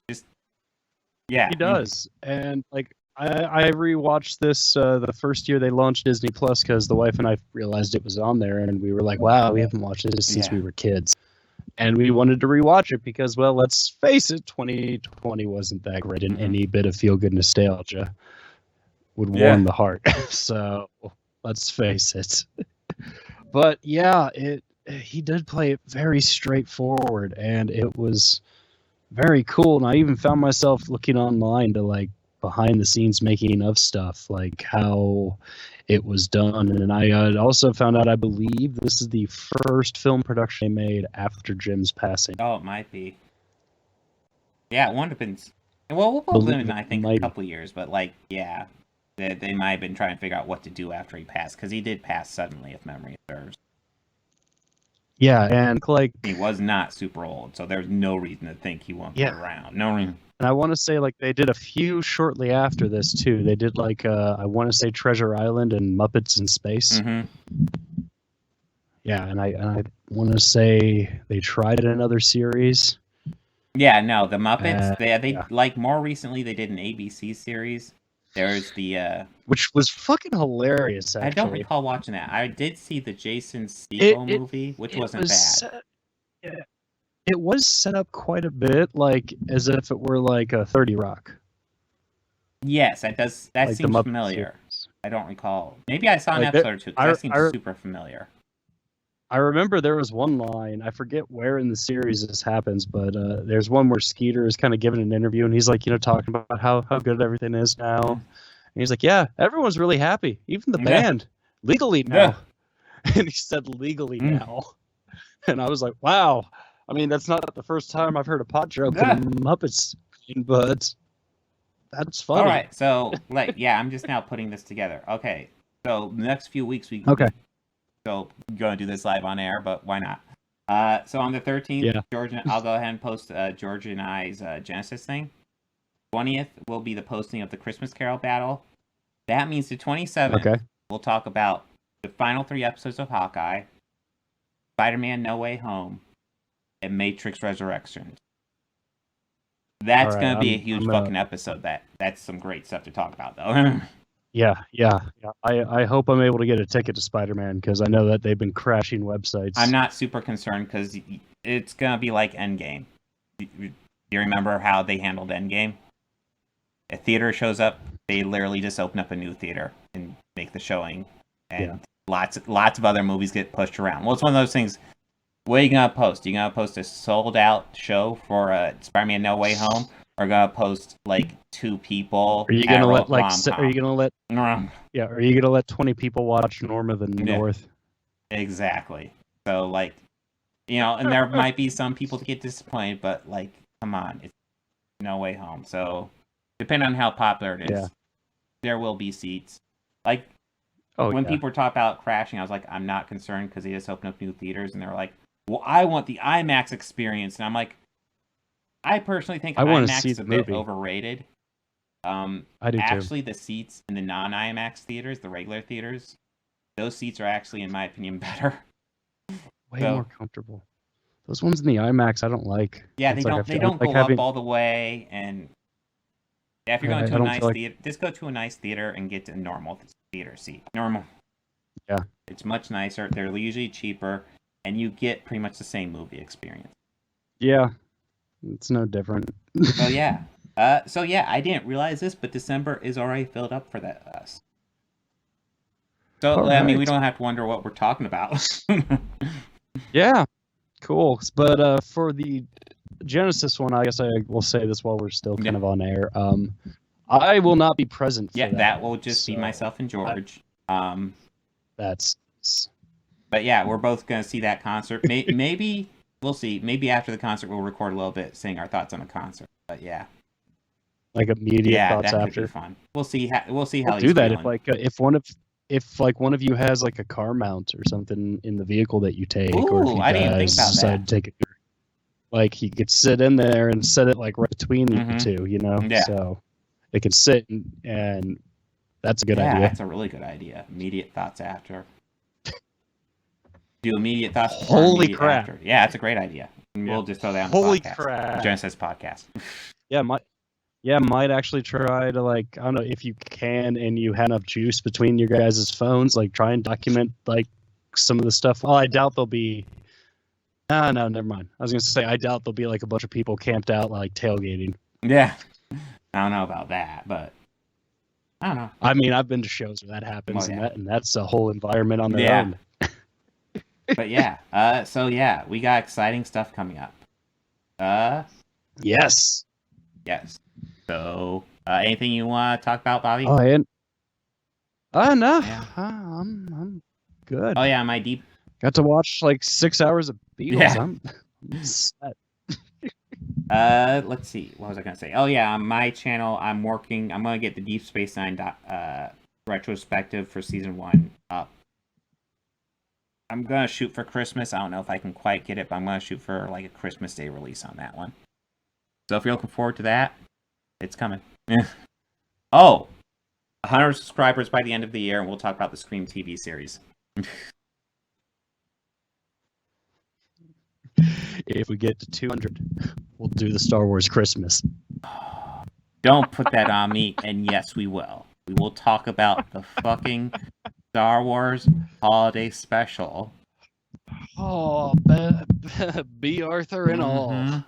S6: Yeah,
S7: he does. And like I rewatched this the first year they launched Disney Plus because the wife and I realized it was on there, and we were like, "Wow, we haven't watched this since we were kids." And we wanted to rewatch it because, well, let's face it, 2020 wasn't that great, and any bit of feel-good nostalgia would warm the heart. So let's face it. But yeah, he did play it very straightforward, and it was very cool. And I even found myself looking online to like behind the scenes making of stuff, like how it was done. And I also found out, I believe this is the first film production they made after Jim's passing.
S6: Oh, it might be. Yeah, it wouldn't have been. Well, we'll both live in, I think, a couple years, but like, yeah, they might have been trying to figure out what to do after he passed, because he did pass suddenly, if memory serves.
S7: Yeah, and like
S6: he was not super old, so there's no reason to think he won't be around. No reason.
S7: And I want to say like they did a few shortly after this too. They did like I want to say Treasure Island and Muppets in Space.
S6: Mm-hmm.
S7: Yeah, and I want to say they tried another series.
S6: Yeah, no, the Muppets. They like more recently they did an ABC series. There's the
S7: which was fucking hilarious. Actually.
S6: I don't recall watching that. I did see the Jason Segel movie, which wasn't bad.
S7: It was set up quite a bit, like as if it were like a 30 Rock.
S6: Yes, that does. That
S7: like
S6: seems familiar.
S7: Series.
S6: I don't recall. Maybe I saw an episode or two. That seems super familiar.
S7: I remember there was one line, I forget where in the series this happens, but there's one where Skeeter is kind of giving an interview, and he's like, talking about how good everything is now. And he's like, yeah, everyone's really happy, even the band, legally now. And he said legally now. And I was like, wow. I mean, that's not the first time I've heard a pot joke in a Muppets, but that's funny.
S6: All right, so I'm just now putting this together. Okay, so the next few weeks So I'm going to do this live on air, but why not? So on the 13th, George and I'll go ahead and post George and I's Genesis thing. 20th will be the posting of the Christmas Carol battle. That means the 27th, we'll talk about the final 3 episodes of Hawkeye, Spider-Man No Way Home, and Matrix Resurrections. That's going to be a huge fucking episode. That's some great stuff to talk about, though.
S7: Yeah. I hope I'm able to get a ticket to Spider-Man because I know that they've been crashing websites.
S6: I'm not super concerned because it's going to be like Endgame. Do you remember how they handled Endgame? A theater shows up, they literally just open up a new theater and make the showing. And lots of other movies get pushed around. Well, it's one of those things. What are you going to post? Are you going to post a sold-out show for Spider-Man No Way Home? Or gonna post like 2 people?
S7: Are you gonna let Are you gonna let 20 people watch Norm of the North?
S6: Exactly. So, like, and there might be some people to get disappointed, but, like, come on. It's No Way Home. So, depending on how popular it is, there will be seats. Like, when people were talking about crashing, I was like, I'm not concerned because they just opened up new theaters, and they're like, well, I want the IMAX experience. And I'm like, I personally think IMAX is a bit overrated.
S7: I do
S6: actually,
S7: too.
S6: the seats in the non-IMAX theaters, the regular theaters, those seats are actually, in my opinion, better.
S7: Way more comfortable. Those ones in the IMAX, I don't like.
S6: Yeah,
S7: It's
S6: they don't go up all the way, and if you're going to a nice theater, just go to a nice theater and get a normal theater seat. Normal.
S7: Yeah.
S6: It's much nicer. They're usually cheaper, and you get pretty much the same movie experience.
S7: Yeah. It's no different.
S6: So yeah. I didn't realize this, but December is already filled up for us. So, I mean, we don't have to wonder what we're talking about.
S7: Yeah. Cool. But for the Genesis one, I guess I will say this while we're still kind of on air. I will not be present for that.
S6: That will just be myself and George.
S7: That's...
S6: But yeah, we're both going to see that concert. Maybe, we'll see. Maybe after the concert we'll record a little bit saying our thoughts on the concert. But yeah.
S7: Like immediate thoughts
S6: that
S7: after.
S6: Could be fun. We'll see how he's
S7: do that
S6: feeling.
S7: if one of you has like a car mount or something in the vehicle that you take.
S6: Ooh,
S7: or if you
S6: I didn't think about
S7: decide to take it. Like he could sit in there and set it like right between you two,
S6: Yeah.
S7: So they could sit and that's a good idea.
S6: Yeah, that's a really good idea. Immediate thoughts after. Do immediate thoughts.
S7: Holy crap!
S6: After. Yeah, that's a great idea. We'll just throw that on the
S7: Holy
S6: podcast.
S7: crap!
S6: Genesis podcast.
S7: Might actually try to I don't know if you can and you have enough juice between your guys' phones, try and document some of the stuff. Oh, I doubt there'll be. No, never mind. I was gonna say I doubt there'll be a bunch of people camped out tailgating.
S6: Yeah, I don't know about that, but I don't know.
S7: I mean, I've been to shows where that happens, and that's a whole environment on their own.
S6: But yeah, we got exciting stuff coming up.
S7: Yes.
S6: So, anything you want to talk about, Bobby?
S7: No. Yeah. I'm good.
S6: Oh yeah, my deep.
S7: Got to watch 6 hours of Beatles.
S6: Yeah.
S7: I'm set.
S6: Let's see. What was I gonna say? Oh yeah, on my channel, I'm gonna get the Deep Space Nine retrospective for season 1 up. I'm gonna shoot for Christmas. I don't know if I can quite get it, but I'm gonna shoot for a Christmas Day release on that one. So if you're looking forward to that, it's coming. 100 subscribers by the end of the year, and we'll talk about the Scream TV series.
S7: If we get to 200, we'll do the Star Wars Christmas.
S6: Don't put that on me, and yes, we will. We will talk about the fucking Star Wars Holiday Special.
S7: Oh, B. Arthur and all.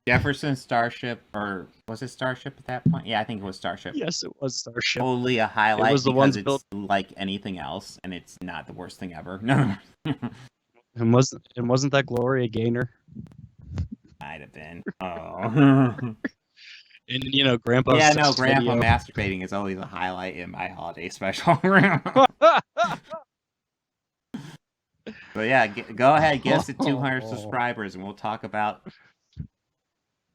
S6: Jefferson Starship, or was it Starship at that point? Yeah, I think it was Starship.
S7: Yes, it was Starship.
S6: Totally a highlight.
S7: It was the
S6: because
S7: ones
S6: it's
S7: built
S6: like anything else, and it's not the worst thing ever. No.
S7: And wasn't that Gloria Gaynor?
S6: Might have been. Oh.
S7: And Grandpa.
S6: Yeah, no, Grandpa masturbating is always a highlight in my holiday special. But yeah, go ahead, get us to 200 subscribers, and we'll talk about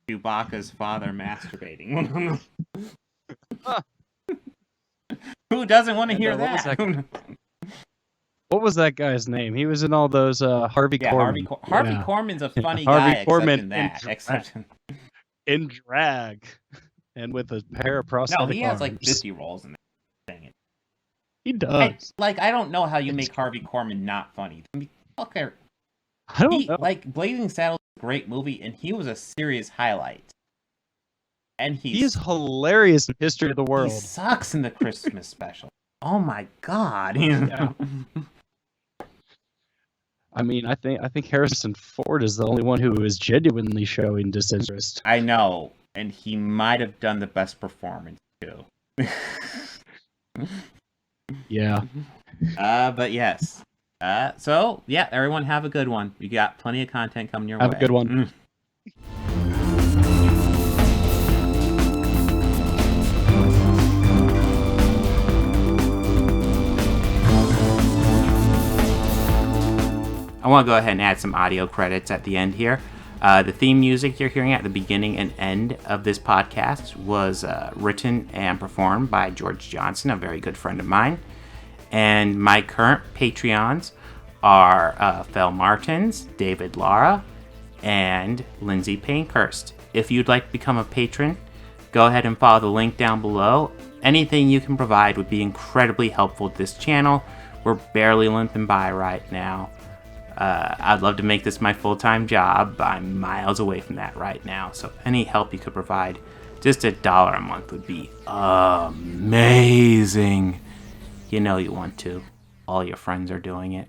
S6: Chewbacca's father masturbating. Who doesn't want to hear that?
S7: What was that guy's name? He was in all those Harvey Korman.
S6: Harvey Korman's a funny guy, except
S7: in drag and with a pair of prosthetic
S6: No, he has
S7: arms.
S6: 50 roles in that thing.
S7: He does.
S6: I don't know how you make Harvey Korman not funny. I mean,
S7: I don't know.
S6: Blazing Saddles is a great movie, and he was a serious highlight. And
S7: he is hilarious in History of the World.
S6: He sucks in the Christmas special. Oh my god.
S7: Yeah. I mean, I think Harrison Ford is the only one who is genuinely showing disinterest.
S6: I know, and he might have done the best performance too.
S7: Yeah.
S6: But yes. So yeah, everyone have a good one. We got plenty of content coming your way.
S7: Have a good one.
S6: want to go ahead and add some audio credits at the end here. The theme music you're hearing at the beginning and end of this podcast was written and performed by George Johnson, a very good friend of mine. And my current Patreons are Fel Martins, David Lara, and Lindsay Pankhurst. If you'd like to become a patron, go ahead and follow the link down below. Anything you can provide would be incredibly helpful to this channel. We're barely limping by right now. I'd love to make this my full-time job. I'm miles away from that right now. So any help you could provide, just $1 a month would be amazing. You know you want to. All your friends are doing it.